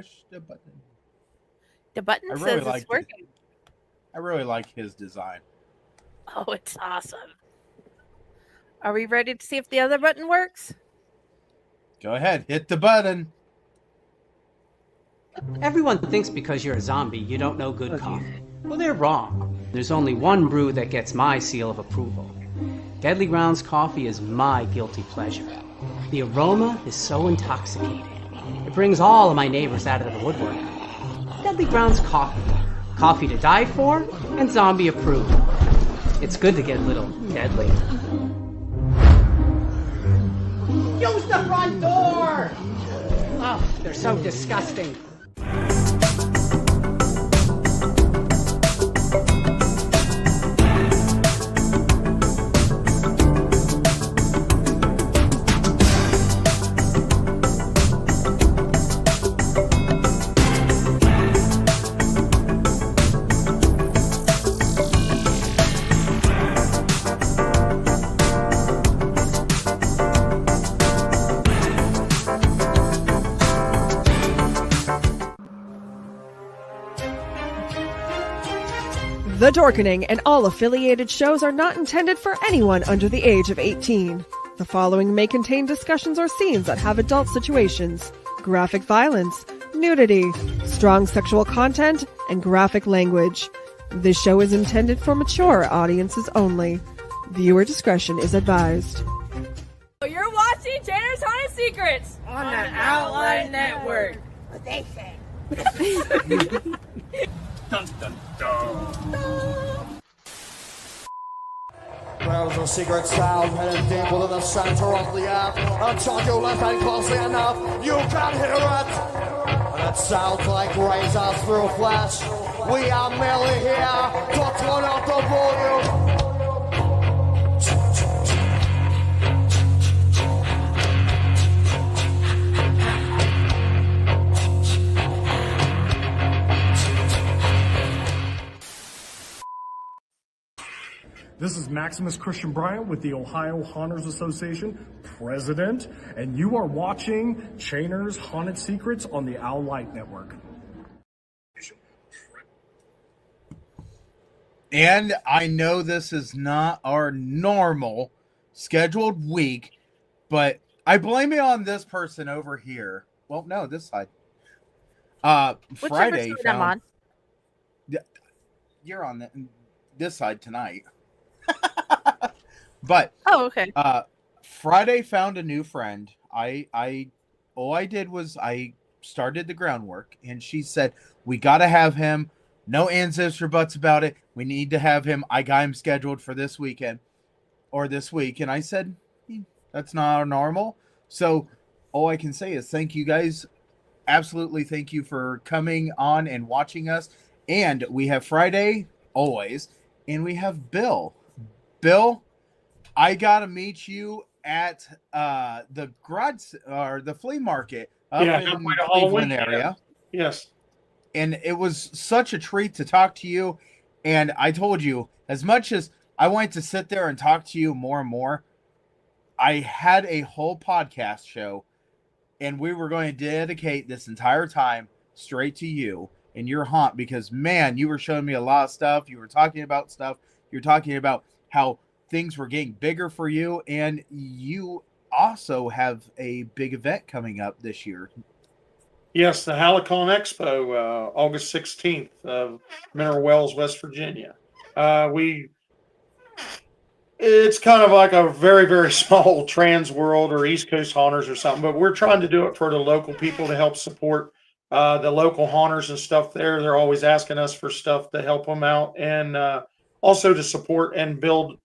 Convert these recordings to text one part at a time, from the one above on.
Push the button. The button I really says it's like working. I really like his design. Oh, it's awesome. Are we ready to see if the other button works? Go ahead, hit the button. Everyone thinks because you're a zombie, you don't know good coffee. Well, they're wrong. There's only one brew that gets my seal of approval. Deadly Grounds coffee is my guilty pleasure. The aroma is so intoxicating. It brings all of my neighbors out of the woodwork. Deadly Grounds coffee. Coffee to die for and zombie approved. It's good to get a little deadly. Use the front door! Oh, they're so disgusting. The Dorkening and all affiliated shows are not intended for anyone under the age of 18. The following may contain discussions or scenes that have adult situations, graphic violence, nudity, strong sexual content, and graphic language. This show is intended for mature audiences only. Viewer discretion is advised. You're watching Tanner's Haunted Secrets On the Outline Network. What they say. Dun, dun, dun. There's a secret sound hidden deep within the center of the earth. Until you listen closely enough, you can hear it. And it sounds like razors through flesh. We are merely here to turn up the volume. This is Maximus Christian Bryant with the Ohio Haunters Association, President, and you are watching Chainer's Haunted Secrets on the Owl Light Network. And I know this is not our normal scheduled week, but I blame it on this person over here. Well, no, this side. Friday Whichever side I'm on. You're on this side tonight. But Oh, okay. Friday found a new friend. All I did was I started the groundwork, and she said, we got to have him. No ands, ifs, or buts about it. We need to have him. I got him scheduled for this weekend or this week. And I said, that's not normal. So all I can say is thank you guys. Absolutely thank you for coming on and watching us. And we have Friday, always, and we have Bill. Bill, I got to meet you at the garage or the flea market up in the Cleveland area. Yes. And it was such a treat to talk to you. And I told you, as much as I wanted to sit there and talk to you more and more, I had a whole podcast show, and we were going to dedicate this entire time straight to you and your haunt, because, man, you were showing me a lot of stuff. You were talking about stuff. You were talking about how things were getting bigger for you, and you also have a big event coming up this year. Yes, the Hallow Expo, August 16th, Mineral Wells, West Virginia. It's kind of like a very, very small Trans World or East Coast Haunters or something, but we're trying to do it for the local people to help support the local haunters and stuff there. They're always asking us for stuff to help them out, and also to support and build,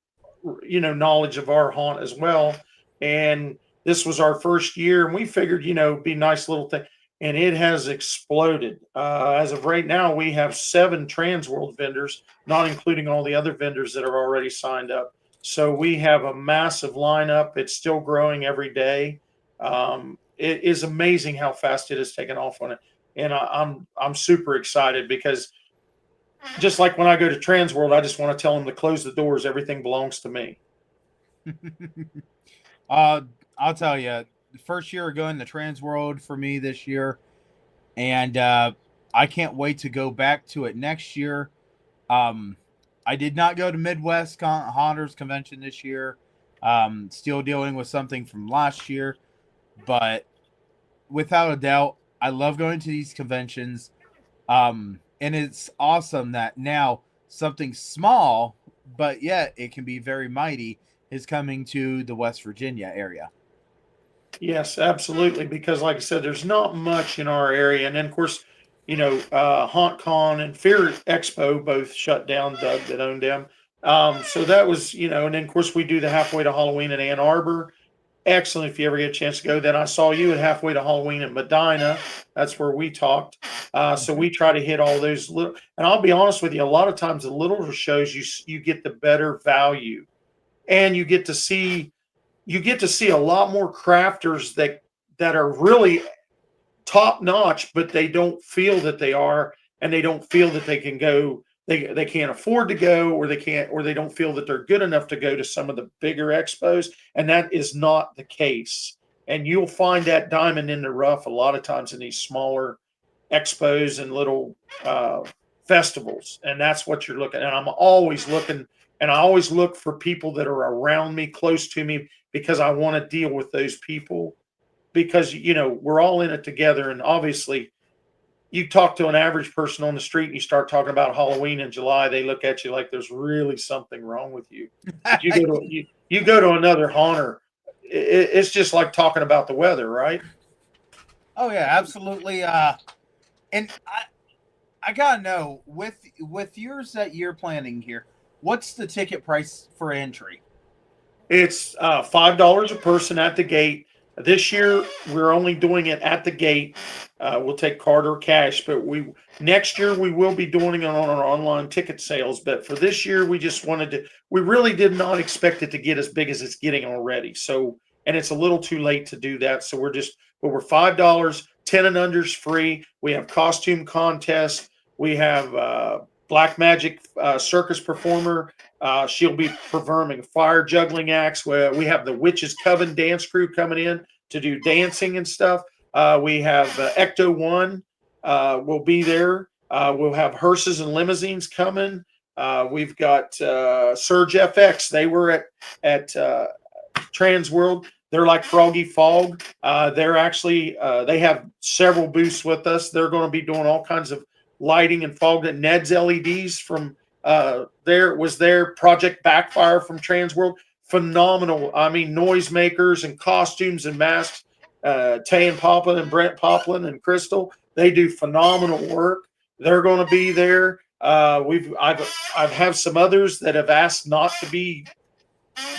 knowledge of our haunt as well. And this was our first year, and we figured, it'd be a nice little thing. And it has exploded. As of right now, we have 7 Trans World vendors, not including all the other vendors that are already signed up. So we have a massive lineup. It's still growing every day. It is amazing how fast it has taken off on it. And I'm super excited, because just like when I go to Trans World, I just want to tell them to close the doors. Everything belongs to me. I'll tell you, the first year going to Trans World for me this year, and I can't wait to go back to it next year. I did not go to Midwest Haunters Convention this year. Still dealing with something from last year, but without a doubt, I love going to these conventions. And it's awesome that now something small, but yet it can be very mighty, is coming to the West Virginia area. Yes, absolutely. Because, like I said, there's not much in our area, and then of course, HauntCon and Fear Expo both shut down. Doug that owned them, so that was, and then of course we do the Halfway to Halloween in Ann Arbor. Excellent if you ever get a chance to go. Then I saw you at Halfway to Halloween at Medina. That's where we talked. So we try to hit all those little. And I'll be honest with you, a lot of times the littler shows you get the better value, and you get to see a lot more crafters that are really top notch, but they don't feel that they are, and they don't feel that they can go. They can't afford to go, or they don't feel that they're good enough to go to some of the bigger expos, and that is not the case. And you'll find that diamond in the rough a lot of times in these smaller expos and little festivals, and that's what you're looking at. And I'm always looking, and I always look for people that are around me, close to me, because I want to deal with those people, because we're all in it together. And obviously, you talk to an average person on the street and you start talking about Halloween in July, they look at you like there's really something wrong with you. But you go to another haunter, it's just like talking about the weather, right? Oh yeah, absolutely. And I gotta know, with yours that you're planning here, what's the ticket price for entry? It's $5 a person at the gate. This year we're only doing it at the gate. We'll take card or cash, but next year we will be doing it on our online ticket sales. But for this year, we really did not expect it to get as big as it's getting already. So, and it's a little too late to do that. So we're $5, 10 and under's free. We have costume contests. We have Black Magic circus performer. She'll be performing fire juggling acts. We have the Witches Coven dance crew coming in to do dancing and stuff. We have Ecto One will be there. We'll have hearses and limousines coming. We've got Surge FX. They were at Trans World. They're like Froggy Fog. They're actually they have several booths with us. They're going to be doing all kinds of lighting and fog. And Ned's LEDs from their Project Backfire from Trans World. Phenomenal. I mean, noisemakers and costumes and masks. Tay and Poplin and Brent Poplin and Crystal, they do phenomenal work. They're going to be there. I've have some others that have asked not to be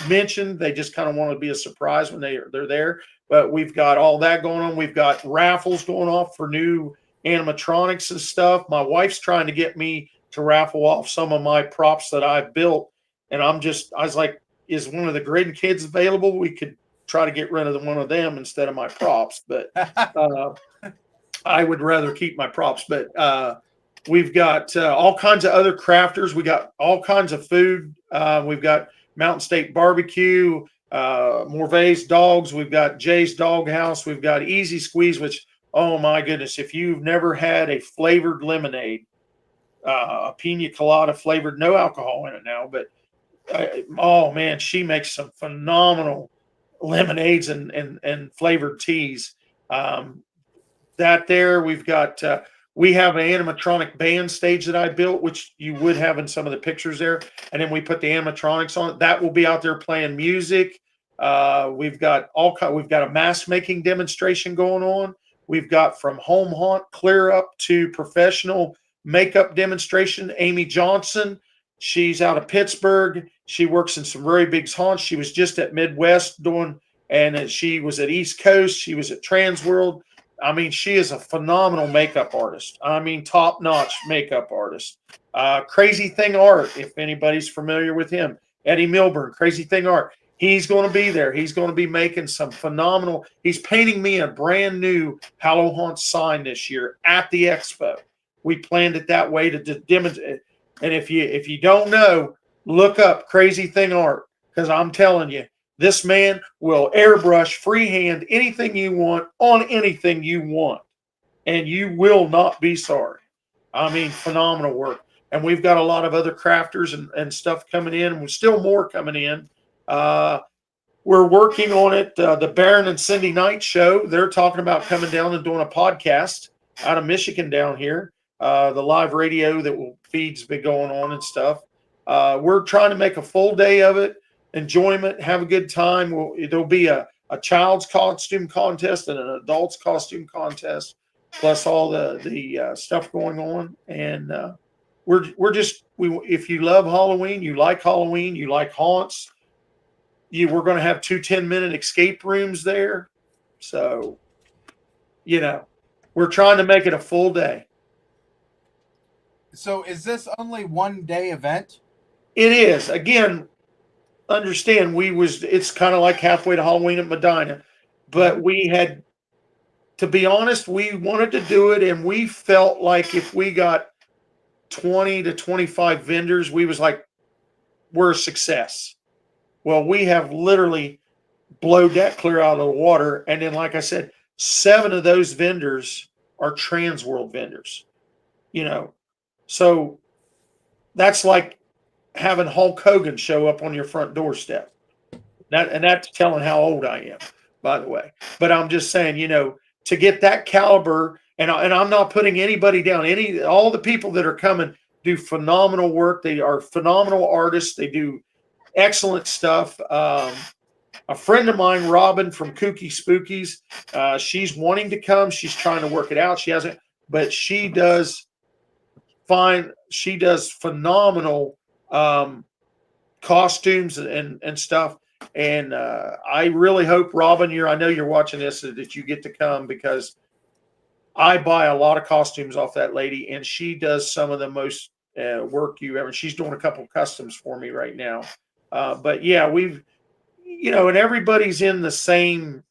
mentioned. They just kind of want to be a surprise when they're there. But we've got all that going on. We've got raffles going off for new animatronics and stuff. My wife's trying to get me to raffle off some of my props that I've built, and I was like, is one of the Graydon kids available? We could try to get rid of one of them instead of my props, but I would rather keep my props. But we've got all kinds of other crafters. We got all kinds of food. We've got Mountain State Barbecue, Morvay's Dogs. We've got Jay's Doghouse. We've got Easy Squeeze, which, oh my goodness, if you've never had a flavored lemonade, a pina colada flavored, no alcohol in it now, but oh man, she makes some phenomenal lemonades and flavored teas. That there, we've got we have an animatronic band stage that I built, which you would have in some of the pictures there, and then we put the animatronics on it. That will be out there playing music. We've got a mask making demonstration going on. We've got from home haunt clear up to professional makeup demonstration. Amy Johnson, she's out of Pittsburgh. She works in some very big haunts. She was just at Midwest and she was at East Coast. She was at Trans World. I mean, she is a phenomenal makeup artist. I mean, top-notch makeup artist. Crazy Thing Art, if anybody's familiar with him. Eddie Milburn, Crazy Thing Art. He's going to be there. He's going to be making some phenomenal. He's painting me a brand new Hallow Haunts sign this year at the expo. We planned it that way to demonstrate. And if you don't know, look up Crazy Thing Art, because I'm telling you, this man will airbrush freehand anything you want on anything you want. and you will not be sorry. I mean, phenomenal work. And we've got a lot of other crafters and stuff coming in, and still more coming in. We're working on it. The Baron and Cindy Knight show, they're talking about coming down and doing a podcast out of Michigan down here. The live radio that will feeds been going on and stuff. We're trying to make a full day of it, enjoyment, have a good time. There'll be a child's costume contest and an adult's costume contest, plus all the stuff going on. And if you love Halloween, you like haunts, we're going to have 2 10-minute escape rooms there. So, we're trying to make it a full day. So is this only 1-day event? It is. Again, understand it's kind of like halfway to Halloween at Medina, but we had, to be honest, we wanted to do it, and we felt like if we got 20 to 25 vendors, we're a success. Well, we have literally blowed that clear out of the water. And then, like I said, 7 of those vendors are Trans World vendors, So that's like having Hulk Hogan show up on your front doorstep. That's telling how old I am, by the way. But I'm just saying, to get that caliber, and I'm not putting anybody down. All the people that are coming do phenomenal work. They are phenomenal artists. They do excellent stuff. A friend of mine, Robin from Kooky Spookies, she's wanting to come. She's trying to work it out. She hasn't, but she does fine. She does phenomenal costumes and stuff. And I really hope, Robin, I know you're watching this, that you get to come, because I buy a lot of costumes off that lady, and she does some of the most work you ever. She's doing a couple of customs for me right now. But yeah, we've, and everybody's in the same,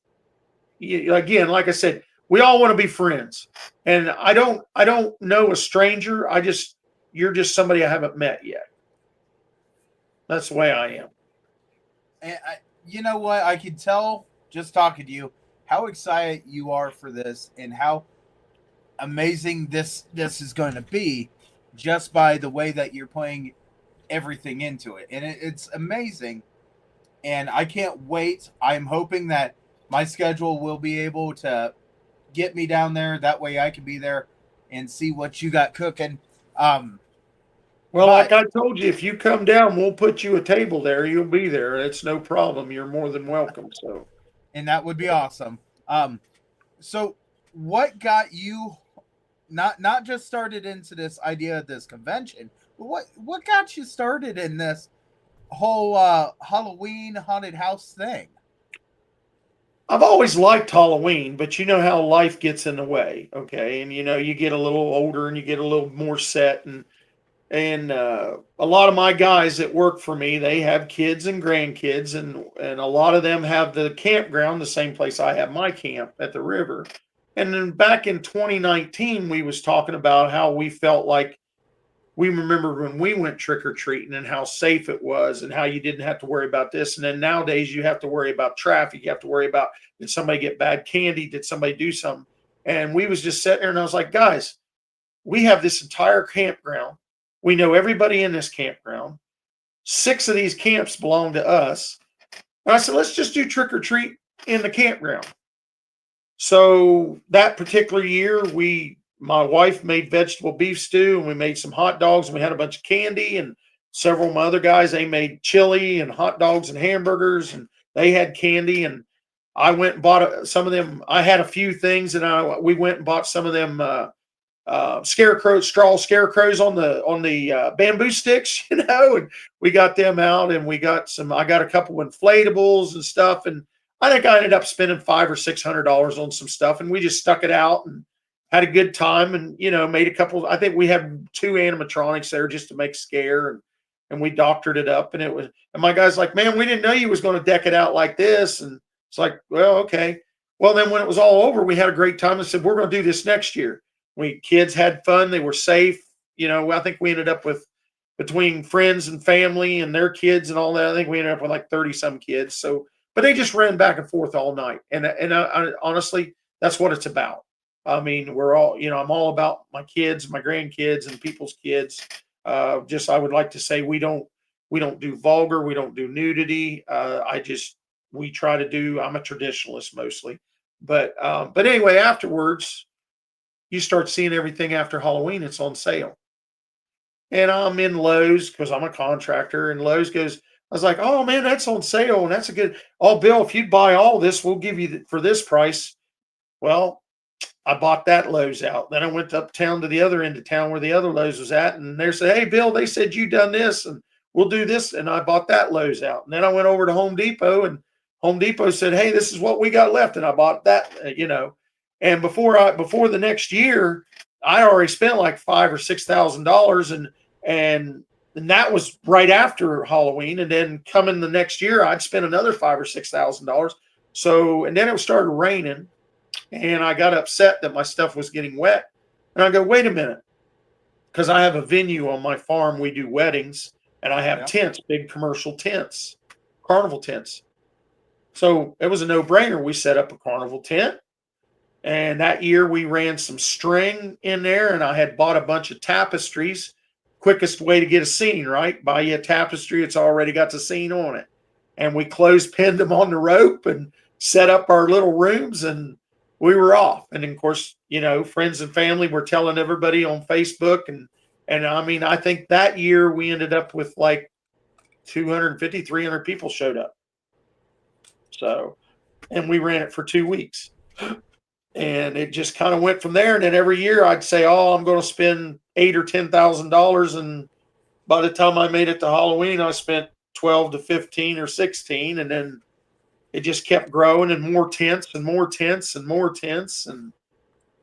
again, like I said, we all want to be friends, and I don't know a stranger. You're just somebody I haven't met yet. That's the way I am. And you know what? I can tell just talking to you how excited you are for this and how amazing this is going to be, just by the way that you're putting everything into it. And it's amazing. And I can't wait. I'm hoping that my schedule will be able to get me down there. That way I can be there and see what you got cooking. Like I told you, if you come down, we'll put you a table there. You'll be there. It's no problem. You're more than welcome. So, and that would be awesome. So what got you not just started into this idea of this convention, but what got you started in this whole Halloween haunted house thing? I've always liked Halloween, but you know how life gets in the way. Okay. And you get a little older and you get a little more set, and a lot of my guys that work for me, they have kids and grandkids, and a lot of them have the campground, the same place I have my camp at the river. And then back in 2019, we was talking about how we felt like, we remember when we went trick-or-treating and how safe it was and how you didn't have to worry about this. And then nowadays you have to worry about traffic. You have to worry about, did somebody get bad candy? Did somebody do something? And we was just sitting there, and I was like, guys, we have this entire campground. We know everybody in this campground. 6 of these camps belong to us. And I said, let's just do trick-or-treat in the campground. So that particular year, my wife made vegetable beef stew, and we made some hot dogs, and we had a bunch of candy, and several of my other guys, they made chili and hot dogs and hamburgers, and they had candy. And I went and bought some of them. I had a few things, and we went and bought some of them straw scarecrows on the bamboo sticks, and we got them out, and I got a couple inflatables and stuff. And I think I ended up spending $500 or $600 on some stuff, and we just stuck it out and had a good time, and made a couple. I think we had 2 animatronics there just to make scare, and we doctored it up, and my guy's like, man, we didn't know you was going to deck it out like this. And it's like, well, okay. Well, then when it was all over, we had a great time and said, we're going to do this next year. Kids had fun. They were safe. I think we ended up with, between friends and family and their kids and all that, I think we ended up with like 30 some kids. So, but they just ran back and forth all night. And I honestly, that's what it's about. I mean, we're all, I'm all about my kids, my grandkids, and people's kids. Just, I would like to say we don't do vulgar, we don't do nudity. We try to do. I'm a traditionalist mostly, but anyway, afterwards, you start seeing everything after Halloween. It's on sale, and I'm in Lowe's because I'm a contractor, and Lowe's goes. I was like, oh man, that's on sale, and that's a good. Oh, Bill, if you'd buy all this, we'll give you for this price. Well, I bought that Lowe's out. Then I went uptown to the other end of town where the other Lowe's was at, and they said, "Hey, Bill, they said you done this, and we'll do this." And I bought that Lowe's out. And then I went over to Home Depot, and Home Depot said, "Hey, this is what we got left," and I bought that. And before the next year, I already spent like $5,000 or $6,000, and that was right after Halloween. And then coming the next year, I'd spent another $5,000 or $6,000. So, and then it started raining. And I got upset that my stuff was getting wet. And I go, wait a minute. Because I have a venue on my farm. We do weddings. And I have tents, big commercial tents, carnival tents. So it was a no-brainer. We set up a carnival tent. And that year we ran some string in there. And I had bought a bunch of tapestries. Quickest way to get a scene, right? Buy you a tapestry. It's already got the scene on it. And we clothes-pinned them on the rope and set up our little rooms, and we were off. And of course, friends and family were telling everybody on Facebook. And I mean, I think that year we ended up with like 250, 300 people showed up. So, and we ran it for 2 weeks. And it just kind of went from there. And then every year I'd say, oh, I'm going to spend $8,000 or $10,000. And by the time I made it to Halloween, I spent 12 to 15 or 16. And then it just kept growing, and more tents and more tents and more tents and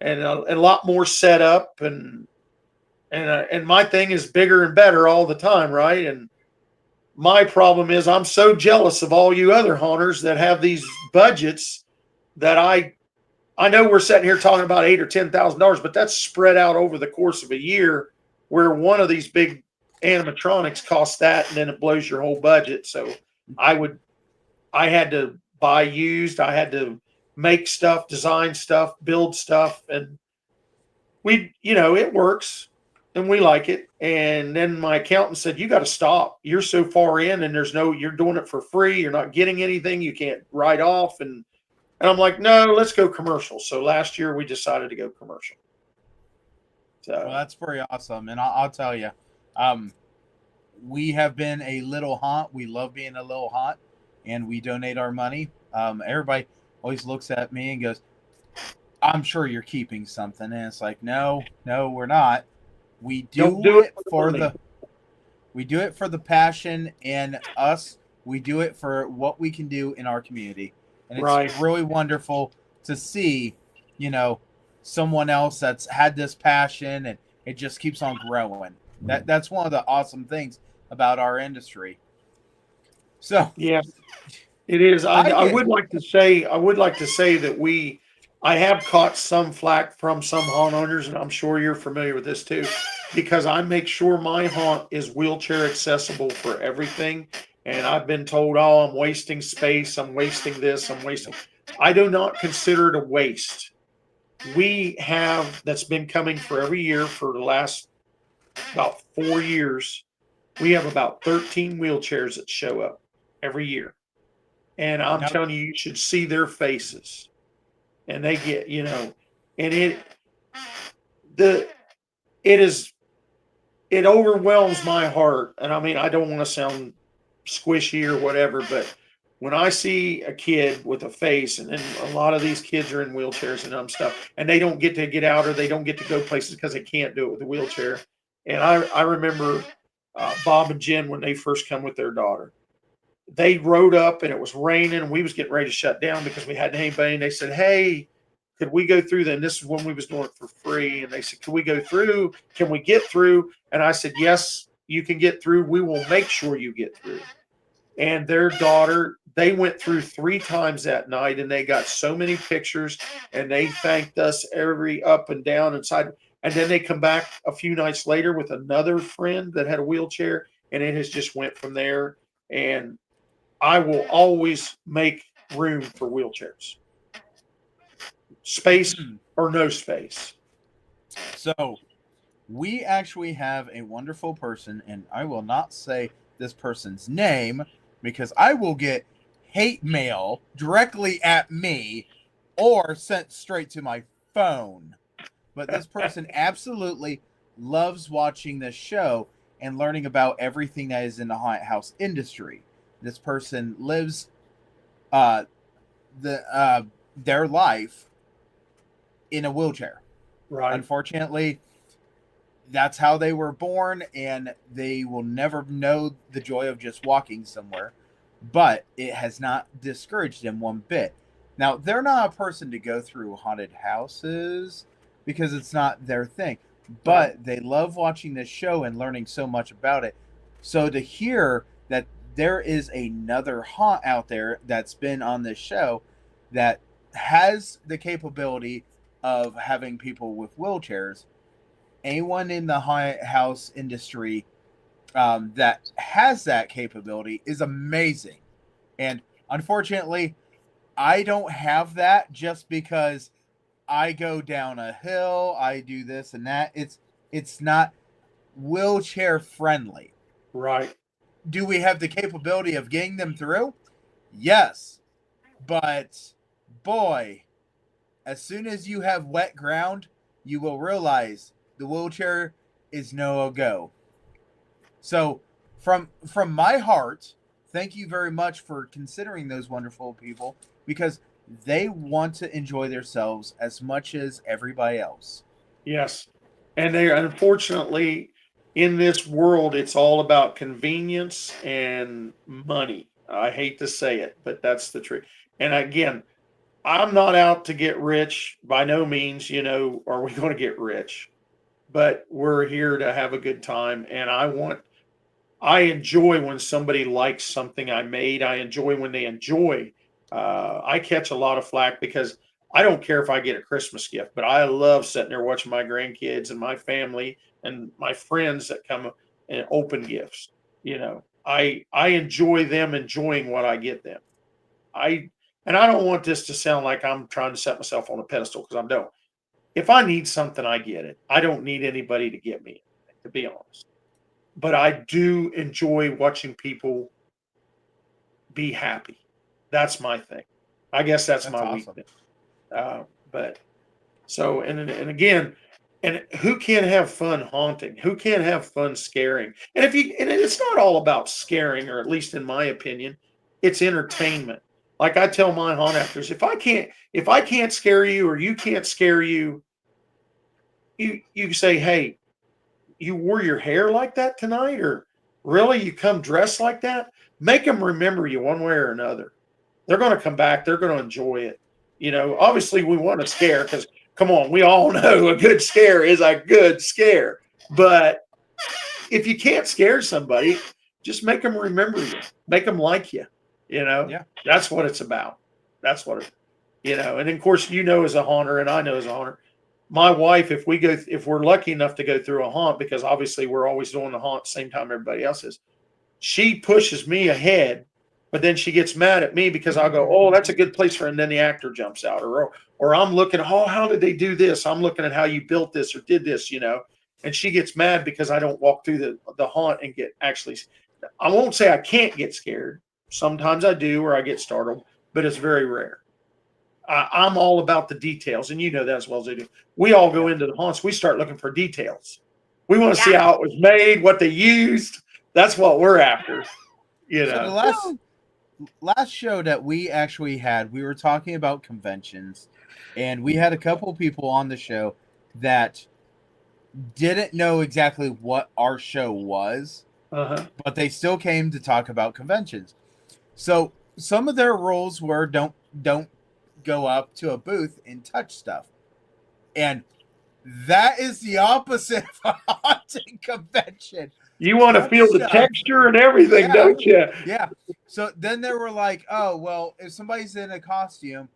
a lot more setup. And my thing is bigger and better all the time. Right. And my problem is I'm so jealous of all you other haunters that have these budgets that I know we're sitting here talking about $8,000 or $10,000, but that's spread out over the course of a year, where one of these big animatronics costs that, and then it blows your whole budget. So I had to buy used. I had to make stuff, design stuff, build stuff. And it works and we like it. And then my accountant said, you got to stop. You're so far in, and you're doing it for free. You're not getting anything. You can't write off. And I'm like, no, let's go commercial. So last year we decided to go commercial. So well, that's very awesome. And I'll tell you, we have been a little haunt. We love being a little haunt, and we donate our money. Everybody always looks at me and goes, I'm sure you're keeping something. And it's like, no, we're not. We do it for the passion and us. We do it for what we can do in our community. And it's really wonderful to see, someone else that's had this passion, and it just keeps on growing. That's one of the awesome things about our industry. So yeah, it is. I would like to say that I have caught some flack from some haunt owners, and I'm sure you're familiar with this too, because I make sure my haunt is wheelchair accessible for everything. And I've been told, oh, I'm wasting space. I'm wasting this. I do not consider it a waste. That's been coming for every year for the last about 4 years. We have about 13 wheelchairs that show up every year. And I'm telling you, you should see their faces. And they get, and it overwhelms my heart. And I mean, I don't want to sound squishy or whatever, but when I see a kid with a face, and then a lot of these kids are in wheelchairs and stuff, and they don't get to get out, or they don't get to go places because they can't do it with a wheelchair. And I remember Bob and Jen, when they first come with their daughter, they rode up and it was raining, and we was getting ready to shut down because we hadn't anybody. And they said, hey, could we go through? And this is when we was doing it for free. And they said, can we go through? Can we get through? And I said, yes, you can get through. We will make sure you get through. And their daughter, they went through 3 times that night, and they got so many pictures, and they thanked us every up and down inside. And then they come back a few nights later with another friend that had a wheelchair, and it has just went from there. And I will always make room for wheelchairs. Space or no space. So we actually have a wonderful person, and I will not say this person's name because I will get hate mail directly at me or sent straight to my phone. But this person absolutely loves watching this show and learning about everything that is in the haunted house industry. This person lives their life in a wheelchair. Right. Unfortunately, that's how they were born, and they will never know the joy of just walking somewhere. But it has not discouraged them one bit. Now, they're not a person to go through haunted houses because it's not their thing. But they love watching this show and learning so much about it. So to hear that there is another haunt out there that's been on this show that has the capability of having people with wheelchairs, anyone in the haunted house industry that has that capability is amazing. And unfortunately, I don't have that just because I go down a hill, I do this and that. It's not wheelchair friendly. Right. Do we have the capability of getting them through? Yes. But boy, as soon as you have wet ground, you will realize the wheelchair is no go. So from my heart, thank you very much for considering those wonderful people because they want to enjoy themselves as much as everybody else. Yes. And they unfortunately in this world, it's all about convenience and money. I hate to say it, but that's the truth. And again, I'm not out to get rich by no means, are we going to get rich? But we're here to have a good time. And I enjoy when somebody likes something I made. I enjoy when they enjoy. I catch a lot of flack because I don't care if I get a Christmas gift, but I love sitting there watching my grandkids and my family and my friends that come and open gifts. I enjoy them enjoying what I get them. And I don't want this to sound like I'm trying to set myself on a pedestal because I don't. If I need something, I get it. I don't need anybody to get me anything, to be honest. But I do enjoy watching people be happy. That's my thing. I guess that's my awesome. weakness. But so, and again, and who can't have fun haunting? Who can't have fun scaring? And it's not all about scaring, or at least in my opinion, it's entertainment. Like I tell my haunt actors, if I can't scare you or you can't scare you, you say, hey, you wore your hair like that tonight, or really you come dressed like that? Make them remember you one way or another. They're going to come back. They're going to enjoy it. Obviously we want to scare because come on, we all know a good scare is a good scare. But if you can't scare somebody, just make them remember you, make them like you. Yeah. That's what it's about. That's what and of course, as a haunter and I know as a haunter, my wife, if we're lucky enough to go through a haunt, because obviously we're always doing the haunt at the same time everybody else is, she pushes me ahead, but then she gets mad at me because I'll go, oh, that's a good place for, and then the actor jumps out, or I'm looking, oh, how did they do this? I'm looking at how you built this or did this, and she gets mad because I don't walk through the haunt and get actually, I won't say I can't get scared. Sometimes I do, or I get startled, but it's very rare. I'm all about the details, and you know that as well as I do. We all go into the haunts. We start looking for details. We want to see how it was made, what they used. That's what we're after. So the last show that we actually had, we were talking about conventions, and we had a couple of people on the show that didn't know exactly what our show was, but they still came to talk about conventions. So some of their rules were don't go up to a booth and touch stuff. And that is the opposite of a haunting convention. You want to feel the texture and everything, don't you? Yeah. So then they were like, oh, well, if somebody's in a costume,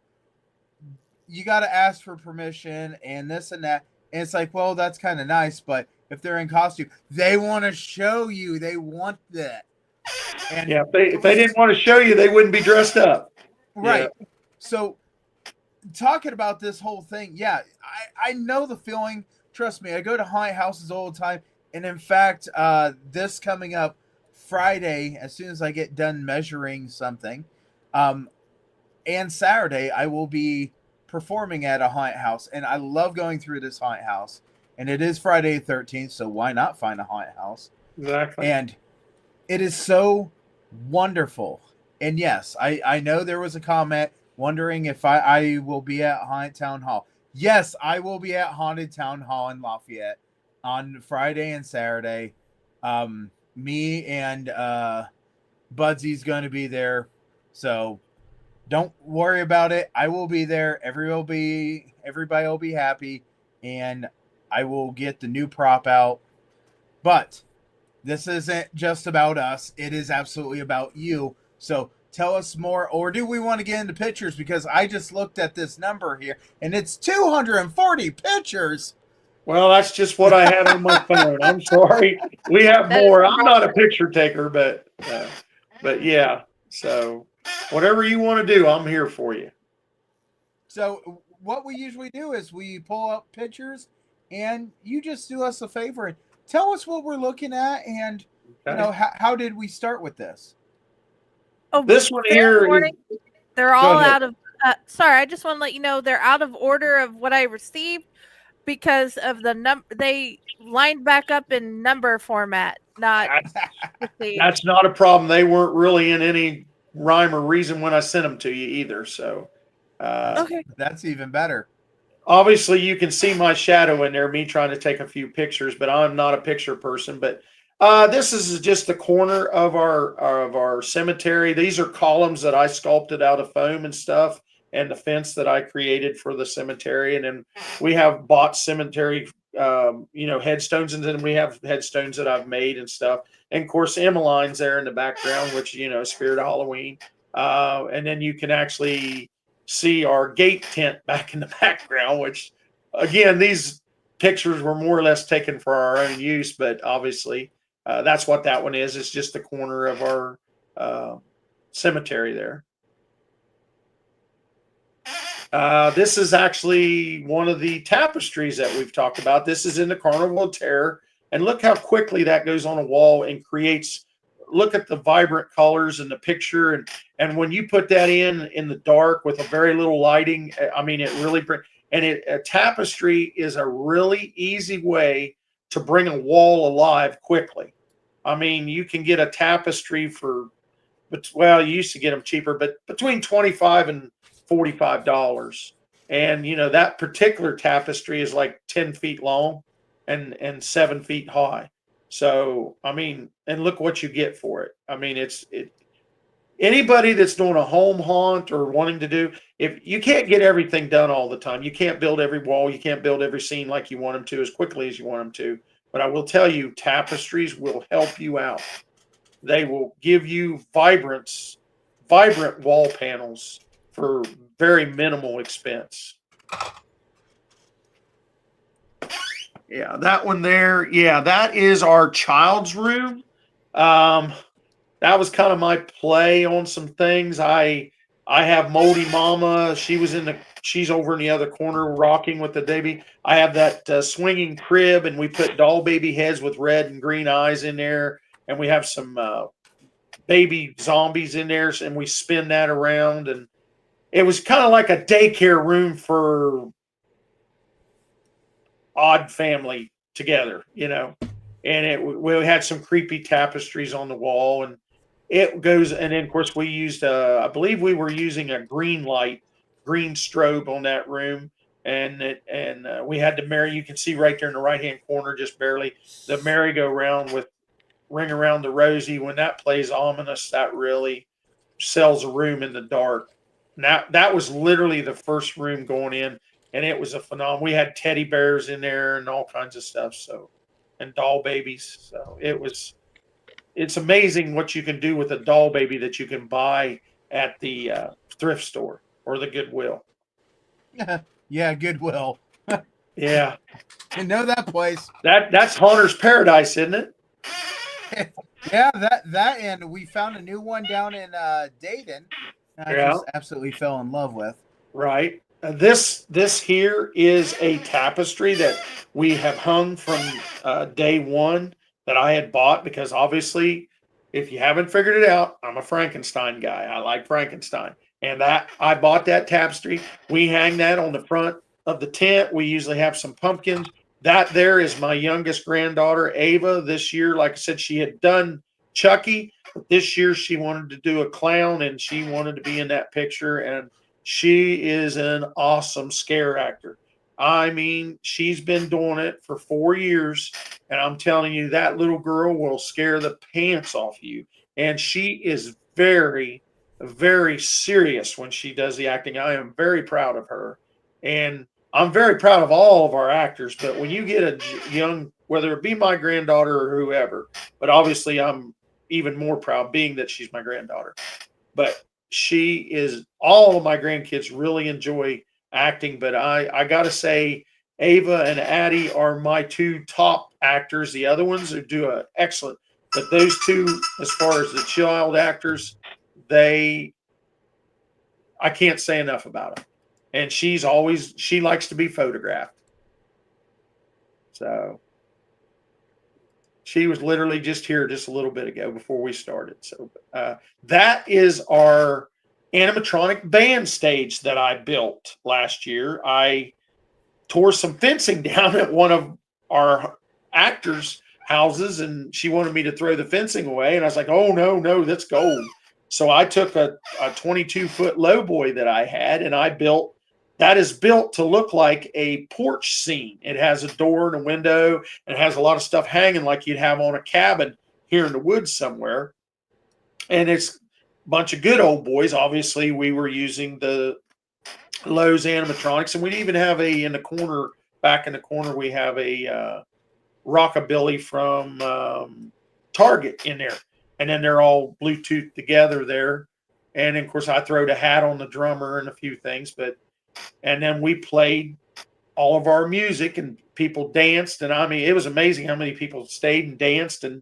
you got to ask for permission and this and that. And it's like, well, that's kind of nice. But if they're in costume, they want to show you. They want that. And if they didn't want to show you, they wouldn't be dressed up. Right. Yeah. So talking about this whole thing, yeah, I know the feeling. Trust me, I go to haunted houses all the time. And in fact, this coming up Friday, as soon as I get done measuring something, and Saturday, I will be performing at a haunted house. And I love going through this haunted house. And it is Friday the 13th, so why not find a haunted house? Exactly. And it is so wonderful. And yes, I know there was a comment wondering if I will be at Haunted Town Hall. Yes, I will be at Haunted Town Hall in Lafayette on Friday and Saturday. Me and Budsy's going to be there. So don't worry about it. I will be there. Everybody will be happy. And I will get the new prop out. But this isn't just about us. It is absolutely about you. So tell us more, or do we want to get into pictures? Because I just looked at this number here, and it's 240 pictures. Well, that's just what I had on my phone. I'm sorry. We have more. I'm not a picture taker, but yeah. So whatever you want to do, I'm here for you. So what we usually do is we pull up pictures, and you just do us a favor and tell us what we're looking at, and how did we start with this? Oh, this one here, they're all out of. Sorry, I just want to let you know they're out of order of what I received because of the number. They lined back up in number format, not. That's not a problem. They weren't really in any rhyme or reason when I sent them to you either. So, okay, that's even better. Obviously, you can see my shadow in there, me trying to take a few pictures, but I'm not a picture person. But this is just the corner of our cemetery. These are columns that I sculpted out of foam and stuff, and the fence that I created for the cemetery. And then we have bought cemetery, headstones, and then we have headstones that I've made and stuff. And of course, Emmeline's there in the background, which Spirit of Halloween. And then you can actually see our gate tent back in the background, which again, these pictures were more or less taken for our own use, but obviously that's what that one is. It's just the corner of our cemetery there. This is actually one of the tapestries that we've talked about. This is in the Carnival of Terror, and look how quickly that goes on a wall and creates. Look at the vibrant colors in the picture, and when you put that in the dark with a very little lighting, I mean, it really brings. And a tapestry is a really easy way to bring a wall alive quickly. I mean, you can get a tapestry for, well, you used to get them cheaper, but between $25 and $45. And that particular tapestry is like 10 feet long and 7 feet high. So, I mean, and look what you get for it. I mean, anybody that's doing a home haunt or wanting to do, if you can't get everything done all the time, you can't build every wall, you can't build every scene like you want them to as quickly as you want them to. But I will tell you, tapestries will help you out. They will give you vibrant wall panels for very minimal expense. Yeah, that one there. Yeah, that is our child's room. That was kind of my play on some things. I have Moldy Mama. She's over in the other corner rocking with the baby. I have that swinging crib, and we put doll baby heads with red and green eyes in there, and we have some baby zombies in there, and we spin that around, and it was kind of like a daycare room for odd family together, and we had some creepy tapestries on the wall, and it goes, and then of course we used I believe we were using a green strobe on that room, and we had the you can see right there in the right hand corner, just barely, the merry-go-round with Ring Around the Rosie. When that plays ominous, that really sells a room in the dark. Now that was literally the first room going in, and it was a phenomenon. We had teddy bears in there and all kinds of stuff. So, and doll babies. So it's amazing what you can do with a doll baby that you can buy at the thrift store or the Goodwill. Yeah, Goodwill. Yeah. I know that place. That's Haunter's Paradise, isn't it? Yeah, that and we found a new one down in Dayton. I just absolutely fell in love with. Right. This here is a tapestry that we have hung from day one that I had bought because obviously, if you haven't figured it out, I'm a Frankenstein guy. I like Frankenstein, and that I bought that tapestry. We hang that on the front of the tent. We usually have some pumpkins. That there is my youngest granddaughter, Ava. This year, like I said, she had done Chucky. But this year, she wanted to do a clown, and she wanted to be in that picture. And she is an awesome scare actor. I mean, she's been doing it for 4 years, and I'm telling you, that little girl will scare the pants off you. And she is very, very serious when she does the acting. I am very proud of her. And I'm very proud of all of our actors, but when you get a young, whether it be my granddaughter or whoever, but obviously I'm even more proud being that she's my granddaughter. But she is, all of my grandkids really enjoy acting, but I got to say, Ava and Addie are my two top actors. The other ones are do excellent, but those two, as far as the child actors, I can't say enough about them. And she likes to be photographed. So she was literally just here just a little bit ago before we started. So that is our animatronic band stage that I built last year. I tore some fencing down at one of our actors' houses, and she wanted me to throw the fencing away. And I was like, oh, no, that's gold. So I took a 22-foot lowboy that I had, and that is built to look like a porch scene. It has a door and a window, and it has a lot of stuff hanging like you'd have on a cabin here in the woods somewhere. And it's a bunch of good old boys. Obviously, we were using the Lowe's animatronics, and we even have back in the corner, we have a rockabilly from Target in there. And then they're all Bluetooth together there. And of course, I throwed a hat on the drummer and a few things, and then we played all of our music and people danced. And I mean, it was amazing how many people stayed and danced, and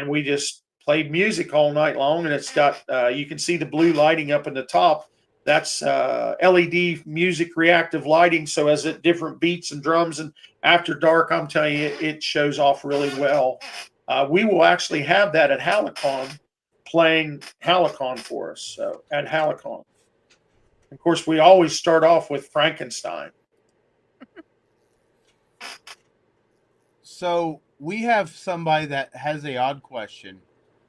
we just played music all night long. And it's got, you can see the blue lighting up in the top. That's LED music reactive lighting. So as it different beats and drums, and after dark, I'm telling you, it shows off really well. We will actually have that at Hallicon, playing Hallicon for us. So at Hallicon. Of course, we always start off with Frankenstein. So we have somebody that has a odd question.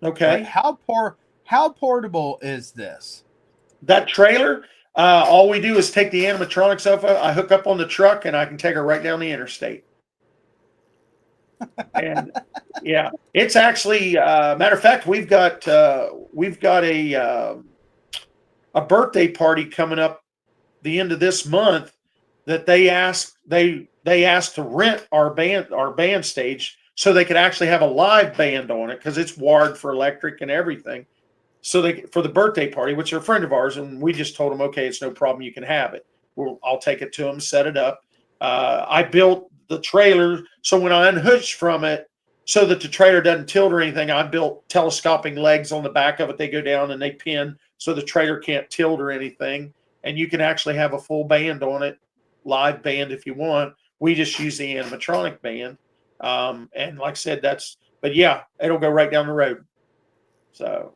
Okay. But how portable is this? That trailer, all we do is take the animatronics off. I hook up on the truck, and I can take her right down the interstate. And yeah, it's actually matter of fact, we've got a birthday party coming up the end of this month that they asked to rent our band stage so they could actually have a live band on it, because it's wired for electric and everything. So for the birthday party, which are a friend of ours, and we just told them, okay, it's no problem, you can have it. I'll take it to them, set it up. I built the trailer, so when I unhitch from it, so that the trailer doesn't tilt or anything, I built telescoping legs on the back of it. They go down and they pin so the trailer can't tilt or anything. And you can actually have a full band on it, live band if you want. We just use the animatronic band. And like I said, but yeah, it'll go right down the road. So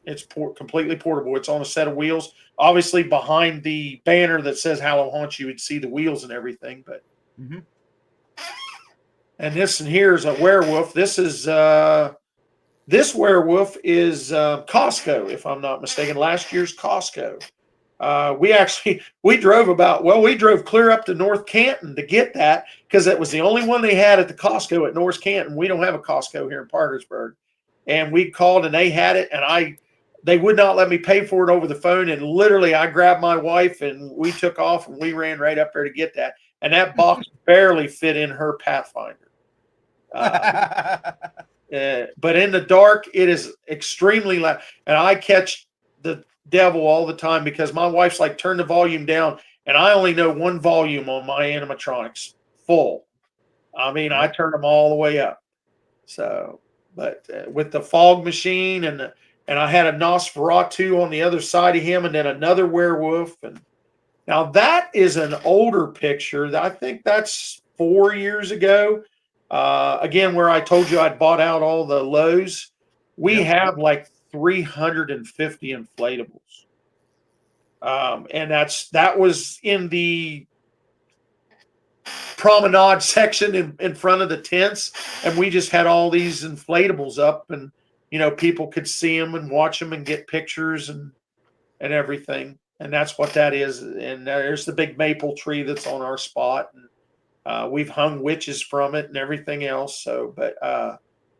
it's completely portable. It's on a set of wheels. Obviously, behind the banner that says Hallow Haunts, you would see the wheels and everything. But and here is a werewolf. This werewolf is Costco, if I'm not mistaken. Last year's Costco. We drove clear up to North Canton to get that, because it was the only one they had at the Costco at North Canton. We don't have a Costco here in Parkersburg. And we called and they had it, and they would not let me pay for it over the phone. And literally I grabbed my wife and we took off and we ran right up there to get that. And that box barely fit in her Pathfinder. But in the dark, it is extremely loud. And I catch the devil all the time because my wife's like, turn the volume down. And I only know one volume on my animatronics, full. I mean, I turn them all the way up. So, but with the fog machine and I had a Nosferatu on the other side of him, and then another werewolf, and Now that is an older picture. I think that's 4 years ago. Again, where I told you I'd bought out all the Lowe's, we have like 350 inflatables. And that was in the promenade section in front of the tents, and we just had all these inflatables up, and people could see them and watch them and get pictures and everything. And that's what that is. And there's the big maple tree that's on our spot, and we've hung witches from it and everything else. So, but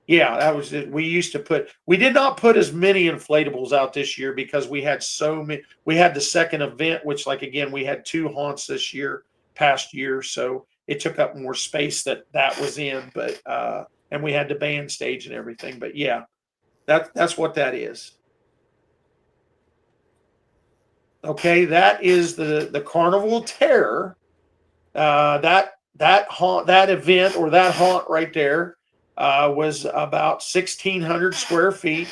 yeah, that was it. We did not put as many inflatables out this year because we had so many. We had the second event, which, like, again, we had 2 haunts this past year, so it took up more space that was in. But and we had the band stage and everything. But yeah, that's what that is. Okay, that is the Carnival of Terror. That event, or that haunt right there, was about 1,600 square feet,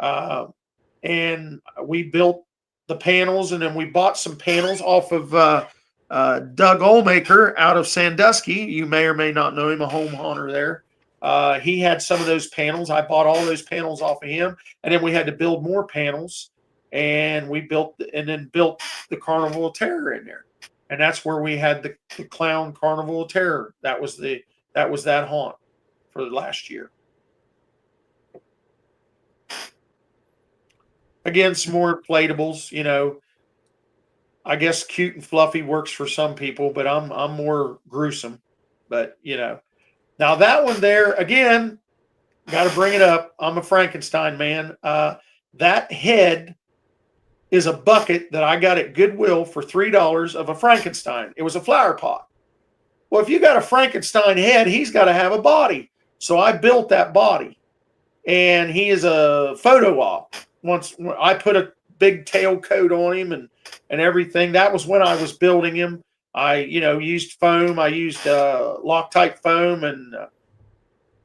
and we built the panels, and then we bought some panels off of Doug Olmaker out of Sandusky. You may or may not know him, a home haunter there. He had some of those panels. I bought all those panels off of him, and then we had to build more panels, and we built the Carnival of Terror in there, and that's where we had the Clown Carnival of Terror. That was that haunt for last year. Again, some more inflatables. I guess cute and fluffy works for some people, but I'm more gruesome. But now that one there, again, got to bring it up. I'm a Frankenstein man. That head is a bucket that I got at Goodwill for $3 of a Frankenstein. It was a flower pot. Well, if you got a Frankenstein head, he's got to have a body. So I built that body, and he is a photo op. Once I put a big tail coat on him and everything. That was when I was building him. I used foam. I used Loctite foam, and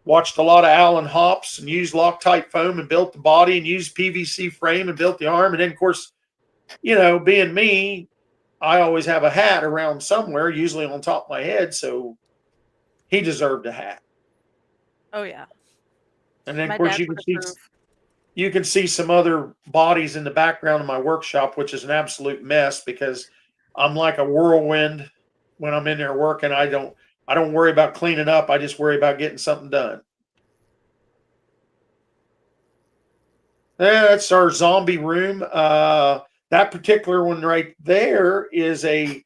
watched a lot of Allen Hops and used Loctite foam and built the body, and used PVC frame and built the arm. And then, of course, being me, I always have a hat around somewhere, usually on top of my head. So he deserved a hat. Oh yeah. And then, of course, you can see some other bodies in the background of my workshop, which is an absolute mess because I'm like a whirlwind when I'm in there working. I don't worry about cleaning up. I just worry about getting something done. That's our zombie room. That particular one right there is that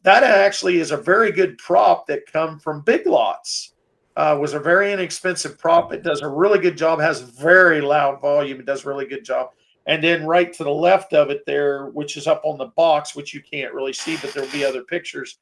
actually is a very good prop that come from Big Lots. Was a very inexpensive prop. It does a really good job, has very loud volume. It does a really good job. And then right to the left of it there, which is up on the box, which you can't really see, but there'll be other pictures.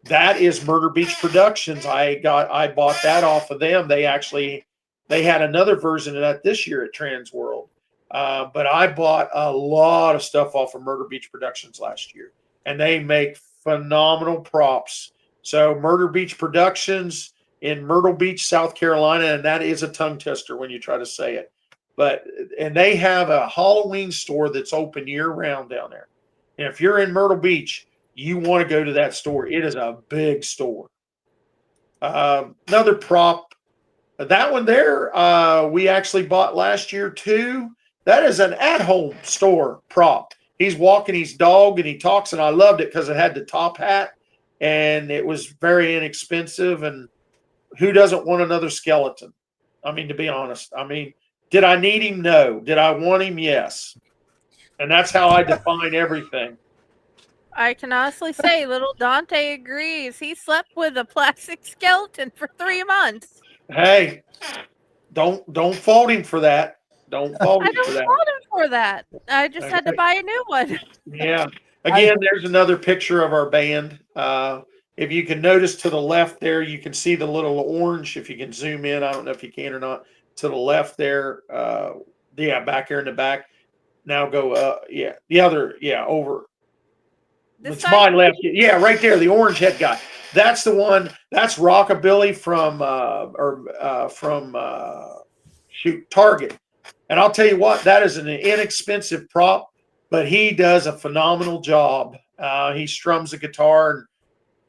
That is Murder Beach Productions. I bought that off of them. They had another version of that this year at Trans World. But I bought a lot of stuff off of Murder Beach Productions last year, and they make phenomenal props. So Murder Beach Productions in Myrtle Beach, South Carolina, and that is a tongue twister when you try to say it. And they have a Halloween store that's open year round down there. And if you're in Myrtle Beach, you want to go to that store. It is a big store. Another prop, that one there, we actually bought last year too. That is an at-home store prop. He's walking his dog and he talks, and I loved it because it had the top hat, and it was very inexpensive. And who doesn't want another skeleton? I mean, to be honest, did I need him? No. Did I want him? Yes. And that's how I define everything. I can honestly say little Dante agrees. He slept with a plastic skeleton for 3 months. Hey, don't fault him for that. Don't fault him for that. I don't fault him for that. I just had to buy a new one. Yeah. Again, there's another picture of our band. If you can notice to the left there, you can see the little orange. If you can zoom in, I don't know if you can or not. To the left there, back here in the back. Now go, the other, over. It's my left. Yeah, right there, the orange head guy. That's the one. That's Rockabilly from Target. And I'll tell you what, that is an inexpensive prop but he does a phenomenal job. He strums the guitar, and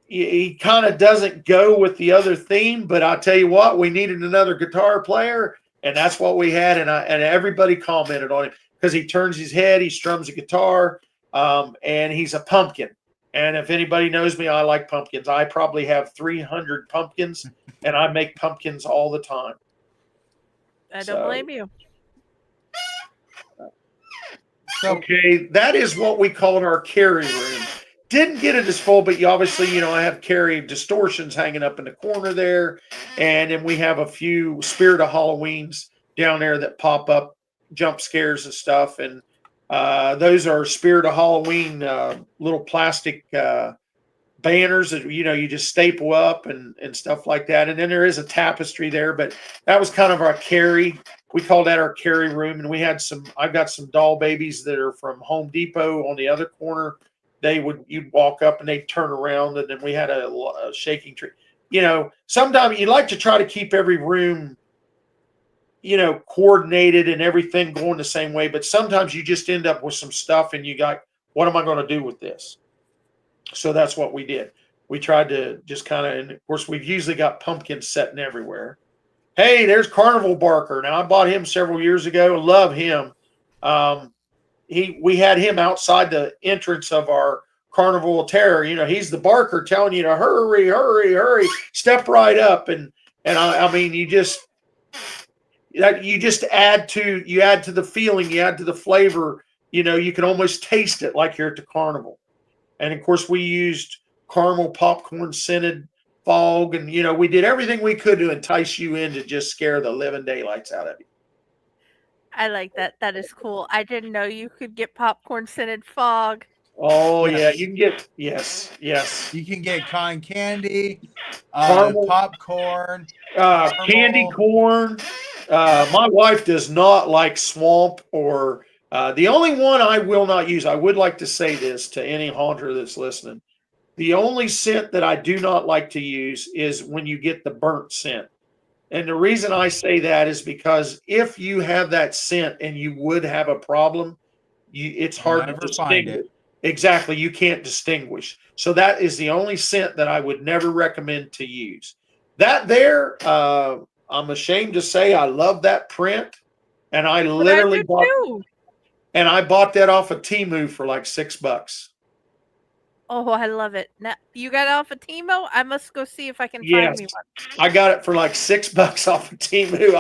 he kind of doesn't go with the other theme, but I'll tell you what, we needed another guitar player, and that's what we had. And everybody commented on it because he turns his head, he strums the guitar, and he's a pumpkin. And if anybody knows me, I like pumpkins. I probably have 300 pumpkins, and I make pumpkins all the time. I don't blame you. Okay, that is what we call in our carry room. Didn't get it as full, but you obviously, I have carry distortions hanging up in the corner there. And then we have a few Spirit of Halloweens down there that pop up, jump scares and stuff. And those are Spirit of Halloween little plastic banners that, you just staple up and stuff like that. And then there is a tapestry there, but that was kind of our carry. We call that our carry room. And we had I've got some doll babies that are from Home Depot on the other corner. You'd walk up and they'd turn around, and then we had a shaking tree. Sometimes you like to try to keep every room, coordinated and everything going the same way. But sometimes you just end up with some stuff and you got, what am I going to do with this? So that's what we did. We tried to just kind of, and of course, we've usually got pumpkins setting everywhere. Hey, there's Carnival Barker. Now, I bought him several years ago. Love him. We had him outside the entrance of our Carnival of Terror. He's the barker telling you to hurry, hurry, hurry, step right up. And I mean, you just add to the feeling, you add to the flavor. You can almost taste it like you're at the carnival. And of course, we used caramel popcorn scented fog, and we did everything we could to entice you in to just scare the living daylights out of you. I like that. That is cool. I didn't know you could get popcorn scented fog. Oh, yes. Yeah, you can get, yes. You can get cotton candy, Caramel, popcorn, candy corn. My wife does not like swamp or the only one I will not use. I would like to say this to any haunter that's listening. The only scent that I do not like to use is when you get the burnt scent. And the reason I say that is because if you have that scent and you would have a problem, it's hard to distinguish. Exactly. You can't distinguish. So that is the only scent that I would never recommend to use. That there, I'm ashamed to say I love that print. And I literally bought that off of Temu for like $6. Oh, I love it. Now, you got it off of Temu? I must go see if I can find me one. I got it for like $6 off of Temu.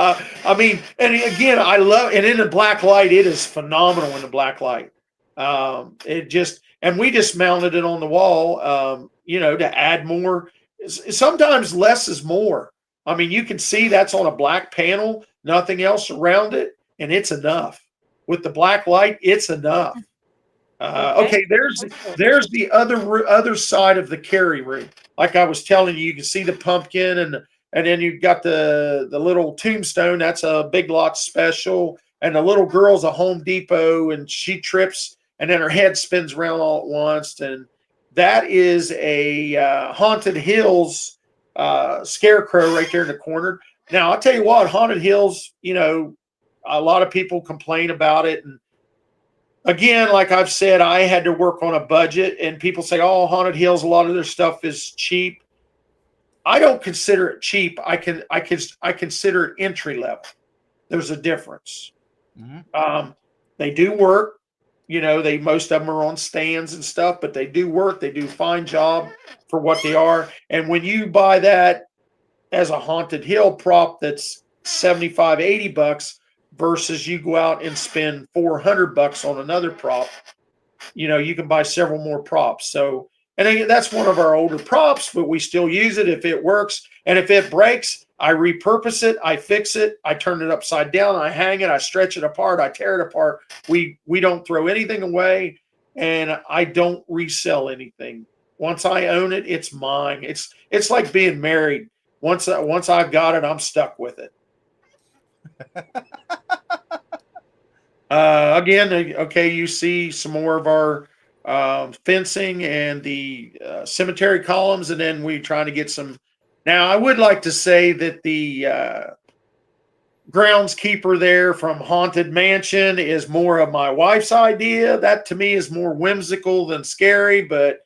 I mean, and again, I love, and in the black light, it is phenomenal in the black light. And we just mounted it on the wall, to add more. Sometimes less is more. I mean, you can see that's on a black panel, nothing else around it, and it's enough. With the black light, it's enough. Okay, there's the other side of the carry room. Like I was telling you, you can see the pumpkin, and then you've got the little tombstone. That's a Big Lots special. And the little girl's a Home Depot, and she trips, and then her head spins around all at once. And that is a Haunted Hills scarecrow right there in the corner. Now, I'll tell you what, Haunted Hills, a lot of people complain about it. And again, like I've said, I had to work on a budget, and people say, oh, Haunted Hills, a lot of their stuff is cheap. I don't consider it cheap. I consider it entry level. There's a difference. Mm-hmm. They do work. Most of them are on stands and stuff, but they do work. They do a fine job for what they are. And when you buy that as a Haunted Hill prop that's $75, $80 versus you go out and spend $400 on another prop, you can buy several more props. So, and that's one of our older props, but we still use it if it works. And if it breaks, I repurpose it, I fix it, I turn it upside down, I hang it, I stretch it apart, I tear it apart. We don't throw anything away, and I don't resell anything. Once I own it, it's mine. It's like being married. Once I've got it, I'm stuck with it. Again, okay, you see some more of our fencing and the cemetery columns, and then we're trying to get some. Now, I would like to say that the groundskeeper there from Haunted Mansion is more of my wife's idea. That to me is more whimsical than scary, but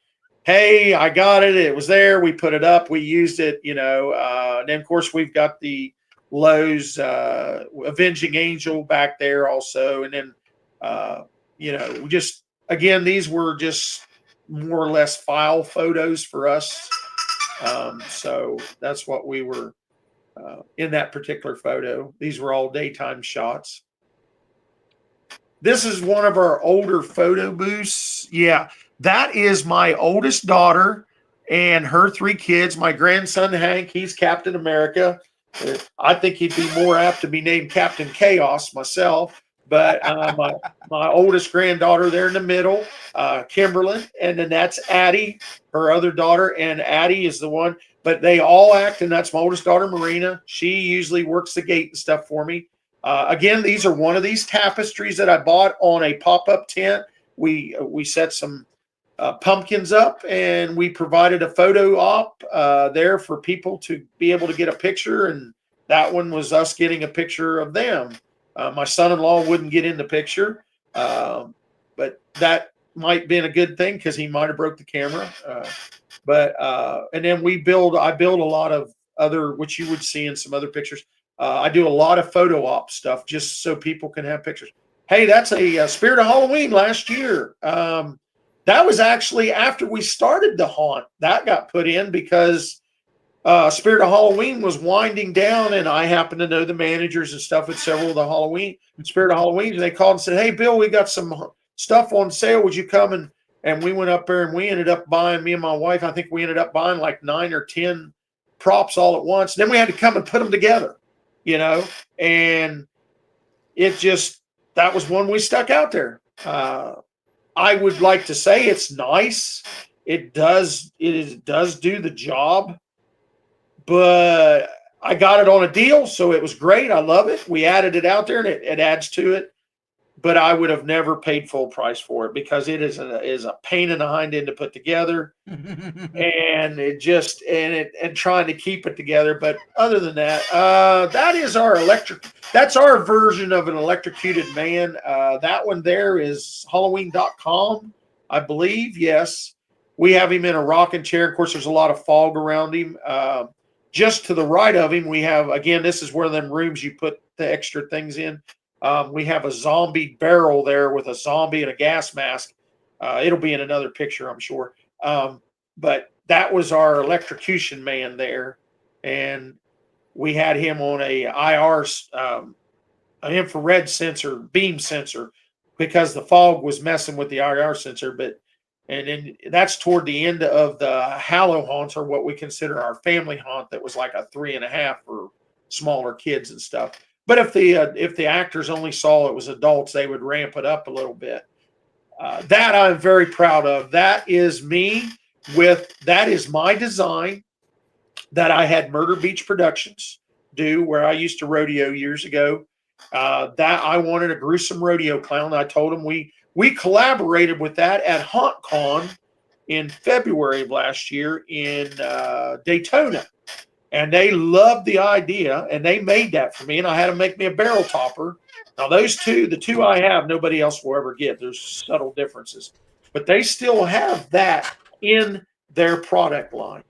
hey, I got it. It was there. We put it up. We used it, and then of course we've got the Lowe's Avenging Angel back there also. And then, we just, again, these were just more or less file photos for us. So that's what we were in that particular photo. These were all daytime shots. This is one of our older photo booths. Yeah, that is my oldest daughter and her 3 kids. My grandson, Hank, he's Captain America. I think he'd be more apt to be named Captain Chaos myself. But my oldest granddaughter there in the middle, Kimberlyn, and then that's Addie, her other daughter, and Addie is the one. But they all act, and that's my oldest daughter, Marina. She usually works the gate and stuff for me. Again, these are one of these tapestries that I bought on a pop-up tent. We set some pumpkins up, and we provided a photo op there for people to be able to get a picture, and that one was us getting a picture of them. My son-in-law wouldn't get in the picture, but that might have been a good thing because he might have broke the camera. And then I build a lot of other, which you would see in some other pictures. I do a lot of photo op stuff just so people can have pictures. Hey, that's a Spirit of Halloween last year. That was actually after we started the haunt. That got put in because Spirit of Halloween was winding down, and I happen to know the managers and stuff at several of the Spirit of Halloween, and they called and said, "Hey, Bill, we got some stuff on sale. Would you come?" And we went up there, and we ended up buying, me and my wife, I think we ended up buying like 9 or 10 props all at once. Then we had to come and put them together, and that was one we stuck out there. I would like to say it's nice. It does do the job, but I got it on a deal, so it was great. I love it. We added it out there, and it adds to it. But I would have never paid full price for it because it is a pain in the hind end to put together, and trying to keep it together. But other than that, that is that's our version of an electrocuted man. That one there is Halloween.com, I believe. Yes, we have him in a rocking chair. Of course, there's a lot of fog around him. Just to the right of him, we have, again, this is one of them rooms you put the extra things in. We have a zombie barrel there with a zombie and a gas mask. It'll be in another picture, I'm sure. But that was our electrocution man there. And we had him on a IR, an infrared beam sensor, because the fog was messing with the IR sensor. And then that's toward the end of the Hallow Haunts, or what we consider our family haunt. That was like a 3.5 for smaller kids and stuff. But if the actors only saw it was adults, they would ramp it up a little bit. That I'm very proud of. That is me that is my design that I had Murder Beach Productions do, where I used to rodeo years ago. That I wanted a gruesome rodeo clown. I told them we collaborated with that at HauntCon in February of last year in Daytona. And they loved the idea, and they made that for me, and I had them make me a barrel topper. Now, the two I have, nobody else will ever get. There's subtle differences. But they still have that in their product line.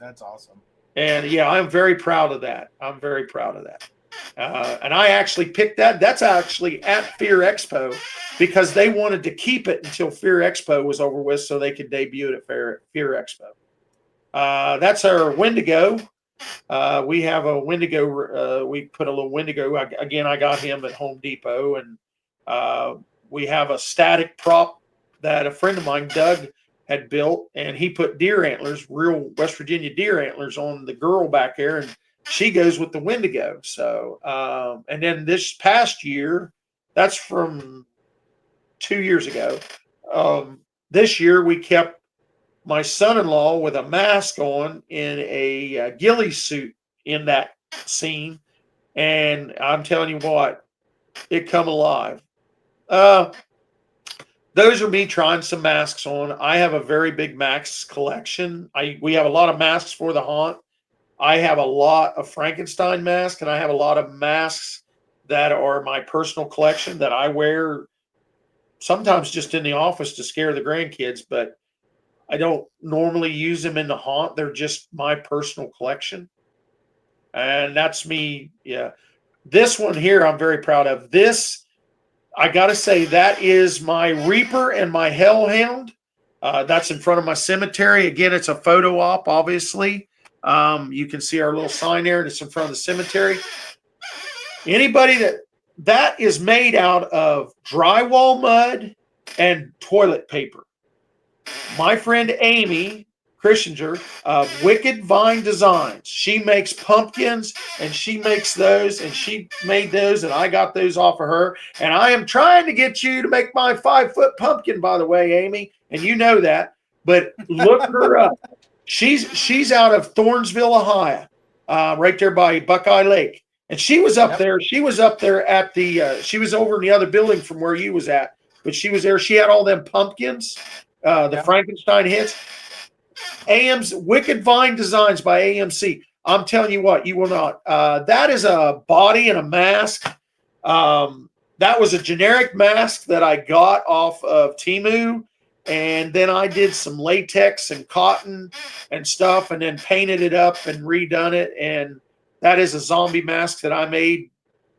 That's awesome. And, yeah, I'm very proud of that. I'm very proud of that. And I actually picked that. That's actually at Fear Expo, because they wanted to keep it until Fear Expo was over with so they could debut it at Fear Expo. That's our Wendigo. We have a Wendigo. We put a little Wendigo. Again, I got him at Home Depot. And we have a static prop that a friend of mine, Doug, had built. And he put deer antlers, real West Virginia deer antlers, on the girl back there. And she goes with the Wendigo. So, and then this past year, that's from 2 years ago. This year, we kept my son-in-law with a mask on in a ghillie suit in that scene. And I'm telling you what, it come alive. Those are me trying some masks on. I have a very big mask collection. We have a lot of masks for the haunt. I have a lot of Frankenstein masks, and I have a lot of masks that are my personal collection that I wear sometimes just in the office to scare the grandkids, but I don't normally use them in the haunt. They're just my personal collection. And that's me. Yeah. This one here, I'm very proud of. This, I got to say, that is my Reaper and my Hellhound. That's in front of my cemetery. Again, it's a photo op, obviously. You can see our little sign there, and it's in front of the cemetery. Anybody that is made out of drywall mud and toilet paper. My friend Amy Christinger of Wicked Vine Designs, she makes pumpkins, and she makes those, and she made those, and I got those off of her. And I am trying to get you to make my 5-foot pumpkin, by the way, Amy, and you know that. But look her up. She's out of Thornsville, Ohio, right there by Buckeye Lake. And she was up there. She was up there at the. She was over in the other building from where you was at, but she was there. She had all them pumpkins, the Frankenstein hits. AM's Wicked Vine Designs by AMC. I'm telling you what, you will not. That is a body and a mask. That was a generic mask that I got off of Temu. And then I did some latex and cotton and stuff, and then painted it up and redone it. And that is a zombie mask that I made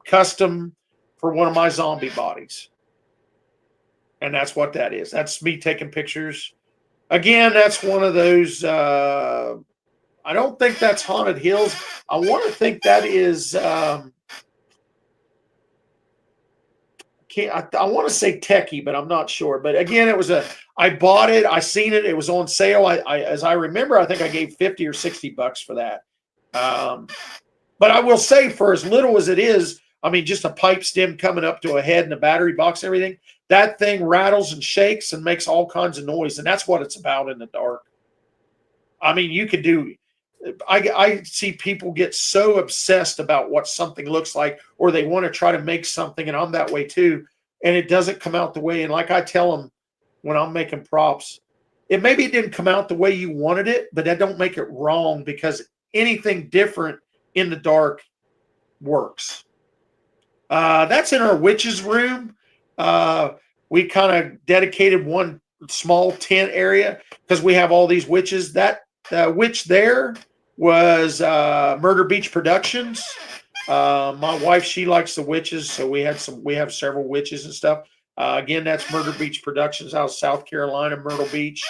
custom for one of my zombie bodies. And that's what that is. That's me taking pictures. Again, that's one of those. I don't think that's Haunted Hills. I want to think that is. I want to say Techie, but I'm not sure. But again, it was I bought it. I seen it. It was on sale. As I remember, I think I gave $50 or $60 for that. But I will say, for as little as it is, I mean, just a pipe stem coming up to a head and a battery box and everything, that thing rattles and shakes and makes all kinds of noise. And that's what it's about in the dark. I mean, you could do. I see people get so obsessed about what something looks like, or they want to try to make something, and I'm that way too, and it doesn't come out the way. And like I tell them when I'm making props, it didn't come out the way you wanted it, but that don't make it wrong, because anything different in the dark works. That's in our witches room. We kind of dedicated one small tent area because we have all these witches. That witch there was Murder Beach Productions. My wife, she likes the witches, so we have several witches and stuff. Again, that's Murder Beach Productions out of South Carolina, Myrtle Beach.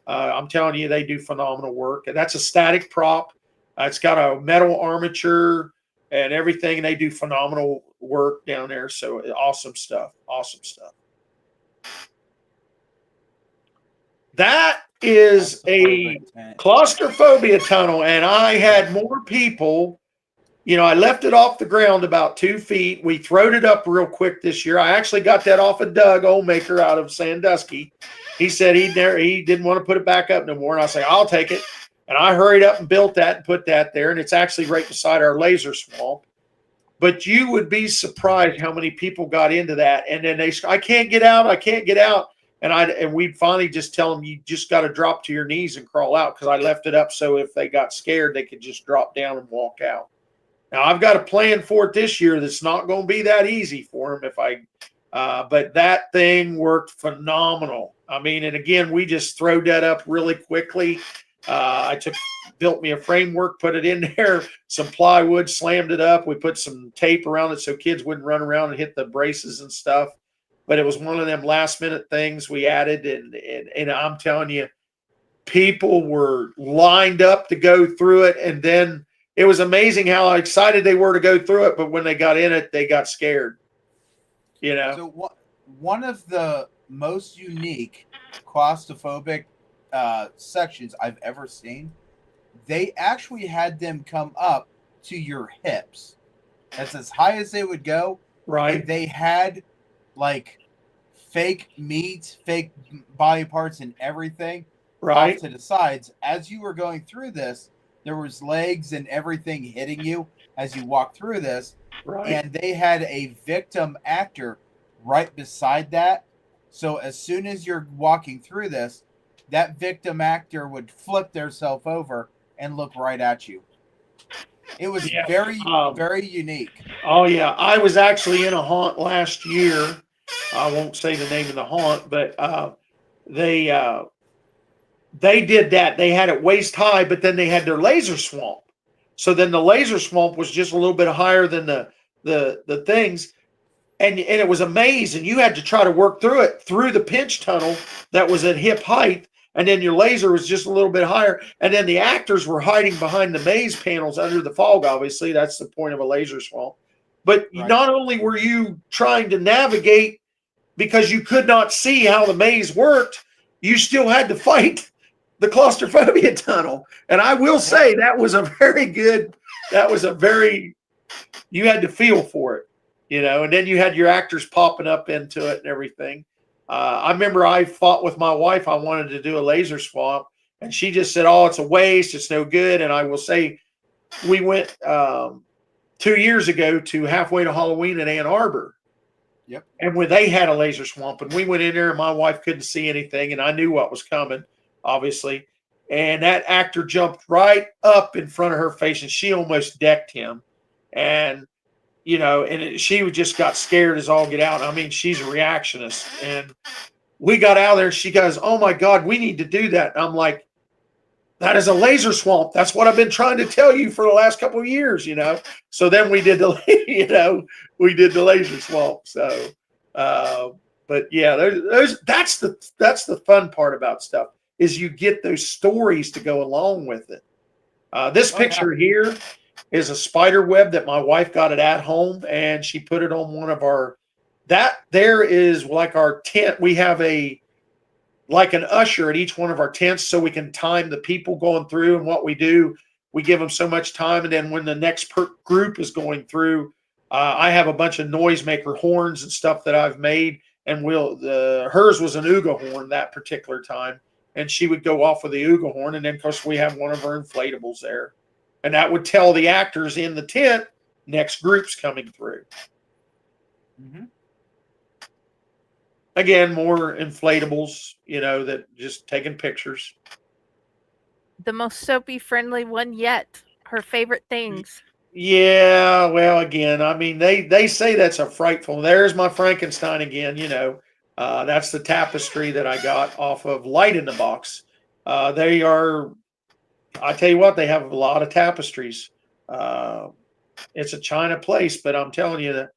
I'm telling you, they do phenomenal work. And that's a static prop. It's got a metal armature and everything, and they do phenomenal work down there. So awesome stuff. Awesome stuff. That is a claustrophobia tunnel, and I had more people. You know, I left it off the ground about 2 feet. We throwed it up real quick this year. I actually got that off of Doug Oldmaker out of Sandusky. He said he didn't want to put it back up no more, and I said, I'll take it. And I hurried up and built that and put that there, and it's actually right beside our laser swamp. But you would be surprised how many people got into that, and then I can't get out, I can't get out. And we'd finally just tell them, you just got to drop to your knees and crawl out, because I left it up so if they got scared, they could just drop down and walk out. Now, I've got a plan for it this year that's not going to be that easy for them but that thing worked phenomenal. I mean, and again, we just throwed that up really quickly. Built me a framework, put it in there, some plywood, slammed it up. We put some tape around it so kids wouldn't run around and hit the braces and stuff. But it was one of them last minute things we added. And I'm telling you, people were lined up to go through it. And then it was amazing how excited they were to go through it. But when they got in it, they got scared. You know? So one of the most unique claustrophobic sections I've ever seen, they actually had them come up to your hips. That's as high as they would go. Right. They had like fake meat, fake body parts and everything right off to the sides. As you were going through this, there was legs and everything hitting you as you walked through this. Right. And they had a victim actor right beside that. So as soon as you're walking through this, that victim actor would flip theirself over and look right at you. It was Yeah. very unique. Oh yeah, I was actually in a haunt last year. I won't say the name of the haunt, but they they did that. They had it waist high, but then they had their laser swamp. So then the laser swamp was just a little bit higher than the things, and it was a maze, and you had to try to work through it through the pinch tunnel that was at hip height, and then your laser was just a little bit higher, and then the actors were hiding behind the maze panels under the fog. Obviously, that's the point of a laser swamp. But Right. not only were you trying to navigate because you could not see how the maze worked, you still had to fight the claustrophobia tunnel. And I will say that was a very good, that was a very, you had to feel for it, you know, and then you had your actors popping up into it and everything. I remember I fought with my wife. I wanted to do a laser swamp, and she just said, "Oh, it's a waste. It's no good." And I will say, we went 2 years ago to Halfway to Halloween in Ann Arbor. Yep. And when they had a laser swamp, and we went in there, and my wife couldn't see anything, and I knew what was coming, obviously. And that actor jumped right up in front of her face, and she almost decked him. And you know, and she just got scared as all get out. I mean, she's a reactionist. And we got out there, and she goes, "Oh my God, we need to do that." And I'm like, "That is a laser swamp. That's what I've been trying to tell you for the last couple of years, you know." So then we did the, you know, we did the laser swamp. So, but yeah, that's the fun part about stuff is you get those stories to go along with it. This picture here is a spider web that my wife got at home, and she put it on one of our, that there is like our tent. We have like an usher at each one of our tents, so we can time the people going through. And what we do, we give them so much time, and then when the next group is going through, I have a bunch of noisemaker horns and stuff that I've made, and hers was an Ooga horn that particular time, and she would go off with the Ooga horn, and then of course we have one of our inflatables there. And that would tell the actors in the tent, next group's coming through. Mm-hmm. Again, more inflatables, you know, that just taking pictures. The most Soapy friendly one yet. Her favorite things. Yeah, well, again, I mean, they say that's a frightful. There's my Frankenstein again, you know. That's the tapestry that I got off of Light in the Box. They are, I tell you what, they have a lot of tapestries. It's a China place, but I'm telling you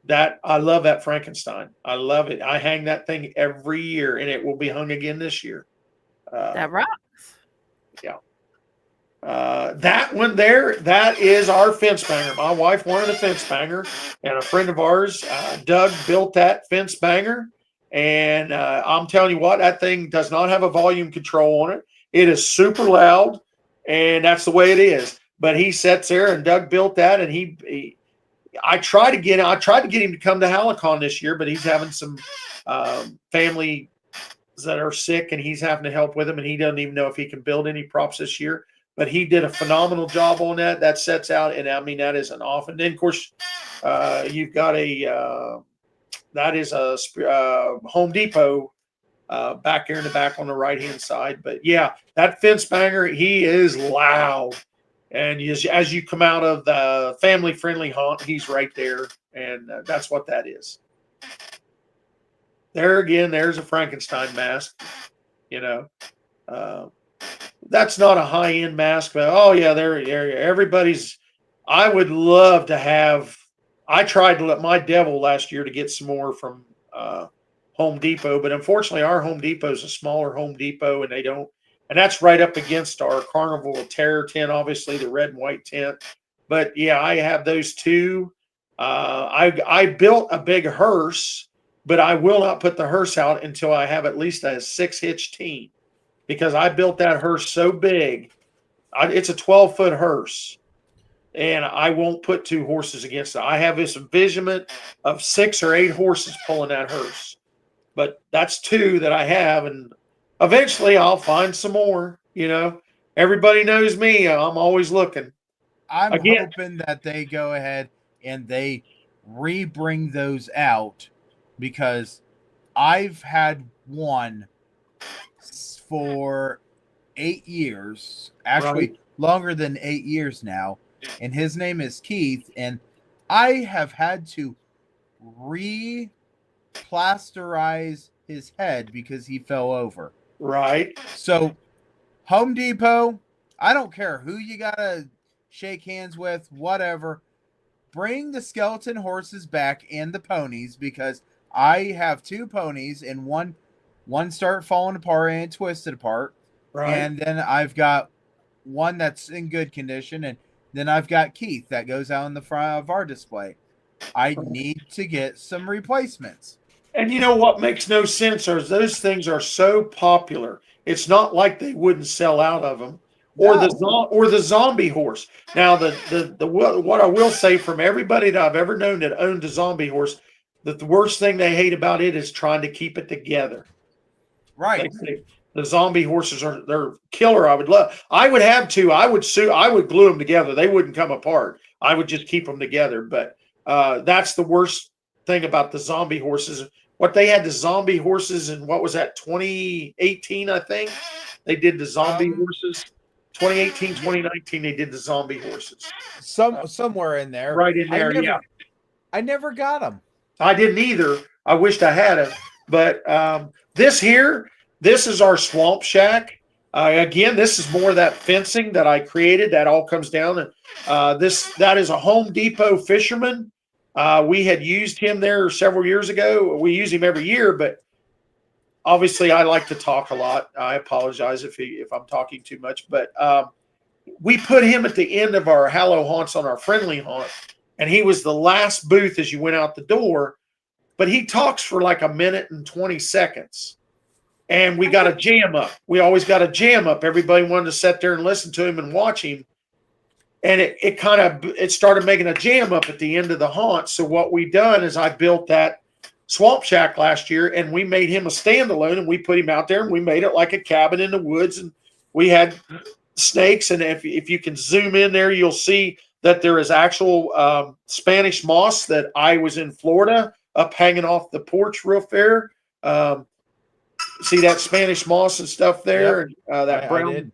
that I love that Frankenstein. I love it. I hang that thing every year, and it will be hung again this year. That rocks. Yeah. That one there, that is our fence banger. My wife wanted a fence banger, and a friend of ours, Doug, built that fence banger. And I'm telling you what, that thing does not have a volume control on it. It is super loud, and that's the way it is. But he sits there, and Doug built that, and I tried to get him to come to HalloCon this year, but he's having some family that are sick, and he's having to help with him, and he doesn't even know if he can build any props this year. But he did a phenomenal job on that. That sets out, and I mean, that isn't often. Then, of course, you've got that is a Home Depot back here in the back on the right-hand side. But yeah, that fence banger, he is loud. And as you come out of the family-friendly haunt, he's right there, and that's what that is. There again, there's a Frankenstein mask. You know, that's not a high-end mask, but oh yeah, everybody's. I would love to have. I tried to let my devil last year to get some more from Home Depot, but unfortunately, our Home Depot is a smaller Home Depot, and they don't. And that's right up against our Carnival of Terror tent, obviously the red and white tent. But yeah, I have those two. I built a big hearse, but I will not put the hearse out until I have at least a 6-hitch team, because I built that hearse so big. It's a 12-foot hearse, and I won't put 2 horses against it. I have this envisionment of 6 or 8 horses pulling that hearse, but that's 2 that I have, and eventually I'll find some more. You know, everybody knows me. I'm always looking. I'm hoping that they go ahead and they re-bring those out, because I've had one for 8 years, actually longer than 8 years now. and his name is Keith. And I have had to re-plasterize his head because he fell over. Right. So, Home Depot, I don't care who you gotta shake hands with, whatever. Bring the skeleton horses back and the ponies, because I have 2 ponies and one start falling apart and twisted apart. Right. And then I've got one that's in good condition, and then I've got Keith that goes out in the front of our display. I need to get some replacements. And you know what makes no sense is those things are so popular. It's not like they wouldn't sell out of them. Or the zombie horse. Now what I will say from everybody that I've ever known that owned a zombie horse, that the worst thing they hate about it is trying to keep it together. Right. The zombie horses they're killer. I would have 2. I would glue them together. They wouldn't come apart. I would just keep them together. But that's the worst thing about the zombie horses. What they had the zombie horses in, what was that, 2018, I think? They did the zombie horses. 2018, 2019, they did the zombie horses. Somewhere in there. Right in there, I never got them. I didn't either. I wished I had it. But this is our swamp shack. Again, this is more of that fencing that I created. That all comes down. And that is a Home Depot fisherman. We had used him there several years ago. We use him every year, but obviously I like to talk a lot. I apologize if I'm talking too much, but we put him at the end of our Hallow Haunts on our friendly haunt, and he was the last booth as you went out the door, but he talks for like 1 minute and 20 seconds. And we got a jam up. We always got a jam up. Everybody wanted to sit there and listen to him and watch him. And it started making a jam up at the end of the haunt. So what we done is I built that swamp shack last year, and we made him a standalone, and we put him out there, and we made it like a cabin in the woods, and we had snakes. And if you can zoom in there, you'll see that there is actual Spanish moss that I was in Florida up hanging off the porch real fair. See that Spanish moss and stuff there? Yep. And that brown.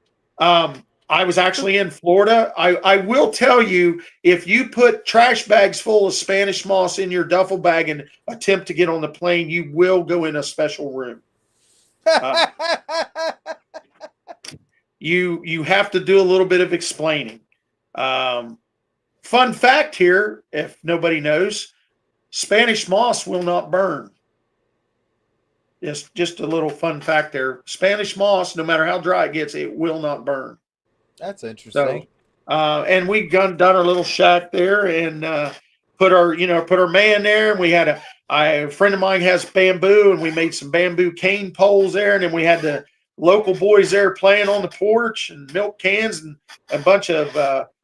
I was actually in Florida. I will tell you, if you put trash bags full of Spanish moss in your duffel bag and attempt to get on the plane, you will go in a special room. You have to do a little bit of explaining. Fun fact here, if nobody knows, Spanish moss will not burn. Just a little fun fact there. Spanish moss, no matter how dry it gets, it will not burn. That's interesting. So, and we done our little shack there, and put our man there. And we had a friend of mine has bamboo, and we made some bamboo cane poles there. And then we had the local boys there playing on the porch, and milk cans, and a bunch of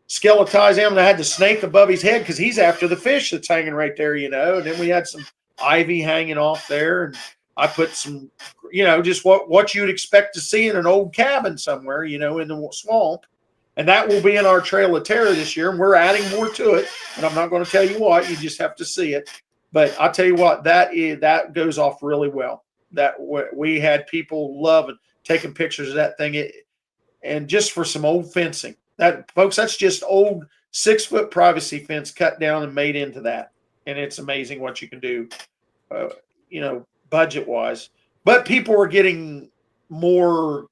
skeletized animals. I had the snake above his head because he's after the fish that's hanging right there, And then we had some ivy hanging off there, and I put some, just what you would expect to see in an old cabin somewhere, in the swamp. And that will be in our Trail of Terror this year. And we're adding more to it. And I'm not going to tell you what, you just have to see it. But I'll tell you what, that goes off really well. That we had people loving taking pictures of that thing. And just for some old fencing. Folks, that's just old 6-foot privacy fence cut down and made into that. And it's amazing what you can do, budget wise. But people are getting more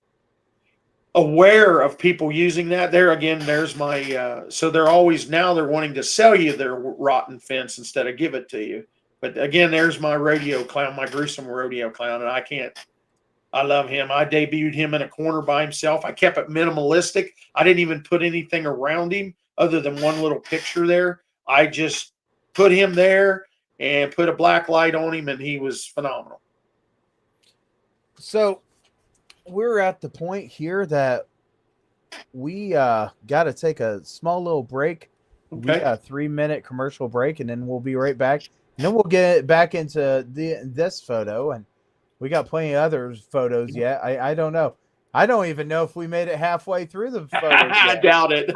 aware of people using that. There again, there's my so they're wanting to sell you their rotten fence instead of give it to you. But again, there's my rodeo clown, my gruesome rodeo clown, and I love him. I debuted him in a corner by himself. I kept it minimalistic. I didn't even put anything around him other than one little picture there. I just put him there and put a black light on him, and he was phenomenal. So we're at the point here that we got to take a small little break. Okay. We got a 3-minute commercial break, and then we'll be right back. And then we'll get back into this photo, and we got plenty of other photos yet. I don't know. I don't even know if we made it halfway through the photos. I doubt it.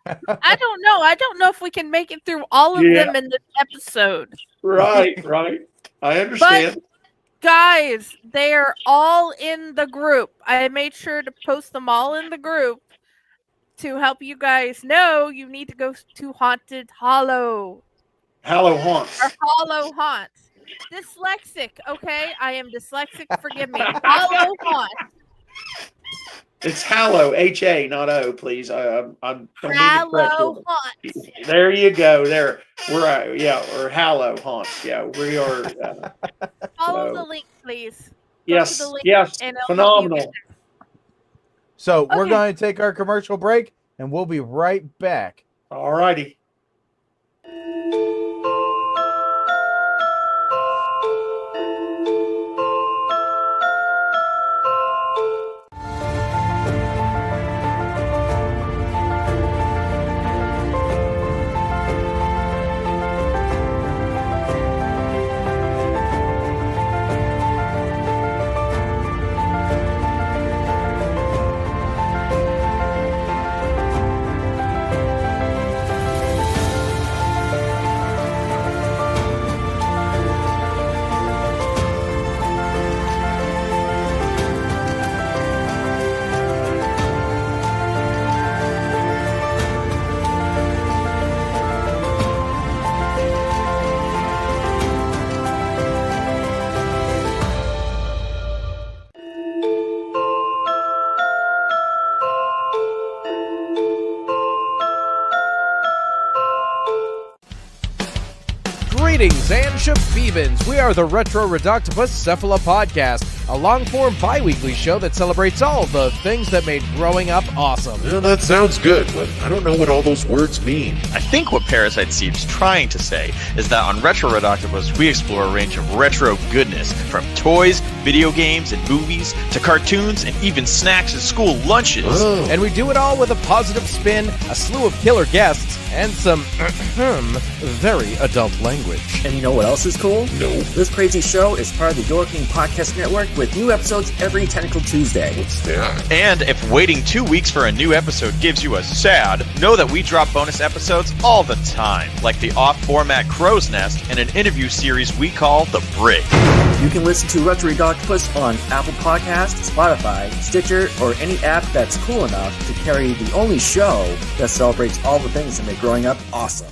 I don't know. I don't know if we can make it through all of them in this episode. Right. I understand. But guys, they are all in the group. I made sure to post them all in the group to help you guys know, you need to go to Haunted Hollow. Hallow Haunts. Or Hallow Haunts. Dyslexic, okay? I am dyslexic, forgive me. Hallow Haunts. It's Hallow, H-A, not O, please. I don't mean to correct Hallow you. Haunts. There you go. There. We're Hallow Haunts. Yeah, we are. Follow the link, please. Yes, the link yes, and it'll help you phenomenal. get there. So we're Okay. going to take our commercial break, and we'll be right back. All righty. Greetings and shabebans. We are the Retro Reductopus Cephala Podcast, a long-form bi-weekly show that celebrates all the things that made growing up awesome. Yeah, that sounds good, but I don't know what all those words mean. I think what Parasite Steve's trying to say is that on Retro Reductopus, we explore a range of retro goodness, from toys, video games, and movies, to cartoons, and even snacks and school lunches. Oh. And we do it all with a positive spin, a slew of killer guests, and some very adult language. And you know what else is cool? No. This crazy show is part of the Your King Podcast Network with new episodes every Tentacle Tuesday. What's that? And if waiting 2 weeks for a new episode gives you a sad, know that we drop bonus episodes all the time, like the off-format Crow's Nest and an interview series we call The Brig. You can listen to Retro Reductopus on Apple Podcasts, Spotify, Stitcher, or any app that's cool enough to carry the only show that celebrates all the things that make growing up awesome.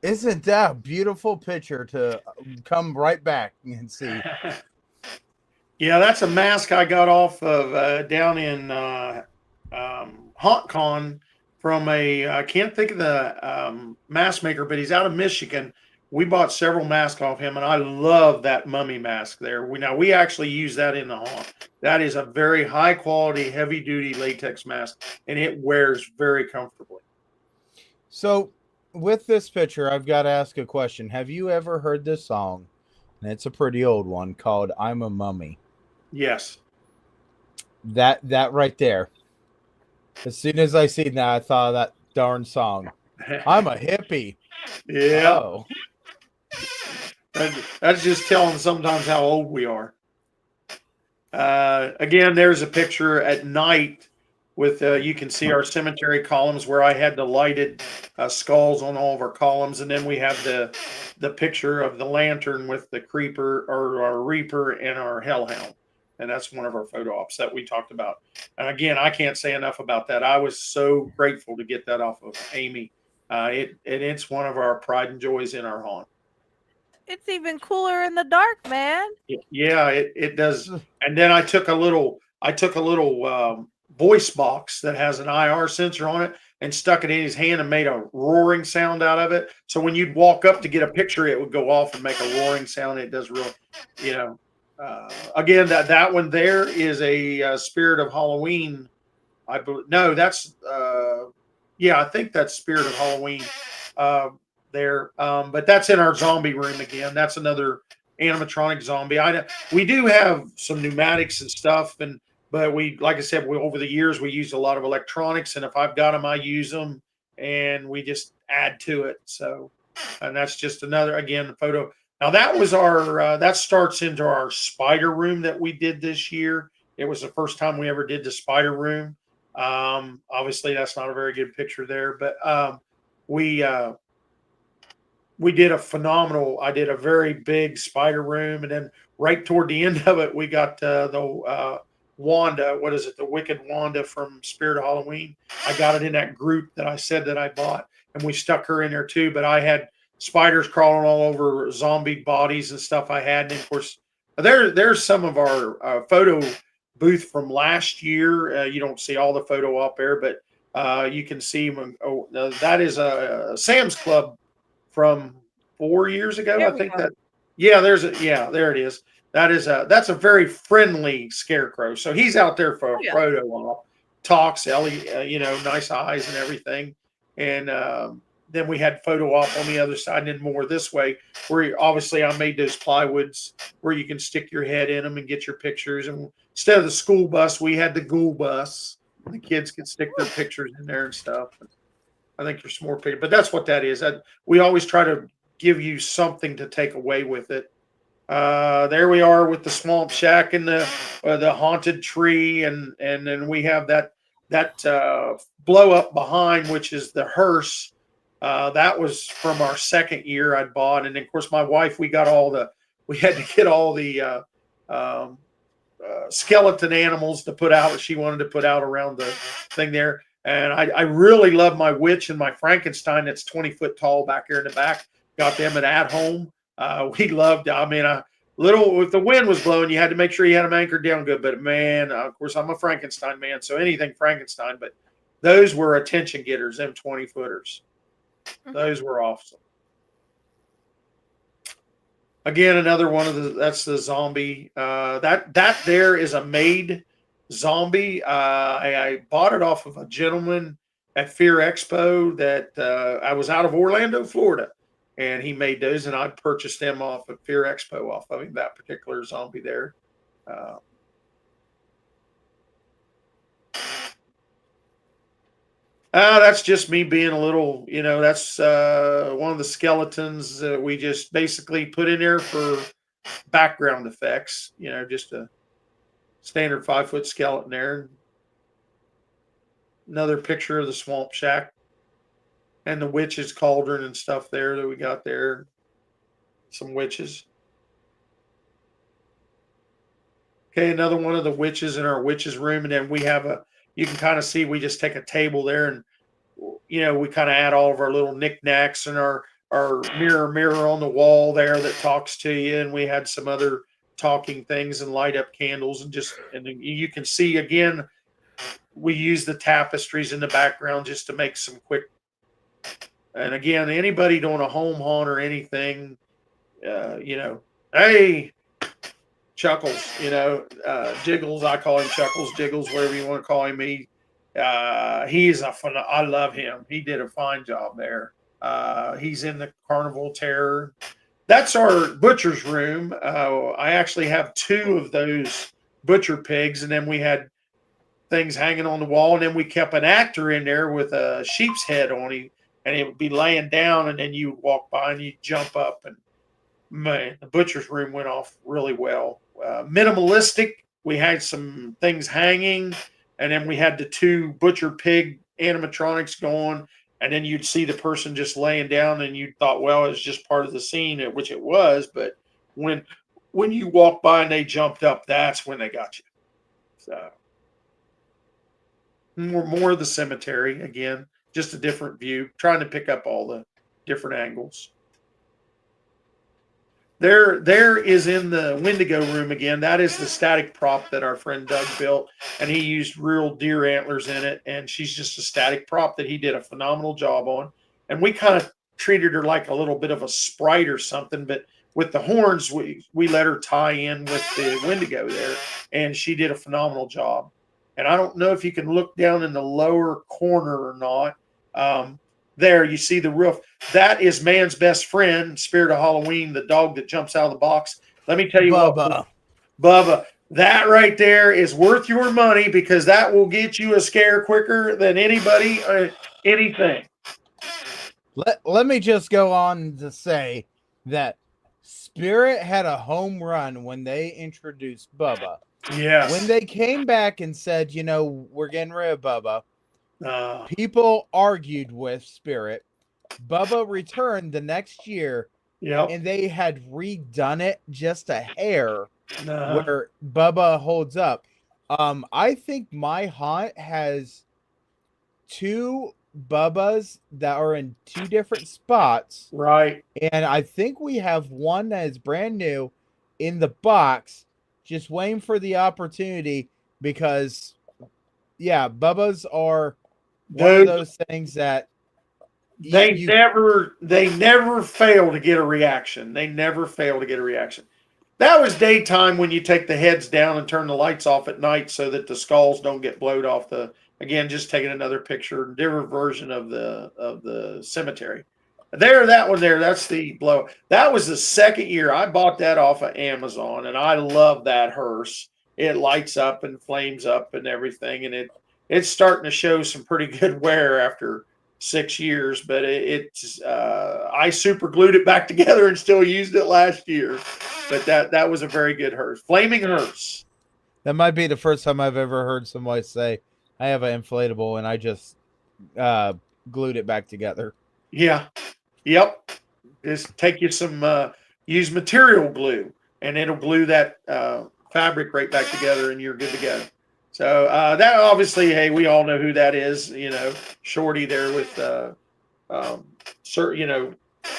Isn't that a beautiful picture to come right back and see? Yeah, that's a mask I got off of down in HauntCon from I can't think of the mask maker, but he's out of Michigan. We bought several masks off him, and I love that mummy mask there. We actually use that in the haunt. That is a very high quality, heavy duty latex mask, and it wears very comfortably. So, with this picture, I've got to ask a question. Have you ever heard this song? And it's a pretty old one called "I'm a Mummy." Yes. That right there. As soon as I seen that, I thought of that darn song. I'm a hippie. Yeah. Oh. That's just telling sometimes how old we are. Again, there's a picture at night with you can see our cemetery columns where I had the lighted skulls on all of our columns, and then we have the picture of the lantern with the creeper or our reaper and our hellhound, and that's one of our photo ops that we talked about. And again, I can't say enough about that. I was so grateful to get that off of Amy. It's one of our pride and joys in our haunt. It's even cooler in the dark, man. Yeah, it does. And then I took a little voice box that has an IR sensor on it and stuck it in his hand and made a roaring sound out of it. So when you'd walk up to get a picture, it would go off and make a roaring sound. It does real, again, that one there is a Spirit of Halloween. I believe, no, that's, I think that's Spirit of Halloween there. But that's in our zombie room again. That's another animatronic zombie. We do have some pneumatics and stuff, but like I said, over the years we used a lot of electronics, and if I've got them, I use them, and we just add to it. So, and that's just another photo. Now that was our that starts into our spider room that we did this year. It was the first time we ever did the spider room. Obviously that's not a very good picture there, but we did I did a very big spider room, and then right toward the end of it, we got the Wanda, what is it? The Wicked Wanda from Spirit of Halloween. I got it in that group that I said that I bought, and we stuck her in there too, but I had spiders crawling all over zombie bodies and stuff I had. And of course, there's some of our photo booth from last year. You don't see all the photo up there, but you can see them. Oh, that is a Sam's Club from 4 years ago. I think that, there it is. That's a very friendly scarecrow. So he's out there for a photo op, talks, Ellie, nice eyes and everything. And then we had photo op on the other side, and then more this way, where obviously I made those plywoods where you can stick your head in them and get your pictures. And instead of the school bus, we had the ghoul bus. The kids could stick their pictures in there and stuff. I think there's more pictures, but that's what that is. We always try to give you something to take away with it. There we are with the swamp shack and the haunted tree, and then we have that blow up behind, which is the hearse. That was from our second year I'd bought, and then, of course my wife, we had to get all the skeleton animals to put out that she wanted to put out around the thing there. And I really love my witch and my Frankenstein that's 20 foot tall back here in the back. Got them at home. We loved, if the wind was blowing, you had to make sure you had them anchored down good. But man, of course, I'm a Frankenstein man, so anything Frankenstein. But those were attention getters, them 20 footers. Those were awesome. Again, another one that's the zombie. That there is a made zombie. I bought it off of a gentleman at Fear Expo that I was out of Orlando, Florida, and he made those, and I purchased them off of Fear Expo off of him, that particular zombie there. That's just me being a little, that's one of the skeletons that we just basically put in there for background effects, just a standard 5-foot skeleton there. Another picture of the swamp shack and the witch's cauldron and stuff there that we got there. Some witches. Okay, another one of the witches in our witches room, and then we have you can kind of see, we just take a table there, and we kind of add all of our little knickknacks and our mirror on the wall there that talks to you, and we had some other talking things and light up candles, and then you can see again, we use the tapestries in the background just to make some quick. And again, anybody doing a home haunt or anything, hey, Chuckles, Jiggles, I call him Chuckles, Jiggles, whatever you want to call him. I love him. He did a fine job there. He's in the Carnival Terror. That's our butcher's room. I actually have 2 of those butcher pigs, and then we had things hanging on the wall, and then we kept an actor in there with a sheep's head on him, and it would be laying down, and then you walk by and you jump up, and man, the butcher's room went off really well. Minimalistic. We had some things hanging, and then we had the 2 butcher pig animatronics going, and then you'd see the person just laying down, and you thought, well, it's just part of the scene, which it was. But when you walk by and they jumped up, that's when they got you. So more of the cemetery again, just a different view, trying to pick up all the different angles. There is in the Wendigo room again. That is the static prop that our friend Doug built, and he used real deer antlers in it. And she's just a static prop that he did a phenomenal job on. And we kind of treated her like a little bit of a sprite or something, but with the horns, we let her tie in with the Wendigo there, and she did a phenomenal job. And I don't know if you can look down in the lower corner or not. There, you see the roof. That is man's best friend, Spirit of Halloween, the dog that jumps out of the box. Let me tell you what, Bubba, that right there is worth your money because that will get you a scare quicker than anybody, anything. Let me just go on to say that Spirit had a home run when they introduced Bubba. Yes. When they came back and said, we're getting rid of Bubba, people argued with Spirit. Bubba returned the next year, and they had redone it just a hair where Bubba holds up. I think my haunt has 2 Bubbas that are in 2 different spots. Right. And I think we have one that is brand new in the box, just waiting for the opportunity because, Bubbas are one of those things that they never fail to get a reaction. They never fail to get a reaction. That was daytime when you take the heads down and turn the lights off at night so that the skulls don't get blowed off again, just taking another picture, different version of the cemetery. That one there, that's the blow. That was the second year I bought that off of Amazon, and I love that hearse. It lights up and flames up and everything, and it's starting to show some pretty good wear after 6 years, but I super glued it back together and still used it last year. But that was a very good hearse. Flaming hearse. That might be the first time I've ever heard somebody say, I have an inflatable and I just glued it back together. Yeah. Yep. Just take you some, use material glue, and it'll glue that fabric right back together, and you're good to go. So that obviously, hey, we all know who that is. Shorty there with,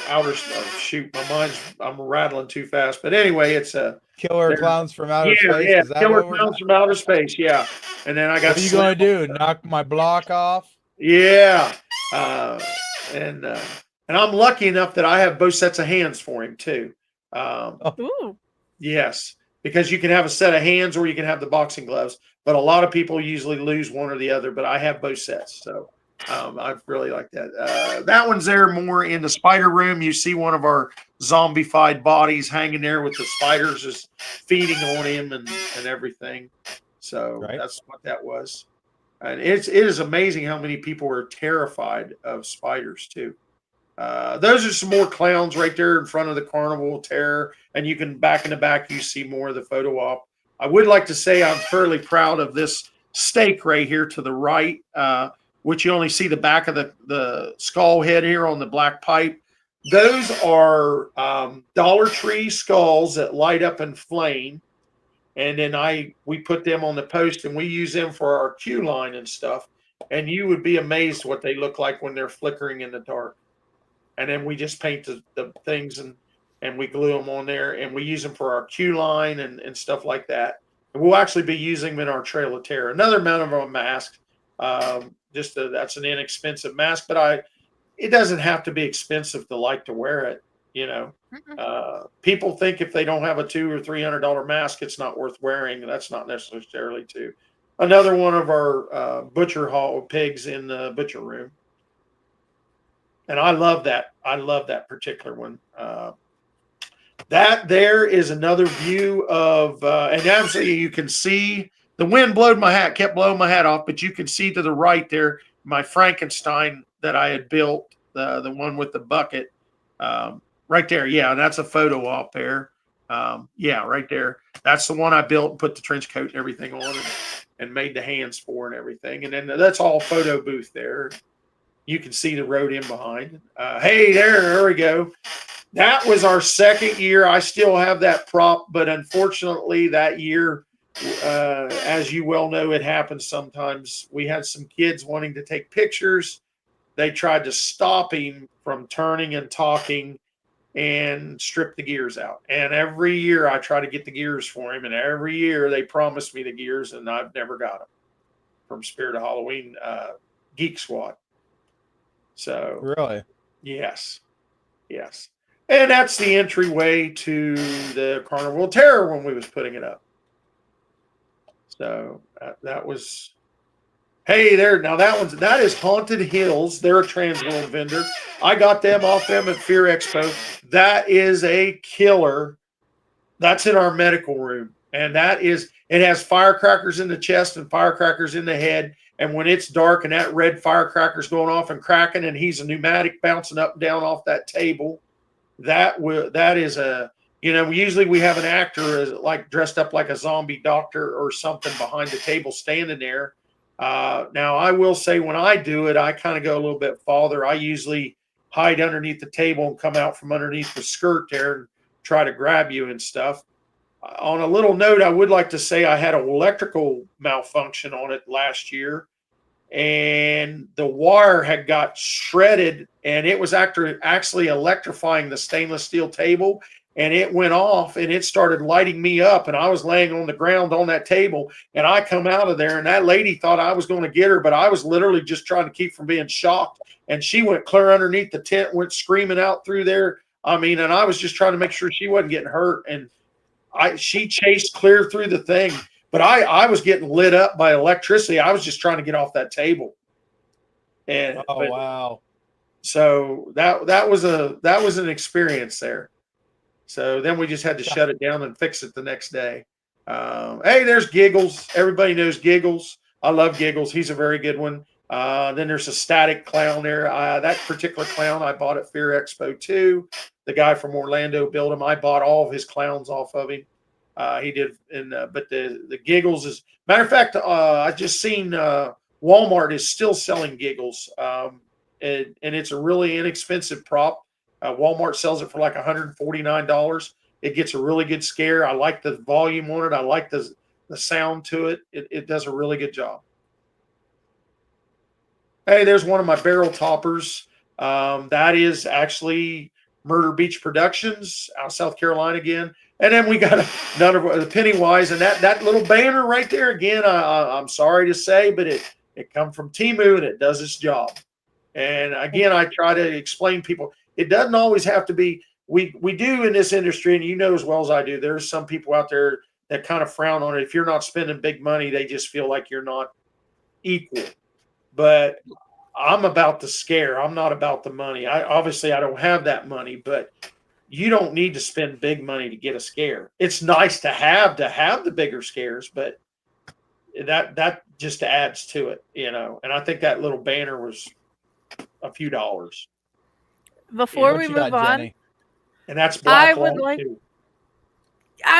outer. Shoot, I'm rattling too fast. But anyway, it's a Killer Clowns from Outer Space. Yeah, Is that Killer Clowns from Outer Space. Yeah, and then I got. What are you going to do? Knock my block off? Yeah, and I'm lucky enough that I have both sets of hands for him too. Ooh. Yes, because you can have a set of hands or you can have the boxing gloves. But a lot of people usually lose one or the other. But I have both sets, so I really like that. That one's there more in the spider room. You see one of our zombified bodies hanging there with the spiders just feeding on him and everything. So That's what that was. And it is amazing how many people are terrified of spiders too. Those are some more clowns right there in front of the Carnival Terror, and you can back in the back you see more of the photo op. I would like to say I'm fairly proud of this stake right here to the right, which you only see the back of the skull head here on the black pipe. Those are Dollar Tree skulls that light up and flame. And then we put them on the post and we use them for our queue line and stuff. And you would be amazed what they look like when they're flickering in the dark. And then we just paint the things and we glue them on there, and we use them for our queue line and stuff like that. And we'll actually be using them in our Trail of Terror. Another amount of a mask. That's an inexpensive mask, but it doesn't have to be expensive to like to wear it. People think if they don't have a $200 or $300 mask, it's not worth wearing. That's not necessarily true. Another one of our butcher hall pigs in the butcher room. And I love that. I love that particular one. That there is another view of, and actually you can see the wind kept blowing my hat off, but you can see to the right there, my Frankenstein that I had built, the one with the bucket, right there. Yeah. That's a photo op there. Right there. That's the one I built and put the trench coat and everything on and made the hands for and everything. And then that's all photo booth there. You can see the road in behind. Hey, there we go. That was our second year. I still have that prop, but unfortunately that year, as you well know, it happens sometimes. We had some kids wanting to take pictures. They tried to stop him from turning and talking, and strip the gears out. And every year I try to get the gears for him, and every year they promise me the gears, and I've never got them from Spirit of Halloween Geek Squad. So Really? yes. And that's the entryway to the Carnival of Terror when we was putting it up. So that was, hey, there, now that is Haunted Hills. They're a Transworld vendor. I got them off them at Fear Expo. That is a killer. That's in our medical room. And it has firecrackers in the chest and firecrackers in the head. And when it's dark and that red firecracker's going off and cracking, and he's a pneumatic bouncing up and down off that table, that is a, usually we have an actor like dressed up like a zombie doctor or something behind the table standing there. Now I will say when I do it, I kind of go a little bit farther. I usually hide underneath the table and come out from underneath the skirt there and try to grab you and stuff. On a little note, I would like to say I had an electrical malfunction on it last year, and the wire had got shredded, and it was actually electrifying the stainless steel table, and it went off, and it started lighting me up, and I was laying on the ground on that table, and I come out of there, and that lady thought I was going to get her, but I was literally just trying to keep from being shocked, and she went clear underneath the tent, went screaming out through there. I mean, and I was just trying to make sure she wasn't getting hurt, and she chased clear through the thing. But I was getting lit up by electricity. I was just trying to get off that table. And wow. So that was an experience there. So then we just had to shut it down and fix it the next day. Hey, there's Giggles. Everybody knows Giggles. I love Giggles. He's a very good one. Then there's a static clown there. That particular clown I bought at Fear Expo 2. The guy from Orlando built him. I bought all of his clowns off of him. He did, but the Giggles is, matter of fact, I just seen Walmart is still selling Giggles, and it's a really inexpensive prop. Walmart sells it for like $149. It gets a really good scare. I like the volume on it. I like the sound to it. It does a really good job. Hey, there's one of my barrel toppers. That is actually Murder Beach Productions out of South Carolina again. And then we got another Pennywise, and that little banner right there again. I'm sorry to say, but it come from Temu, and it does its job. And again, I try to explain people. It doesn't always have to be. We do in this industry, and you know as well as I do. There's some people out there that kind of frown on it. If you're not spending big money, they just feel like you're not equal. But I'm about the scare. I'm not about the money. Obviously I don't have that money, but you don't need to spend big money to get a scare. It's nice to have the bigger scares, but that just adds to it, And I think that little banner was a few dollars. Before we move on, Jenny? And that's black. I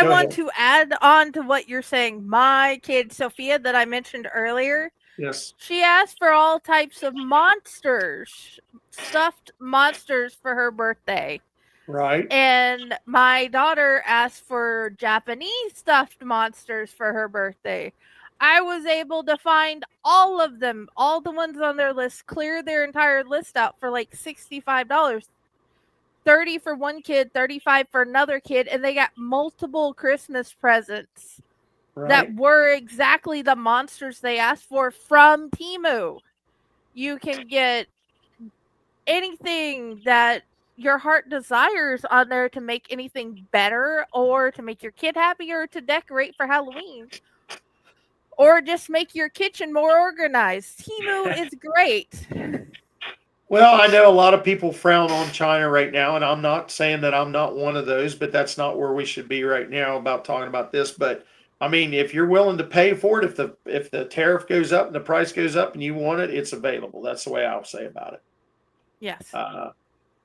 want to add on to what you're saying. My kid Sophia that I mentioned earlier. Yes. She asked for all types of monsters, stuffed monsters for her birthday. Right. And my daughter asked for Japanese stuffed monsters for her birthday. I was able to find all of them, all the ones on their list, clear their entire list out for like $65. 30 for one kid, 35 for another kid, and they got multiple Christmas presents. Right. That were exactly the monsters they asked for from Temu. You can get anything that your heart desires on there to make anything better, or to make your kid happy, or to decorate for Halloween, or just make your kitchen more organized. Temu is great. Well, I know a lot of people frown on China right now, and I'm not saying that I'm not one of those, but that's not where we should be right now about talking about this. But I mean, if you're willing to pay for it, if the tariff goes up and the price goes up and you want it, it's available. That's the way I'll say about it. Yes.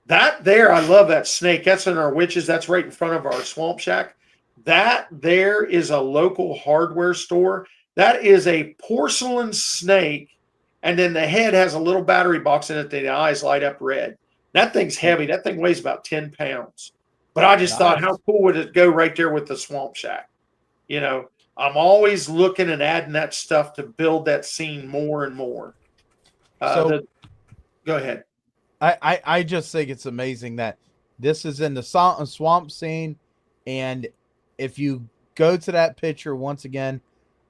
That there, I love that snake. That's in our witches. That's right in front of our swamp shack. That there is a local hardware store. That is a porcelain snake, and then the head has a little battery box in it. The eyes light up red. That thing's heavy. That thing weighs about 10 pounds. But I just thought, how cool would it go right there with the swamp shack? I'm always looking and adding that stuff to build that scene more and more. Go ahead. I just think it's amazing that This is in the swamp scene, and if you go to that picture once again,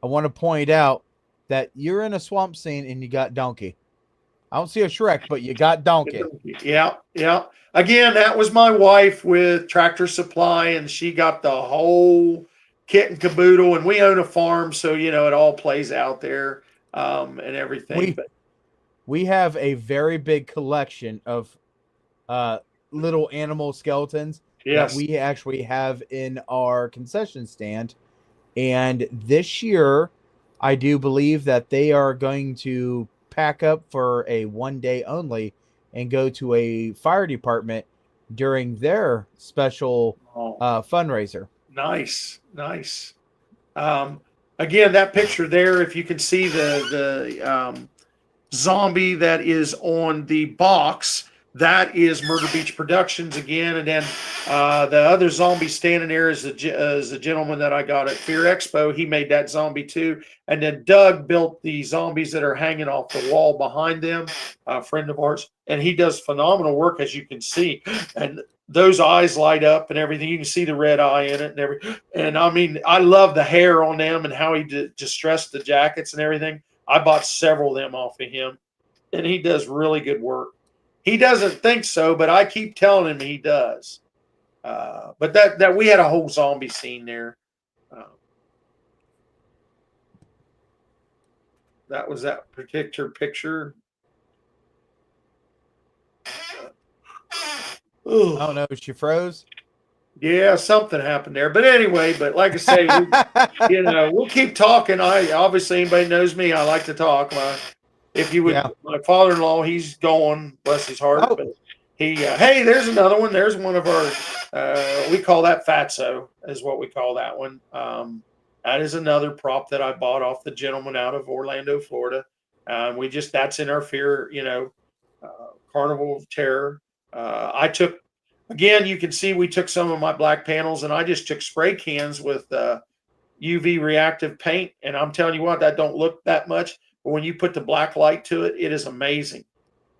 I want to point out that you're in a swamp scene and you got Donkey. I don't see a Shrek, but you got Donkey. Yeah, yeah. Again, that was my wife with Tractor Supply, and she got the whole kit and caboodle. And we own a farm, so it all plays out there and everything. We have a very big collection of little animal skeletons that we actually have in our concession stand. And this year, I do believe that they are going to pack up for a 1 day only and go to a fire department during their special fundraiser. Nice. Again, that picture there, if you can see the zombie that is on the box, that is Murder Beach Productions again. And then the other zombie standing there is a gentleman that I got at Fear Expo. He made that zombie too. And then Doug built the zombies that are hanging off the wall behind them, a friend of ours. And he does phenomenal work, as you can see. And those eyes light up and everything. You can see the red eye in it and everything. And I mean, I love the hair on them and how he distressed the jackets and everything. I bought several of them off of him. And he does really good work. He doesn't think so, but I keep telling him he does. But that we had a whole zombie scene there. That was that particular picture. I don't know. She froze. Yeah, something happened there. But anyway, like I say, we'll keep talking. Obviously anybody knows me. I like to talk. If you would, my father-in-law, he's gone, bless his heart. But he, hey, there's another one. There's one of our, we call that Fatso, is what we call that one. That is another prop that I bought off the gentleman out of Orlando, Florida. That's in our Fear, Carnival of Terror. Again, you can see we took some of my black panels and I just took spray cans with UV reactive paint. And I'm telling you what, that don't look that much. But when you put the black light to it, it is amazing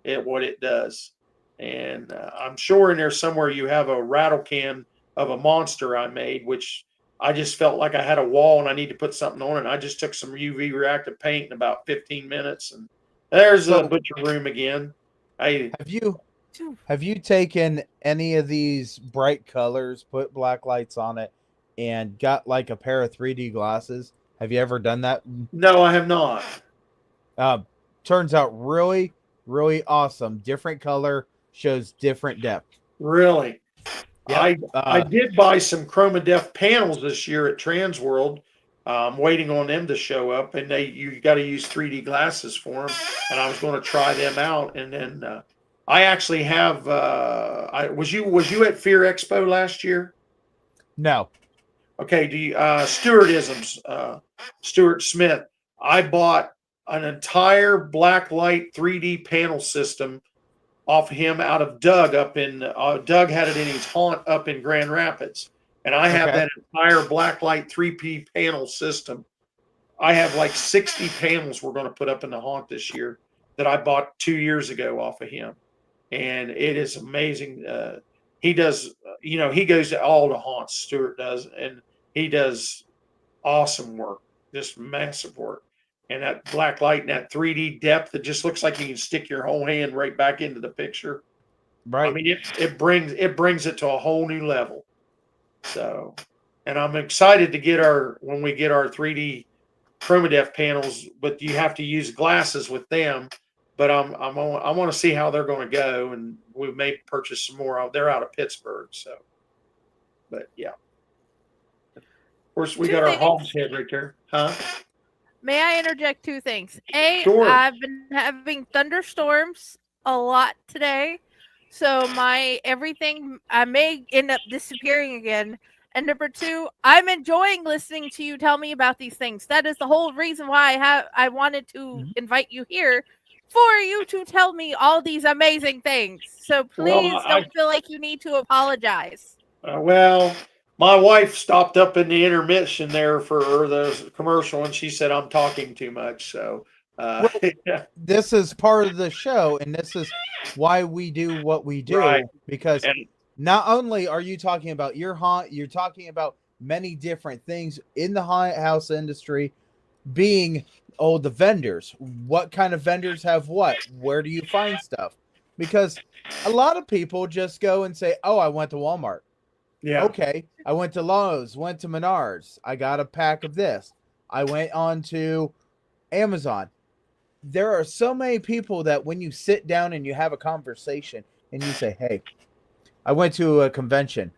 at what it does. And I'm sure in there somewhere you have a rattle can of a monster I made, which I just felt like I had a wall and I need to put something on it. And I just took some UV reactive paint in about 15 minutes. And there's the butcher room again. Have you taken any of these bright colors, put black lights on it, and got like a pair of 3D glasses? Have you ever done that? No, I have not. Turns out really, really awesome. Different color shows different depth. Really? Yep. I did buy some Chroma Def panels this year at Trans World. I'm waiting on them to show up, and you got to use 3D glasses for them. And I was going to try them out, and then I actually have. Was you at Fear Expo last year? No. Okay. Do you Stewart-isms? Stuart Smith. I bought an entire black light 3D panel system off him out of Doug up in Doug had it in his haunt up in Grand Rapids, and I have that entire black light 3P panel system. I have like 60 panels we're going to put up in the haunt this year that I bought 2 years ago off of him, and it is amazing. He does, he goes to all the haunts. Stuart does, and he does awesome work, just massive work. And that black light and that 3D depth, it just looks like you can stick your whole hand right back into the picture. Right. I mean, it brings it to a whole new level. So, and I'm excited to when we get our 3D ChromaDef panels, but you have to use glasses with them. But I want to see how they're going to go, and we may purchase some more. They're out of Pittsburgh, so. But yeah, of course we got our Hogs head right there, huh? May I interject two things? Sure. I've been having thunderstorms a lot today, so everything I may end up disappearing again. And number two, I'm enjoying listening to you tell me about these things. That is the whole reason why I wanted to invite you here, for you to tell me all these amazing things. So please don't feel like you need to apologize. Well, my wife stopped up in the intermission there for the commercial, and she said I'm talking too much. So this is part of the show, and this is why we do what we do, because not only are you talking about your haunt, you're talking about many different things in the haunted house industry, being the vendors. What kind of vendors have what? Where do you find stuff? Because a lot of people just go and say, "Oh, I went to Walmart." Yeah. Okay, I went to Lowe's, went to Menards. I got a pack of this. I went on to Amazon. There are so many people that when you sit down and you have a conversation and you say, "Hey, I went to a convention.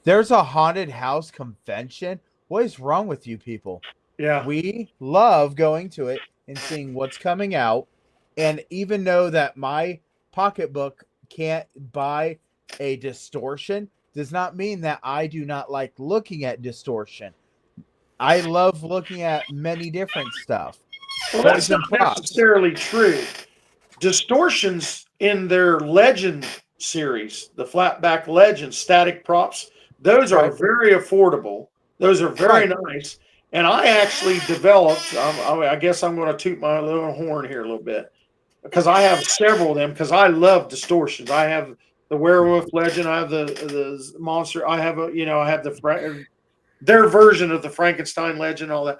There's a haunted house convention. What is wrong with you people?" Yeah. We love going to it and seeing what's coming out. And even though that my pocketbook can't buy a distortion, does not mean that I do not like looking at distortion. I love looking at many different stuff. Well, that's not necessarily true. Distortions in their Legend series, the flatback Legend static props, those are very affordable. Those are very nice. And I actually developed, I guess I'm going to toot my little horn here a little bit, because I have several of them because I love distortions. I have the Werewolf Legend. I have the monster. I have I have their version of the Frankenstein Legend, all that.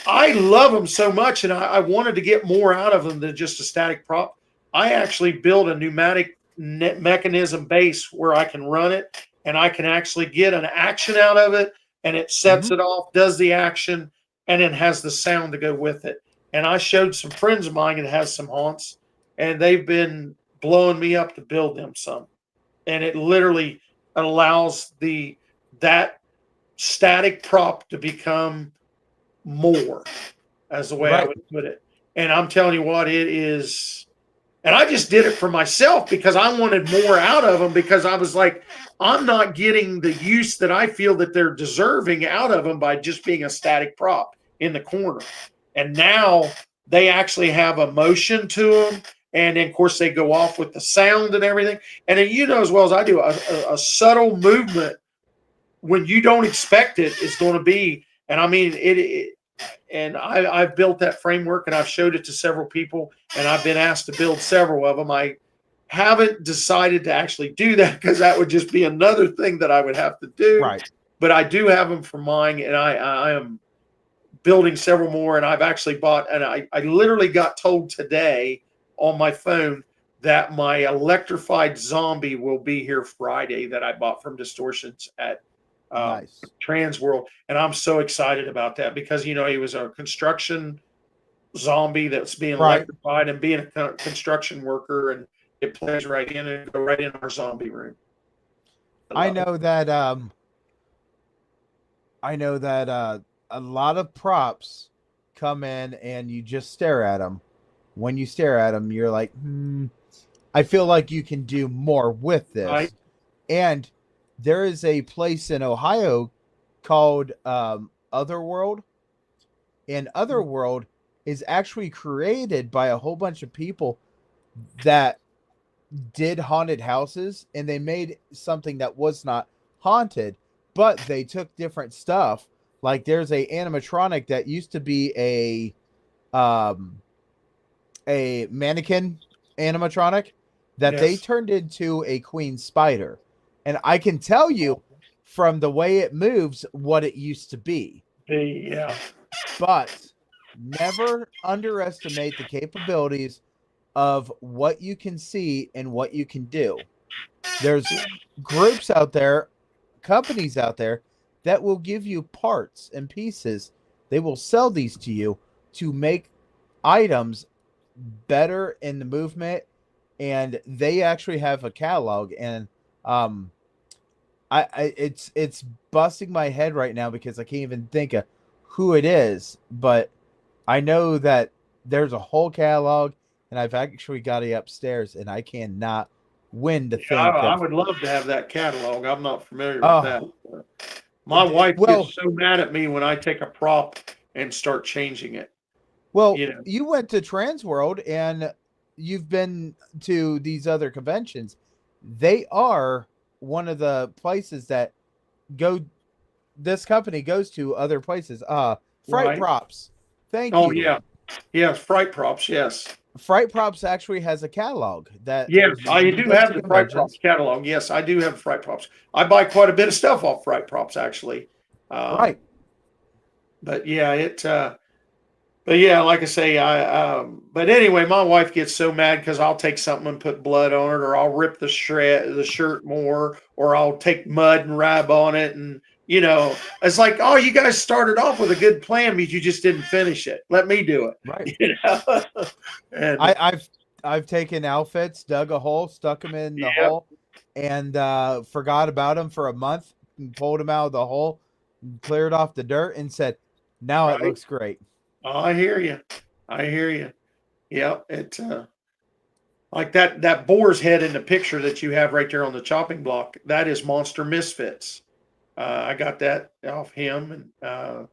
I love them so much, and I wanted to get more out of them than just a static prop. I actually built a pneumatic mechanism base where I can run it, and I can actually get an action out of it, and it sets it off, does the action, and then has the sound to go with it. And I showed some friends of mine that has some haunts, and they've been blowing me up to build them some. And it literally allows that static prop to become more, as the way I would put it. And I'm telling you what, it is. And I just did it for myself because I wanted more out of them, because I was like, I'm not getting the use that I feel that they're deserving out of them by just being a static prop in the corner. And now they actually have a motion to them. And then, of course, they go off with the sound and everything. And then, as well as I do, a subtle movement when you don't expect it is going to be. And I mean, and I've built that framework, and I've showed it to several people, and I've been asked to build several of them. I haven't decided to actually do that because that would just be another thing that I would have to do. Right. But I do have them for mine, and I am building several more. And I've actually bought, and I literally got told today on my phone that my electrified zombie will be here Friday that I bought from Distortions at Trans World. And I'm so excited about that because, he was a construction zombie that's being electrified and being a construction worker, and it plays right in and go right in our zombie room. I know that a lot of props come in and you just stare at them. When you stare at them, you're like, I feel like you can do more with this. Right. And there is a place in Ohio called Otherworld. And Otherworld is actually created by a whole bunch of people that did haunted houses, and they made something that was not haunted, but they took different stuff. Like there's a animatronic that used to be a mannequin animatronic that they turned into a queen spider. And I can tell you from the way it moves what it used to be. Yeah. But never underestimate the capabilities of what you can see and what you can do. There's groups out there, companies out there that will give you parts and pieces. They will sell these to you to make items better in the movement, and they actually have a catalog. And it's busting my head right now because I can't even think of who it is, but I know that there's a whole catalog, and I've actually got it upstairs, and I cannot win to think. I would love to have that catalog. I'm not familiar with that. My wife gets so mad at me when I take a prop and start changing it. Well, you went to Trans World, and you've been to these other conventions. They are one of the places that this company goes to other places. Fright Props. Thank you. Oh, yeah. Yes, Fright Props, yes. Fright Props actually has a catalog that. Yeah, I when do you go have to the Fright conventions- Props catalog. Yes, I do have Fright Props. I buy quite a bit of stuff off Fright Props, actually. Right. But yeah, but yeah, like I say, but anyway, my wife gets so mad because I'll take something and put blood on it, or I'll rip the shirt more, or I'll take mud and rub on it. And, it's like, oh, you guys started off with a good plan, but you just didn't finish it. Let me do it. Right. And I've taken outfits, dug a hole, stuck them in the Yep. hole, and forgot about them for a month, and pulled them out of the hole, and cleared off the dirt, and said, "Now it Right. looks great." Oh, I hear you. I hear you. Yeah, it like that boar's head in the picture that you have right there on the chopping block. That is Monster Misfits. I got that off him, and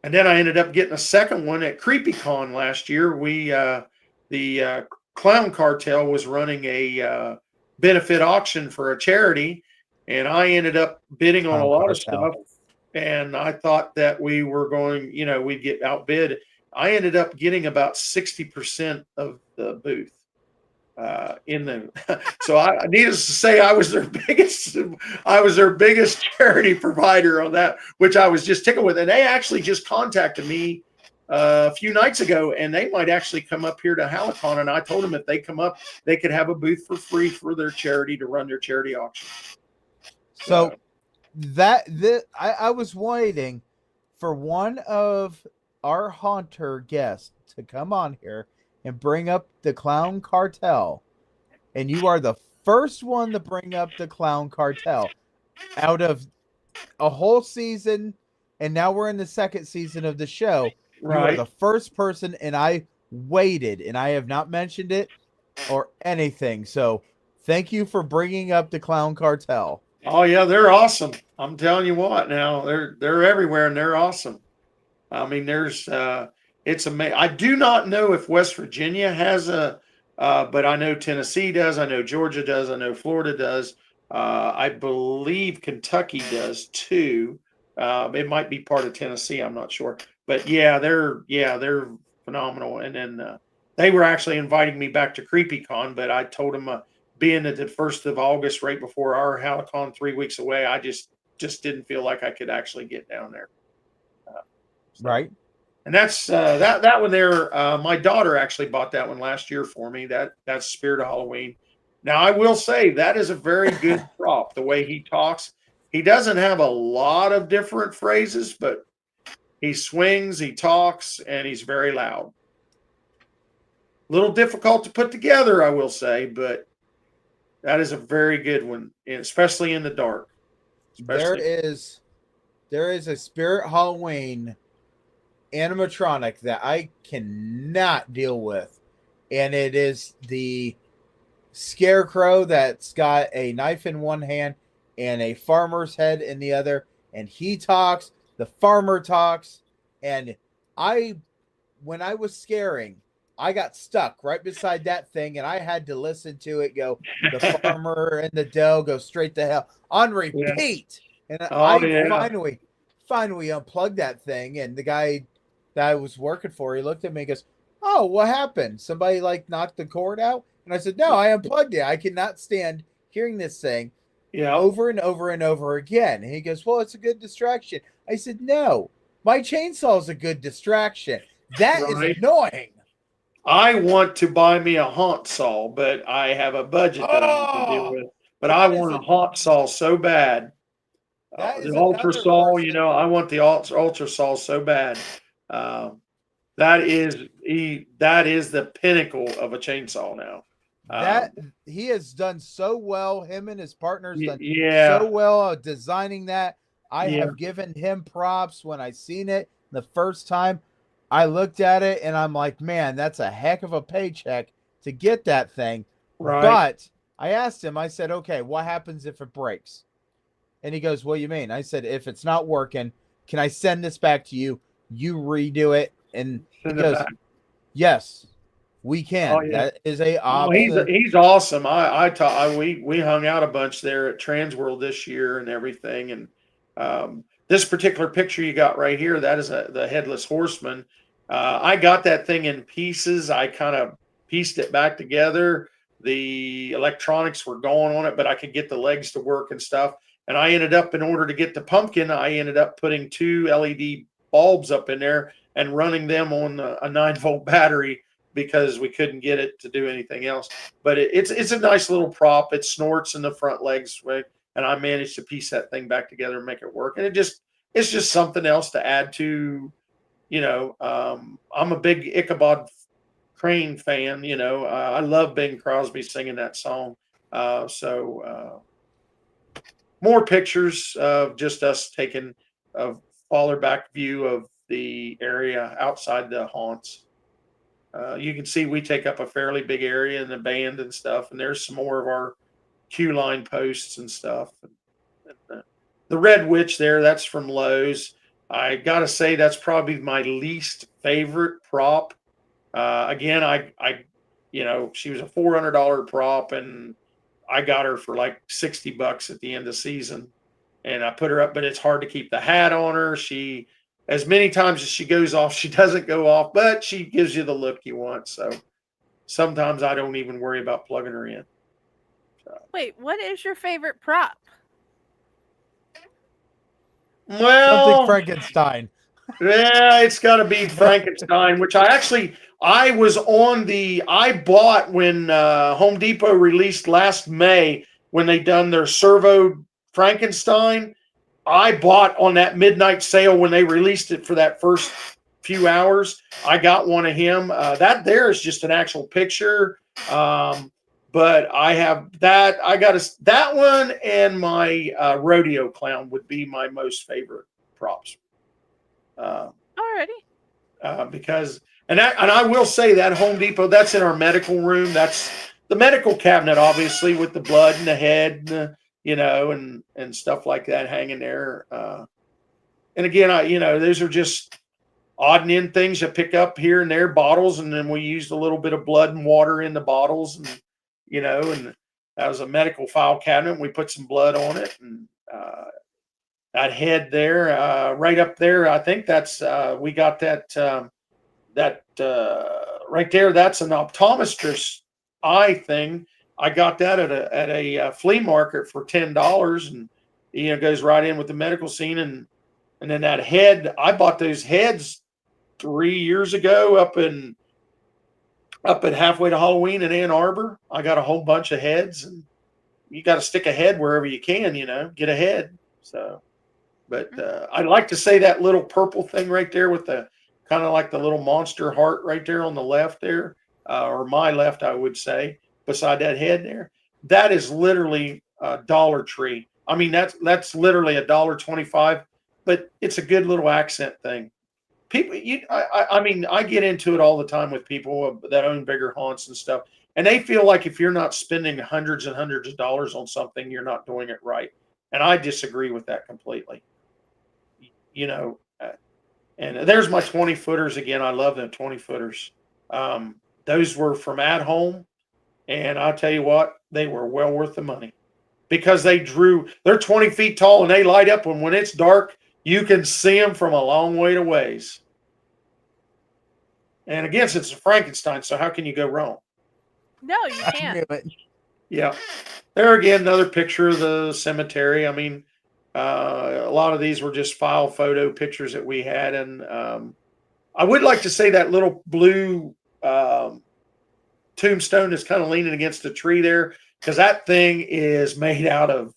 then I ended up getting a second one at CreepyCon last year. The Clown Cartel was running a benefit auction for a charity, and I ended up bidding on a Clown lot of Cartel. stuff. And I thought that we were going, we'd get outbid. I ended up getting about 60% of the booth in the. So needless to say, I was their biggest charity provider on that, which I was just tickled with. And they actually just contacted me a few nights ago, and they might actually come up here to HalloCon. And I told them if they come up, they could have a booth for free for their charity to run their charity auction. So I was waiting for one of our haunter guests to come on here and bring up the Clown Cartel, and you are the first one to bring up the Clown Cartel out of a whole season, and now we're in the second season of the show. You are Right. the first person, and I waited, and I have not mentioned it or anything. So thank you for bringing up the Clown Cartel. Oh yeah, they're awesome. I'm telling you what. Now they're everywhere and they're awesome. I mean, it's amazing. I do not know if West Virginia has but I know Tennessee does. I know Georgia does. I know Florida does. I believe Kentucky does too. It might be part of Tennessee. I'm not sure, but they're phenomenal. And then they were actually inviting me back to CreepyCon, but I told them. Being at the 1st of August, right before our HalloCon 3 weeks away, I just didn't feel like I could actually get down there. Right. And that's that one there. My daughter actually bought that one last year for me. That's Spirit of Halloween. Now I will say that is a very good prop. The way he talks, he doesn't have a lot of different phrases, but he swings, he talks, and he's very loud. A little difficult to put together, I will say, but that is a very good one, especially in the dark. There is a Spirit Halloween animatronic that I cannot deal with, and it is the scarecrow that's got a knife in one hand and a farmer's head in the other, and he talks, the farmer talks, and when I was scaring, I got stuck right beside that thing, and I had to listen to it go, the farmer and the doe go straight to hell on repeat. Yeah. And finally unplugged that thing, and the guy that I was working for, he looked at me and goes, "Oh, what happened? Somebody knocked the cord out?" And I said, "No, I unplugged it. I cannot stand hearing this thing over and over and over again." And he goes, "Well, it's a good distraction." I said, "No, my chainsaw is a good distraction. That is annoying." I want to buy me a haunt saw, but I have a budget that I need to deal with. But I want a haunt saw so bad. The ultra saw, I want the ultra saw so bad. That is the pinnacle of a chainsaw now. That he has done so well. Him and his partners done so well designing that. I have given him props when I seen it the first time. I looked at it and I'm like, man, that's a heck of a paycheck to get that thing. Right. But I asked him, I said, okay, what happens if it breaks? And he goes, what do you mean? I said, if it's not working, can I send this back to you? You redo it. And he goes, yes, we can. Oh, yeah. That is a option. He's awesome. We hung out a bunch there at Transworld this year and everything. And this particular picture you got right here, that is the Headless Horseman. I got that thing in pieces. I kind of pieced it back together. The electronics were going on it, but I could get the legs to work and stuff. And I ended up, in order to get the pumpkin, I ended up putting 2 LED bulbs up in there and running them on a 9-volt battery because we couldn't get it to do anything else. But it's a nice little prop. It snorts in the front legs, right? And I managed to piece that thing back together and make it work. And it's just something else to add to, I'm a big Ichabod Crane fan, I love Bing Crosby singing that song. More pictures of just us taking a farther back view of the area outside the haunts. You can see we take up a fairly big area in the band and stuff, and there's some more of our queue line posts and stuff. The Red Witch there, that's from Lowe's. I gotta say that's probably my least favorite prop. Again, she was a $400 prop, and I got her for like $60 at the end of the season, and I put her up. But it's hard to keep the hat on her. She, as many times as she goes off, she doesn't go off, but she gives you the look you want. So sometimes I don't even worry about plugging her in. Wait, what is your favorite prop? Well, Something Frankenstein. Yeah, it's got to be Frankenstein, which I bought when Home Depot released last May, when they done their servo Frankenstein. I bought on that midnight sale when they released it for that first few hours. I got one of him. That there is just an actual picture. But I have that. I got that one, and my rodeo clown would be my most favorite props. Alrighty. Because I will say that Home Depot, that's in our medical room. That's the medical cabinet, obviously, with the blood and the head, and stuff like that hanging there. And again, those are just odd and end things you pick up here and there, bottles, and then we used a little bit of blood and water in the bottles, and that was a medical file cabinet. And we put some blood on it, and that head there, right up there, I think that's we got that right there. That's an optometrist eye thing. I got that at a flea market for $10, and goes right in with the medical scene. And then that head, I bought those heads 3 years ago up at halfway to Halloween in Ann Arbor. I got a whole bunch of heads, and you got to stick a head wherever you can, get a head. So. But I'd like to say that little purple thing right there with the kind of like the little monster heart right there on the left there, or my left, I would say, beside that head there. That is literally Dollar Tree. I mean, that's literally $1.25, but it's a good little accent thing. People, I get into it all the time with people that own bigger haunts and stuff, and they feel like if you're not spending hundreds and hundreds of dollars on something, you're not doing it right. And I disagree with that completely. And there's my 20-footers again. I love them 20-footers. Those were from At Home, and I'll tell you what, they were well worth the money because they're 20 feet tall and they light up, and when it's dark, you can see them from a long way to ways. And again, it's a Frankenstein, so how can you go wrong? No, you can't. Yeah. There again, another picture of the cemetery. I mean, a lot of these were just file photo pictures that we had. And I would like to say that little blue tombstone is kind of leaning against the tree there, because that thing is made out of,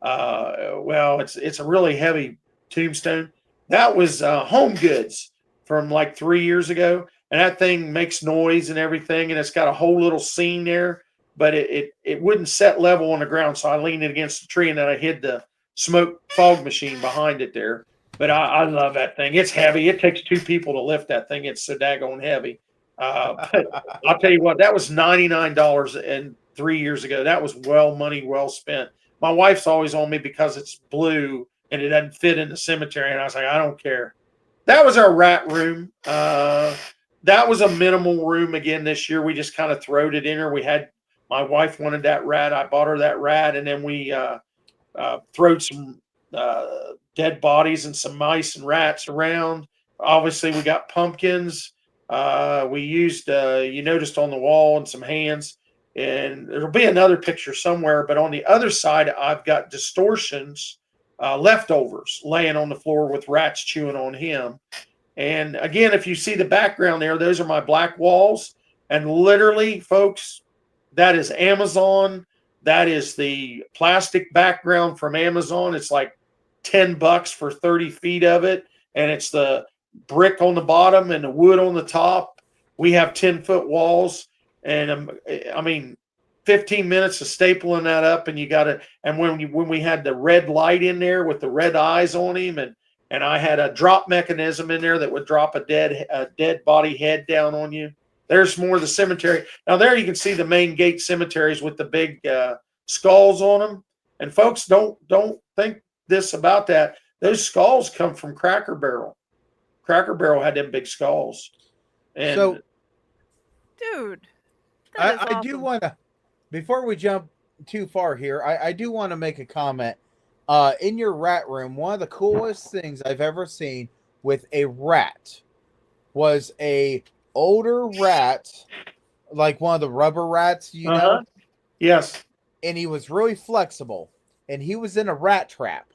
it's a really heavy tombstone. That was Home Goods from like 3 years ago. And that thing makes noise and everything. And it's got a whole little scene there, but it wouldn't set level on the ground. So I leaned it against the tree, and then I hid the smoke fog machine behind it there. But I love that thing. It's heavy. It takes 2 people to lift that thing. It's so daggone heavy. But I'll tell you what, that was $99 and 3 years ago. That was money well spent. My wife's always on me because it's blue and it doesn't fit in the cemetery. And I was like, I don't care. That was our rat room. That was a minimal room again this year. We just kind of throwed it in her. My wife wanted that rat. I bought her that rat. And then we throwed some dead bodies and some mice and rats around. Obviously, we got pumpkins. We used, you noticed on the wall and some hands, and there'll be another picture somewhere, but on the other side, I've got distortions, leftovers laying on the floor with rats chewing on him. And again, if you see the background there, those are my black walls. And literally, folks, that is Amazon. That is the plastic background from Amazon. It's like $10 for 30 feet of it. And it's the brick on the bottom and the wood on the top. We have 10-foot walls. And I mean, 15 minutes of stapling that up, and you got to. And when we had the red light in there with the red eyes on him, and I had a drop mechanism in there that would drop a dead body head down on you. There's more of the cemetery. Now there you can see the main gate cemeteries with the big skulls on them. And folks, don't think this about that. Those skulls come from Cracker Barrel. Cracker Barrel had them big skulls. And so, dude, I do want to, before we jump too far here, I do want to make a comment. In your rat room, one of the coolest things I've ever seen with a rat was a older rat, like one of the rubber rats, you know? Yes. And he was really flexible, and he was in a rat trap.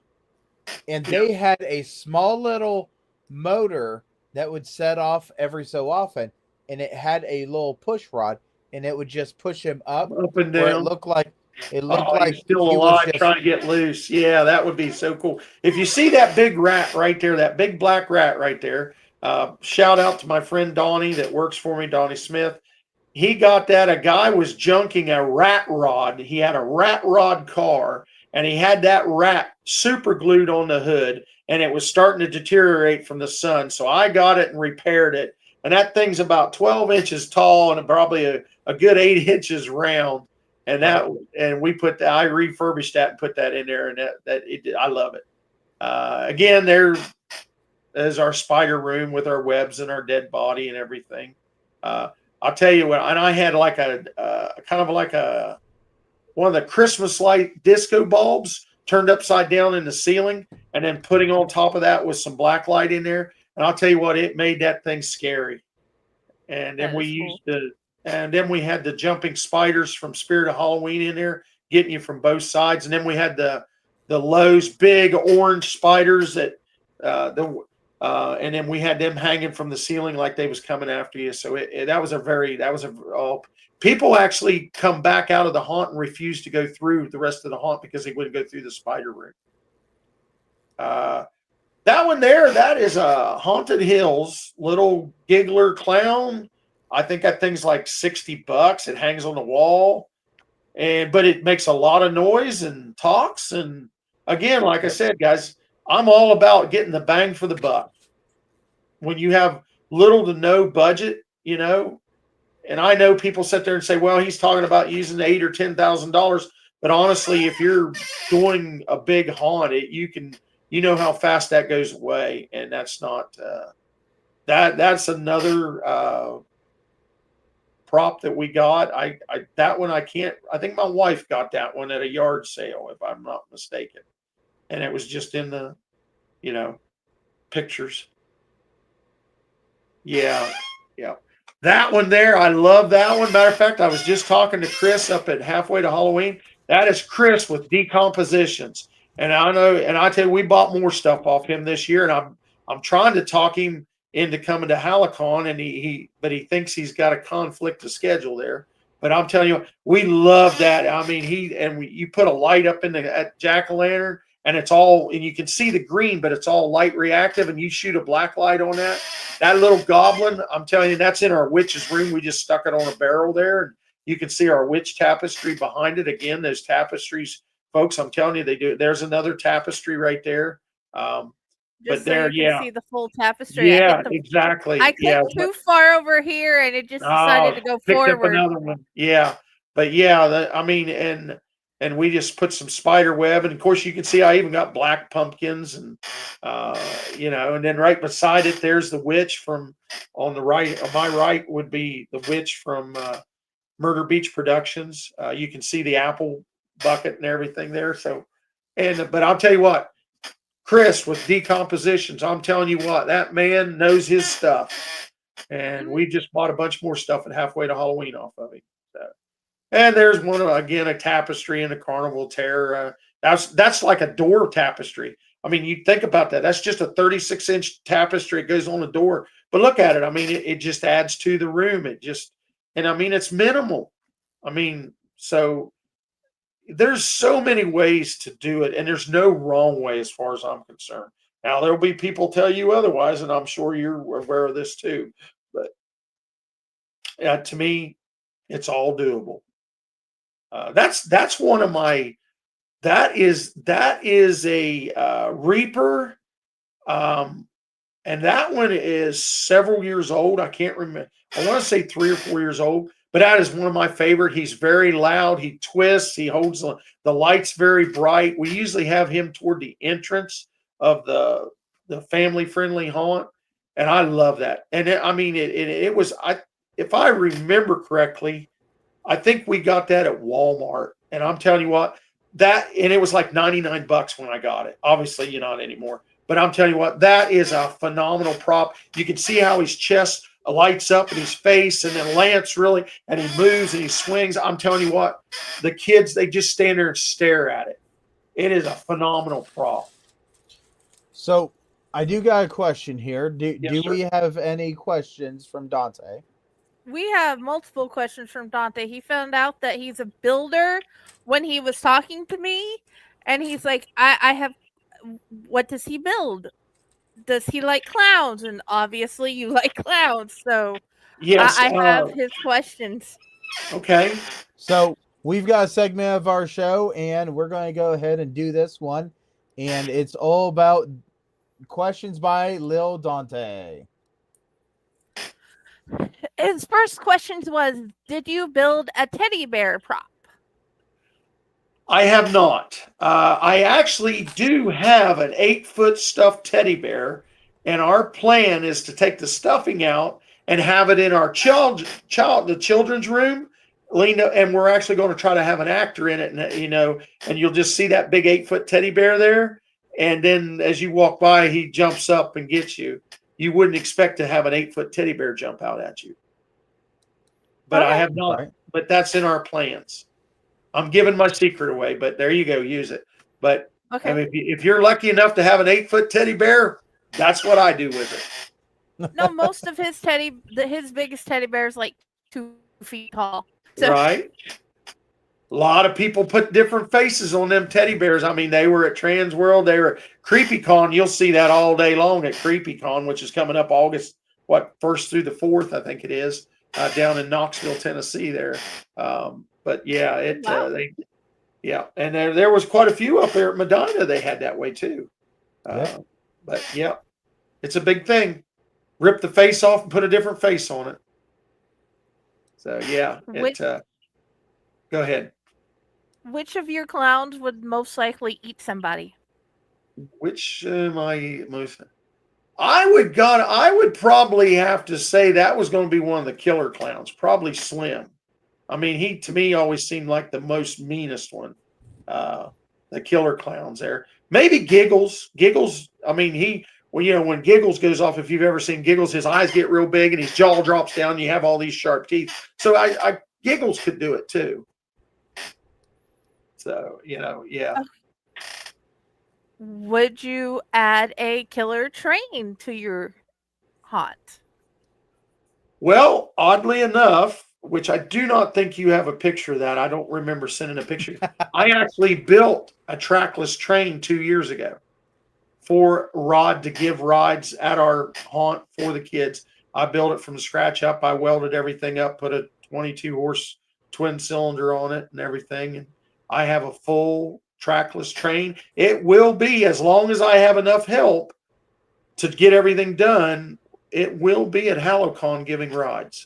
And they had a small little motor that would set off every so often, and it had a little push rod, and it would just push him up and down. It looked like he's still alive, trying to get loose. Yeah, that would be so cool. If you see that big rat right there, that big black rat right there, shout out to my friend Donnie that works for me, Donnie Smith. He got that. A guy was junking a rat rod. He had a rat rod car, and he had that rat super glued on the hood, and it was starting to deteriorate from the sun. So I got it and repaired it. And that thing's about 12 inches tall and probably a good 8 inches round. And we put that, I refurbished that and put that in there, and I love it. Again, there's our spider room with our webs and our dead body and everything. I'll tell you what, and I had like one of the Christmas light disco bulbs turned upside down in the ceiling, and then putting on top of that with some black light in there. And I'll tell you what, it made that thing scary. And then and then we had the jumping spiders from Spirit of Halloween in there, getting you from both sides. And then we had the Lowe's big orange spiders that and then we had them hanging from the ceiling like they was coming after you. So people actually come back out of the haunt and refuse to go through the rest of the haunt because they wouldn't go through the spider room. That one there, that is a Haunted Hills little giggler clown. I think that thing's like $60. It hangs on the wall, but it makes a lot of noise and talks. And again, like I said, guys, I'm all about getting the bang for the buck. When you have little to no budget, you know, and I know people sit there and say, well, he's talking about using $8,000 or $10,000. But honestly, if you're doing a big haunt, you know how fast that goes away. And that's not, that's another prop that we got. That one I think my wife got that one at a yard sale, if I'm not mistaken. And it was just in the, pictures. Yeah. That one there, I love that one. Matter of fact, I was just talking to Chris up at Halfway to Halloween. That is Chris with Decompositions. And I know, and I tell you, we bought more stuff off him this year, and I'm trying to talk him into coming to Hallicon, and but he thinks he's got a conflict of schedule there. But I'm telling you, we love that. I mean, you put a light up in the jack-o'-lantern, and and you can see the green, but it's all light reactive, and you shoot a black light on that. That little goblin, I'm telling you, that's in our witch's room. We just stuck it on a barrel there, and you can see our witch tapestry behind it. Again, those tapestries, folks, I'm telling you, they do. There's another tapestry right there. Just so you can see the full tapestry. Yeah, exactly. I clicked too far over here, and it just decided to go forward. Up another one. Yeah, but yeah, and we just put some spider web, and of course you can see I even got black pumpkins, and and then right beside it there's the witch from on the right. On my right would be the witch from Murder Beach Productions. You can see the apple bucket and everything there. So, but I'll tell you what, Chris with Decompositions, I'm telling you what, that man knows his stuff. And we just bought a bunch more stuff at Halfway to Halloween off of him. So. And there's one, again, a tapestry in the Carnival Terror. That's like a door tapestry. I mean, you think about that. That's just a 36-inch tapestry. It goes on the door. But look at it. I mean, it just adds to the room. And I mean, it's minimal. I mean, so there's so many ways to do it, and there's no wrong way as far as I'm concerned. Now, there'll be people tell you otherwise, and I'm sure you're aware of this too. But to me, it's all doable. That's one of my. That is a Reaper, and that one is several years old. I can't remember. I want to say 3 or 4 years old. But that is one of my favorite. He's very loud. He twists. He holds the lights very bright. We usually have him toward the entrance of the family-friendly haunt, and I love that. And it was, if I remember correctly, I think we got that at Walmart. And I'm telling you what, and it was like $99 when I got it. Obviously, you're not anymore. But I'm telling you what, that is a phenomenal prop. You can see how his chest lights up in his face, and then Lance and he moves and he swings. I'm telling you what, the kids, they just stand there and stare at it. It is a phenomenal prop. So I do got a question here. Yes, do sir. we have any questions from Dante? We have multiple questions from Dante. He found out that he's a builder when he was talking to me, and he's like, I have, what does he build? Does he like clowns? And obviously you like clowns, so yes, I have his questions. Okay. So we've got a segment of our show, and we're going to go ahead and do this one, and it's all about questions by Lil Dante. His first question was, did you build a teddy bear prop? I have not. I actually do have an 8-foot stuffed teddy bear, and our plan is to take the stuffing out and have it in our the children's room. And we're actually going to try to have an actor in it, and you'll just see that big 8-foot teddy bear there. And then as you walk by, he jumps up and gets you. You wouldn't expect to have an 8-foot teddy bear jump out at you. But I have not. Right. But that's in our plans. I'm giving my secret away, but there you go. Use it. But okay. I mean, if you're lucky enough to have an 8-foot teddy bear, that's what I do with it. No, most of his his biggest teddy bear is like 2 feet tall. So. Right. A lot of people put different faces on them teddy bears. I mean, they were at Trans World. They were at CreepyCon. You'll see that all day long at CreepyCon, which is coming up August, 1st through the 4th, I think it is, down in Knoxville, Tennessee there. But yeah, wow. And there was quite a few up there at Medina. They had that way too. Yeah. But yeah, it's a big thing. Rip the face off and put a different face on it. So yeah, go ahead. Which of your clowns would most likely eat somebody? Which am I most? I would probably have to say that was going to be one of the killer clowns, probably Slim. I mean, he to me always seemed like the most meanest one. The killer clowns there. Maybe Giggles. Giggles, I mean, when Giggles goes off, if you've ever seen Giggles, his eyes get real big and his jaw drops down and you have all these sharp teeth. So I Giggles could do it too. So, yeah. Would you add a killer train to your haunt? Well, oddly enough, which I do not think you have a picture of that. I don't remember sending a picture. I actually built a trackless train 2 years ago for Rod to give rides at our haunt for the kids. I built it from scratch up. I welded everything up, put a 22-horse twin cylinder on it and everything. And I have a full trackless train. It will be, as long as I have enough help to get everything done, it will be at HallowCon giving rides.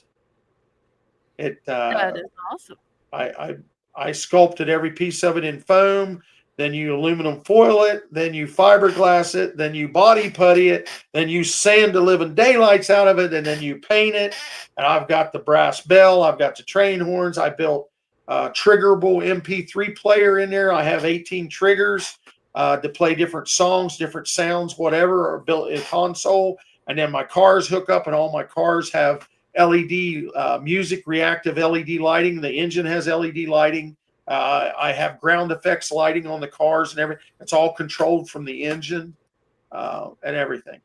That is awesome. I sculpted every piece of it in foam. Then you aluminum foil it. Then you fiberglass it. Then you body putty it. Then you sand the living daylights out of it. And then you paint it. And I've got the brass bell. I've got the train horns. I built a triggerable MP3 player in there. I have 18 triggers to play different songs, different sounds, whatever, or built a console. And then my cars hook up, and all my cars have LED music reactive LED lighting. The engine has LED lighting. I have ground effects lighting on the cars and everything. It's all controlled from the engine and everything.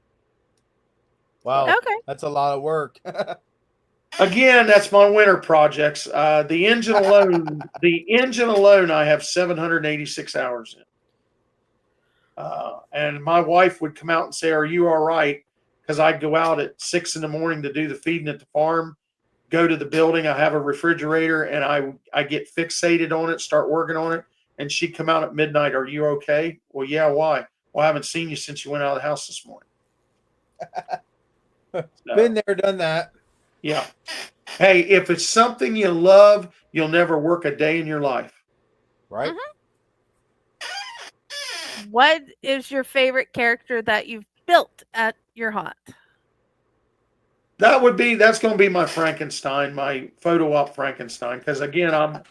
Wow. Okay. That's a lot of work. Again, that's my winter projects. The engine alone, I have 786 hours in. And my wife would come out and say, "Are you all right?" Because I'd go out at 6 a.m. to do the feeding at the farm, go to the building. I have a refrigerator, and I get fixated on it, start working on it. And she'd come out at midnight. "Are you okay?" "Well, yeah, why?" "Well, I haven't seen you since you went out of the house this morning." Been there, done that. Yeah. Hey, if it's something you love, you'll never work a day in your life. Right? What is your favorite character that you've built at your haunt? That's going to be my Frankenstein, my photo op Frankenstein. Because again, I'm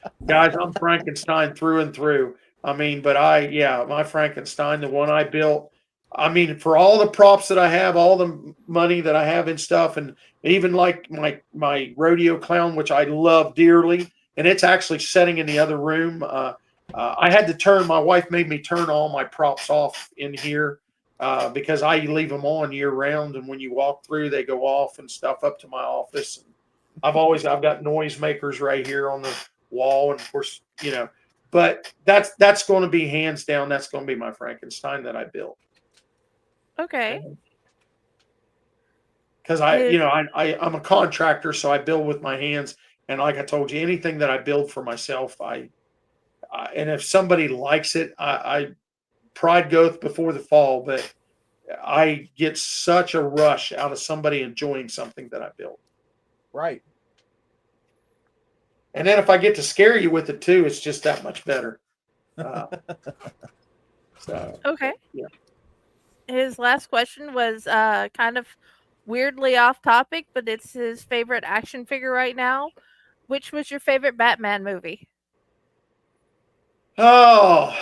Frankenstein through and through. I mean, but my Frankenstein, the one I built. I mean, for all the props that I have, all the money that I have and stuff, and even like my rodeo clown, which I love dearly, and it's actually sitting in the other room. My wife made me turn all my props off in here because I leave them on year round, and when you walk through, they go off and stuff up to my office. I've got noise makers right here on the wall, and of course, but that's going to be hands down. That's going to be my Frankenstein that I built. Okay. Because I'm a contractor, so I build with my hands. And like I told you, anything that I build for myself, and if somebody likes it, pride goeth before the fall. But I get such a rush out of somebody enjoying something that I built. Right. And then if I get to scare you with it too, it's just that much better. Okay. Yeah. His last question was kind of weirdly off topic, but it's his favorite action figure right now. Which was your favorite Batman movie? Oh,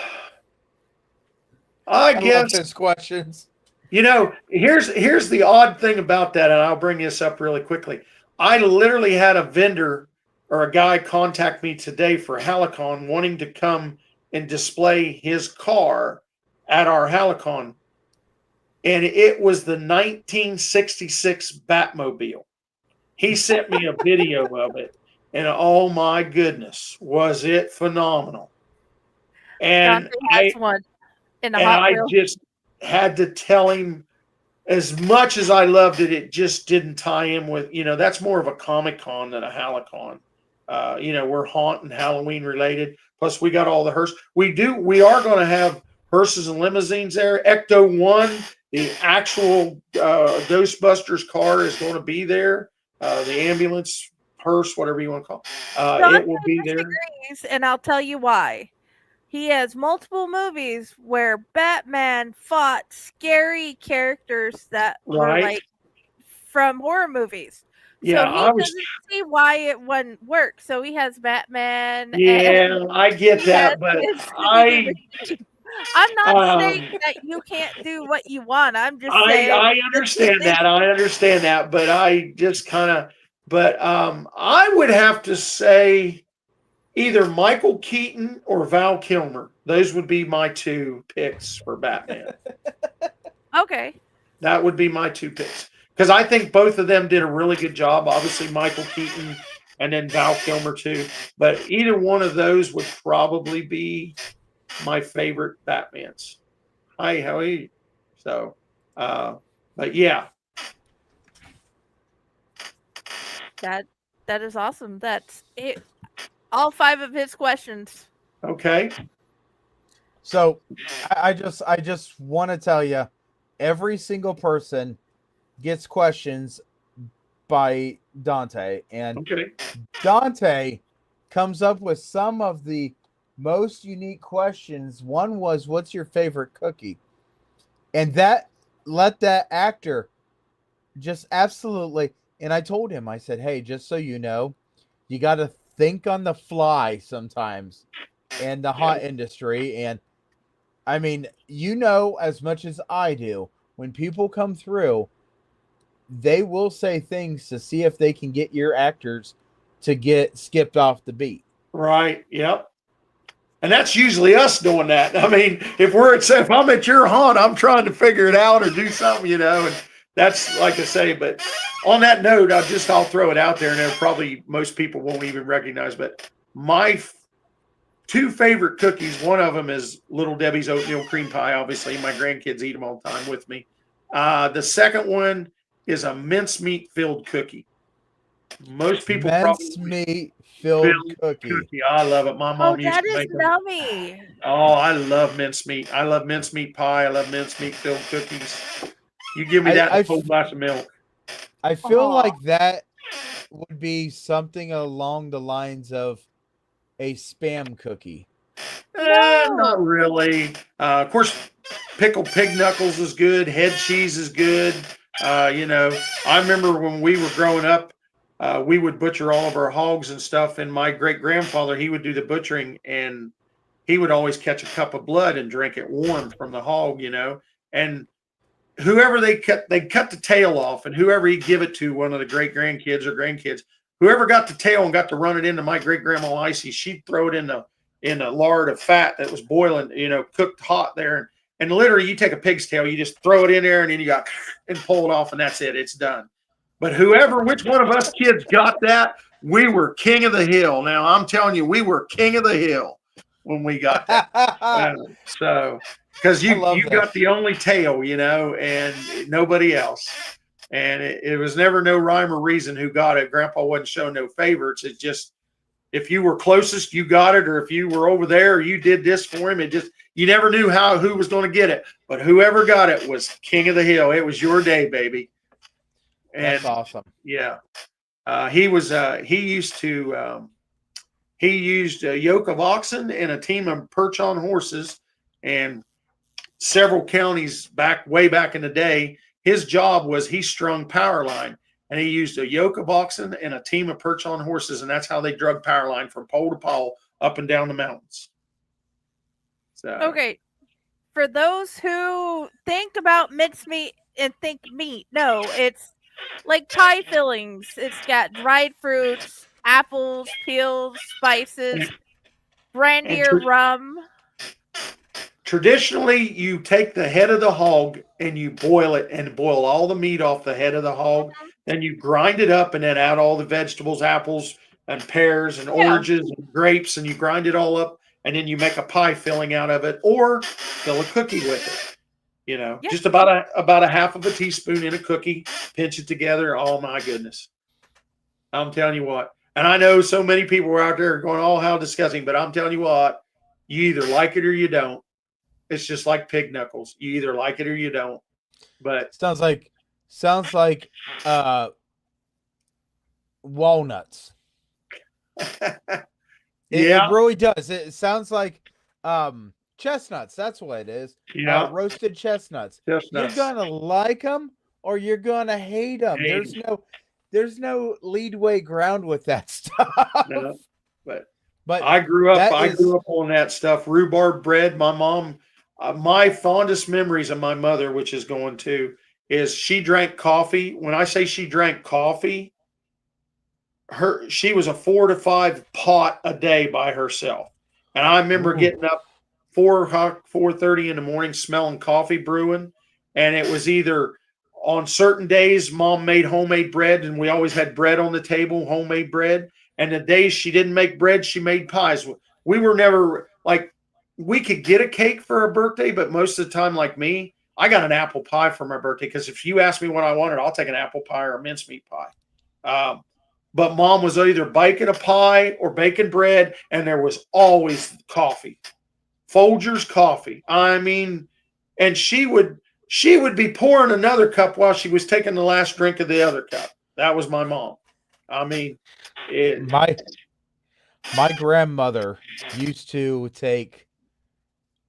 I guess love his questions. Here's the odd thing about that, and I'll bring this up really quickly. I literally had a vendor or a guy contact me today for Hallicon wanting to come and display his car at our Hallicon. And it was the 1966 Batmobile. He sent me a video of it, and oh my goodness, was it phenomenal! And Dante has one in a Hot Wheel. just had to tell him, as much as I loved it, it just didn't tie in with, that's more of a Comic Con than a Hallicon. We're haunt and Halloween related. Plus, we got all the hearse. We are going to have hearses and limousines there. Ecto 1. The actual Ghostbusters car is going to be there. The ambulance, hearse, whatever you want to call it. It will be there. And I'll tell you why. He has multiple movies where Batman fought scary characters that were like from horror movies. Yeah, so he doesn't see why it wouldn't work. So he has Batman. Yeah, I get that, but I'm not saying that you can't do what you want. I'm just saying I understand that. I understand that, but I just kind of. But I would have to say either Michael Keaton or Val Kilmer. Those would be my two picks for Batman. Okay. That would be my two picks. Because I think both of them did a really good job. Obviously, Michael Keaton and then Val Kilmer too. But either one of those would probably be my favorite Batmans. Hi, how are you? So, but yeah. That is awesome. That's it. All 5 of his questions. Okay. So I just want to tell you, every single person gets questions by Dante, and Dante comes up with some of the most unique questions. One was, what's your favorite cookie? And that let that actor just absolutely, and I told him, I said, hey, just so you know, you got to think on the fly sometimes in the haunt industry. And I mean, as much as I do, when people come through, they will say things to see if they can get your actors to get skipped off the beat. Right. Yep. And that's usually us doing that. I mean, if I'm at your haunt, I'm trying to figure it out or do something, and that's like I say. But on that note, I'll throw it out there, and probably most people won't even recognize. But my two favorite cookies, one of them is Little Debbie's oatmeal cream pie. Obviously, my grandkids eat them all the time with me. The second one is a mincemeat filled cookie. Most people mincemeat filled cookie. I love it. My mom used that to is make them. yummy. Oh, I love mincemeat. I love mincemeat pie. I love mincemeat filled cookies. You give me that and a full glass of milk. I feel like that would be something along the lines of a Spam cookie. Not really. Of course, pickled pig knuckles is good. Head cheese is good. I remember when we were growing up, we would butcher all of our hogs and stuff. And my great grandfather, he would do the butchering, and he would always catch a cup of blood and drink it warm from the hog, And whoever they cut the tail off, and whoever he'd give it to, one of the great grandkids or grandkids, whoever got the tail and got to run it into my great grandma Icy, she'd throw it in a lard of fat that was boiling, cooked hot there. And literally, you take a pig's tail, you just throw it in there, and then you pull it off, and that's it. It's done. But which one of us kids got that, we were king of the hill. Now, I'm telling you, we were king of the hill when we got that. Because you got the only tail, and nobody else. And it was never no rhyme or reason who got it. Grandpa wasn't showing no favorites. It's just, if you were closest, you got it, or if you were over there, or you did this for him, you never knew who was going to get it. But whoever got it was king of the hill. It was your day, baby. And that's awesome. Yeah. He used a yoke of oxen and a team of perch-on horses, and several counties way back in the day. His job was he strung power line, and he used a yoke of oxen and a team of perch-on horses, and that's how they drug power line from pole to pole up and down the mountains. So, okay, for those who think about mincemeat and think meat, no, it's like pie fillings. It's got dried fruits, apples, peels, spices, brandy or rum. Traditionally, you take the head of the hog and you boil it and boil all the meat off the head of the hog. Then you grind it up and then add all the vegetables, apples and pears and oranges and grapes, and you grind it all up, and then you make a pie filling out of it, or fill a cookie with it. Just about a half of a teaspoon in a cookie, pinch it together. Oh my goodness. I'm telling you what. And I know so many people are out there going, oh, how disgusting, but I'm telling you what, you either like it or you don't. It's just like pig knuckles. You either like it or you don't. But sounds like walnuts. It really does. It sounds like chestnuts. That's what it is. Yeah. Roasted chestnuts. You're gonna like them or you're gonna hate them. There's no leadway ground with that stuff. No, but I grew up on that stuff. Rhubarb bread. My mom, my fondest memories of my mother, which is going to, is she drank coffee. When I say she drank coffee, she was a 4 to 5 pot a day by herself. And I remember getting up 4:30 in the morning, smelling coffee brewing. And it was either on certain days, mom made homemade bread, and we always had bread on the table, homemade bread. And the days she didn't make bread, she made pies. We were never like, we could get a cake for her birthday, but most of the time, like me, I got an apple pie for my birthday. Because if you ask me what I wanted, I'll take an apple pie or a mincemeat pie. But mom was either baking a pie or baking bread, and there was always coffee. Folgers coffee. I mean, and she would be pouring another cup while she was taking the last drink of the other cup. That was my mom. I mean, my grandmother used to take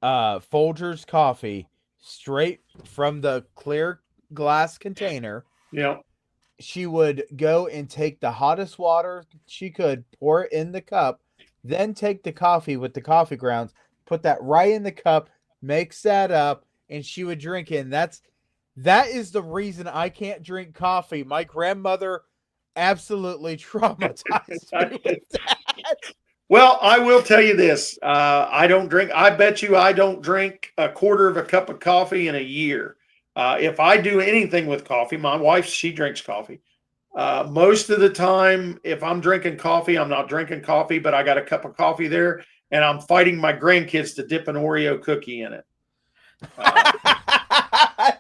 Folgers coffee straight from the clear glass container. Yeah. She would go and take the hottest water she could, pour it in the cup, then take the coffee with the coffee grounds, put that right in the cup, mix that up, and she would drink it. And That is the reason I can't drink coffee. My grandmother absolutely traumatized me with that. Well, I will tell you this. I don't drink. I bet you I don't drink a quarter of a cup of coffee in a year. If I do anything with coffee, my wife, she drinks coffee. Most of the time, if I'm drinking coffee, I'm not drinking coffee, but I got a cup of coffee there, and I'm fighting my grandkids to dip an Oreo cookie in it.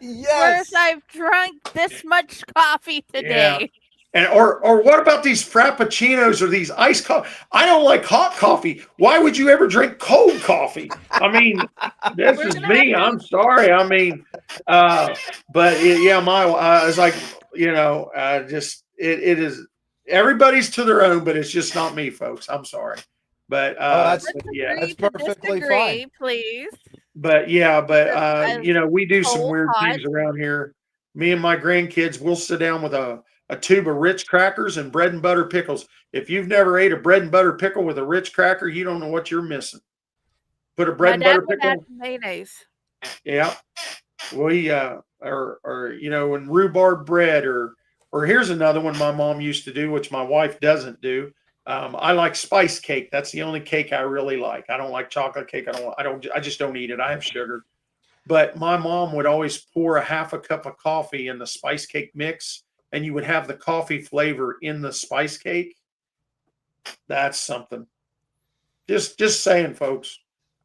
Yes. First, I've drunk this much coffee today. And or what about these frappuccinos or these iced coffee? I don't like hot coffee. Why would you ever drink cold coffee? I mean, this is me. I'm sorry. I mean, it's like, just it is everybody's to their own, but it's just not me, folks. I'm sorry. But that's Agree to perfectly disagree, fine. please. but we do some Cold, weird hot. things around here. Me and my grandkids, we'll sit down with a tube of Ritz crackers and bread and butter pickles. If you've never ate a bread and butter pickle with a Ritz cracker, you don't know what you're missing. Put a bread My and dad butter would add pickle. mayonnaise. Yeah. We and rhubarb bread or here's another one my mom used to do, which my wife doesn't do. I like spice cake. That's the only cake I really like. I don't like chocolate cake. I just don't eat it. I have sugar. But my mom would always pour a half a cup of coffee in the spice cake mix, and you would have the coffee flavor in the spice cake. That's something. Just saying, folks.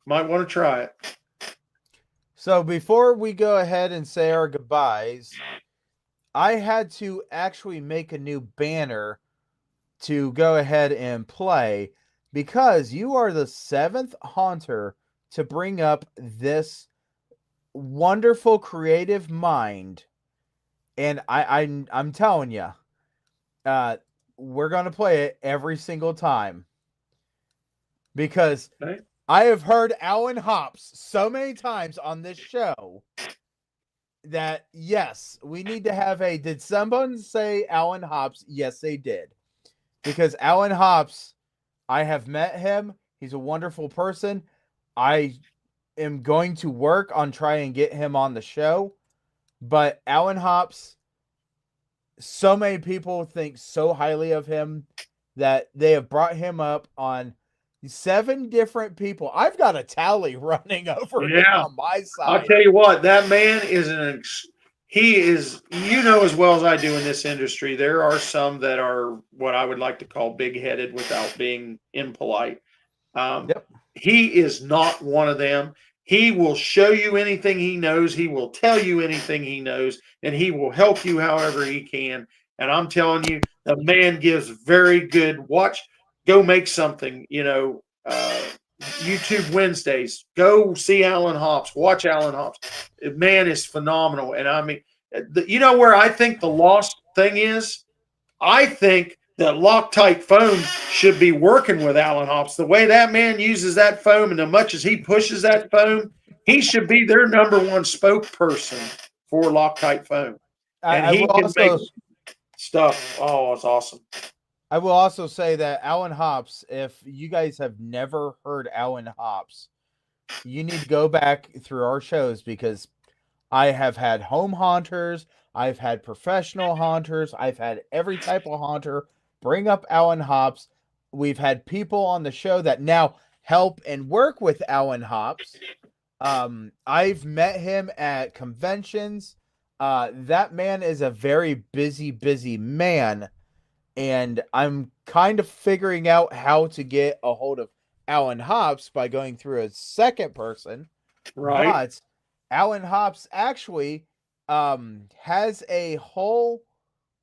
Might want to try it. So before we go ahead and say our goodbyes, I had to actually make a new banner to go ahead and play because you are the 7th haunter to bring up this wonderful creative mind. And I'm telling you, we're going to play it every single time because I have heard Alan Hops so many times on this show that, yes, we need to have did someone say Alan Hops? Yes, they did. Because Alan Hops, I have met him. He's a wonderful person. I am going to work on trying and get him on the show. But Alan Hops, so many people think so highly of him that they have brought him up on 7 different people. I've got a tally running over here on my side. I'll tell you what, that man is he is, as well as I do in this industry, there are some that are what I would like to call big-headed without being impolite. He is not one of them. He will show you anything he knows. He will tell you anything he knows, and he will help you however he can. And I'm telling you, the man gives very good go make something, YouTube Wednesdays. Go see Alan Hops. Watch Alan Hops. Man is phenomenal. And I mean, where I think the lost thing is? I think that Loctite foam should be working with Alan Hops. The way that man uses that foam and as much as he pushes that foam, he should be their number one spokesperson for Loctite foam. And he can make stuff. Oh, it's awesome. I will also say that Alan Hops, if you guys have never heard Alan Hops, you need to go back through our shows because I have had home haunters, I've had professional haunters, I've had every type of haunter bring up Alan Hops. We've had people on the show that now help and work with Alan Hops. I've met him at conventions. That man is a very busy man. And I'm kind of figuring out how to get a hold of Alan Hops by going through a second person. Right. But Alan Hops actually has a whole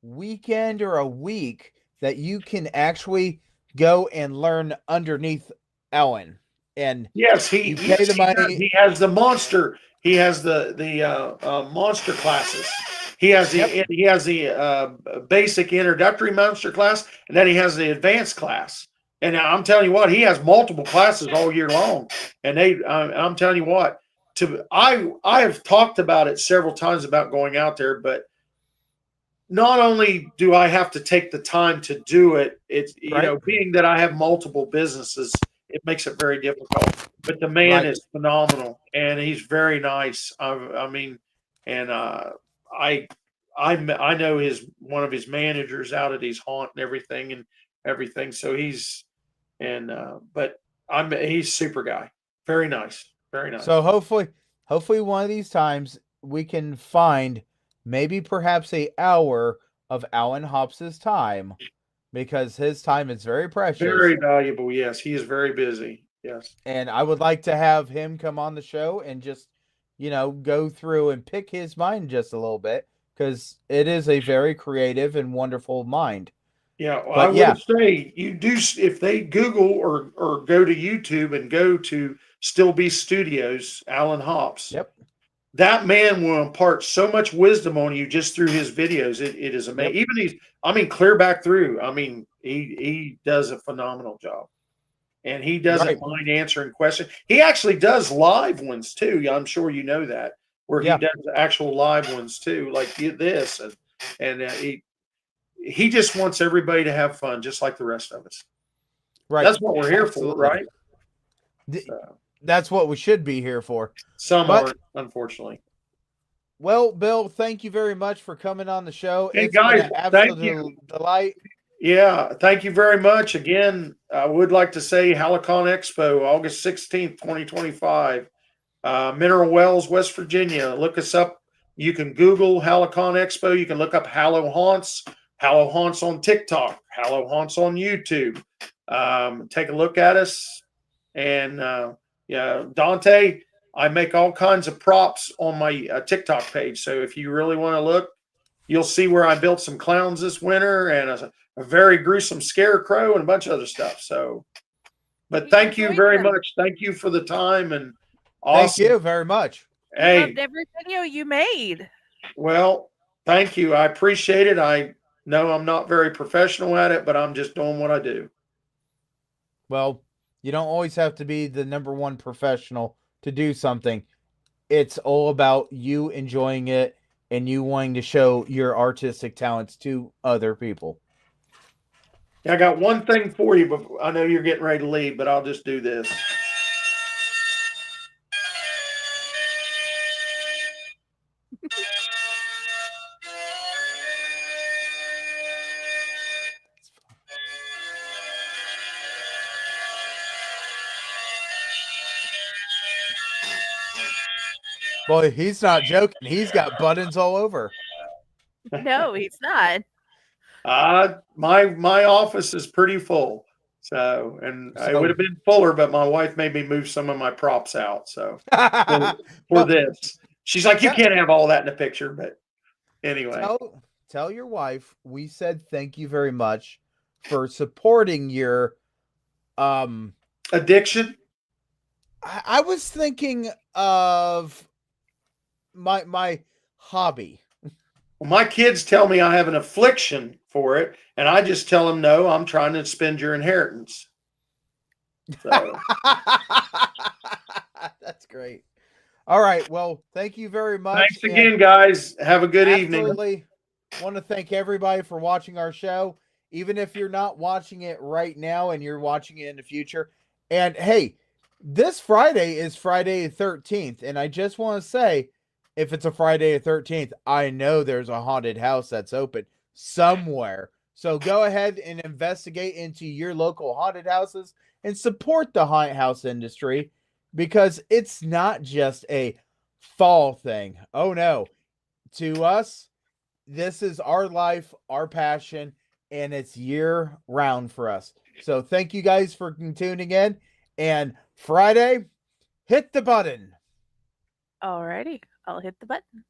weekend or a week that you can actually go and learn underneath Alan. And yes, he pay the money. He has the monster. He has the monster classes. He has the basic introductory monster class, and then he has the advanced class. And I'm telling you what, he has multiple classes all year long. And I'm telling you what, I have talked about it several times about going out there, but not only do I have to take the time to do it, it's being that I have multiple businesses, it makes it very difficult. But the man is phenomenal, and he's very nice. I know one of his managers out at his haunt and everything. So he's he's a super guy. Very nice. Very nice. So hopefully one of these times we can find maybe perhaps an hour of Alan Hops's time, because his time is very precious. Very valuable. Yes, he is very busy. Yes. And I would like to have him come on the show and just, go through and pick his mind just a little bit, because it is a very creative and wonderful mind. Yeah, well, I would say you do, if they Google or go to YouTube and go to Still Be Studios, Alan Hops. Yep. That man will impart so much wisdom on you just through his videos. It is amazing. Yep. Even clear back through. He does a phenomenal job. And he doesn't mind answering questions. He actually does live ones too. Yeah, I'm sure you know that, where he does actual live ones too, like this, and he just wants everybody to have fun, just like the rest of us. Right. That's what we're here for, right? That's what we should be here for. Some aren't, unfortunately. Well, Bill, thank you very much for coming on the show. Hey, it's guys, been an absolute delight. Yeah, thank you very much. Again, I would like to say Hallicon Expo, August 16th, 2025, Mineral Wells, West Virginia. Look us up. You can Google Hallicon Expo. You can look up Hallow Haunts on TikTok, Hallow Haunts on YouTube. Take a look at us. And Dante, I make all kinds of props on my TikTok page. So if you really want to look, you'll see where I built some clowns this winter and a very gruesome scarecrow and a bunch of other stuff. So, but thank you very much. Thank you for the time, and awesome. Thank you very much. I loved every video you made. Well, thank you. I appreciate it. I know I'm not very professional at it, but I'm just doing what I do. Well, you don't always have to be the number one professional to do something. It's all about you enjoying it and you wanting to show your artistic talents to other people. I got one thing for you, but I know you're getting ready to leave, but I'll just do this. Boy, he's not joking. He's got buttons all over. No, he's not. My office is pretty full. So it would have been fuller, but my wife made me move some of my props out. So for this, she's like, you can't have all that in the picture. But anyway, tell your wife we said thank you very much for supporting your addiction. I was thinking of my hobby. Well, my kids tell me I have an affliction for it, and I just tell them, no, I'm trying to spend your inheritance. So. That's great. All right. Well, thank you very much. Thanks again, guys. Have a good evening. Absolutely. Want to thank everybody for watching our show, even if you're not watching it right now and you're watching it in the future. And hey, this Friday is Friday the 13th, and I just want to say, if it's a Friday the 13th, I know there's a haunted house that's open somewhere. So go ahead and investigate into your local haunted houses and support the haunted house industry, because it's not just a fall thing. Oh no. To us, this is our life, our passion, and it's year round for us. So thank you guys for tuning in. And Friday, hit the button. Alrighty, I'll hit the button.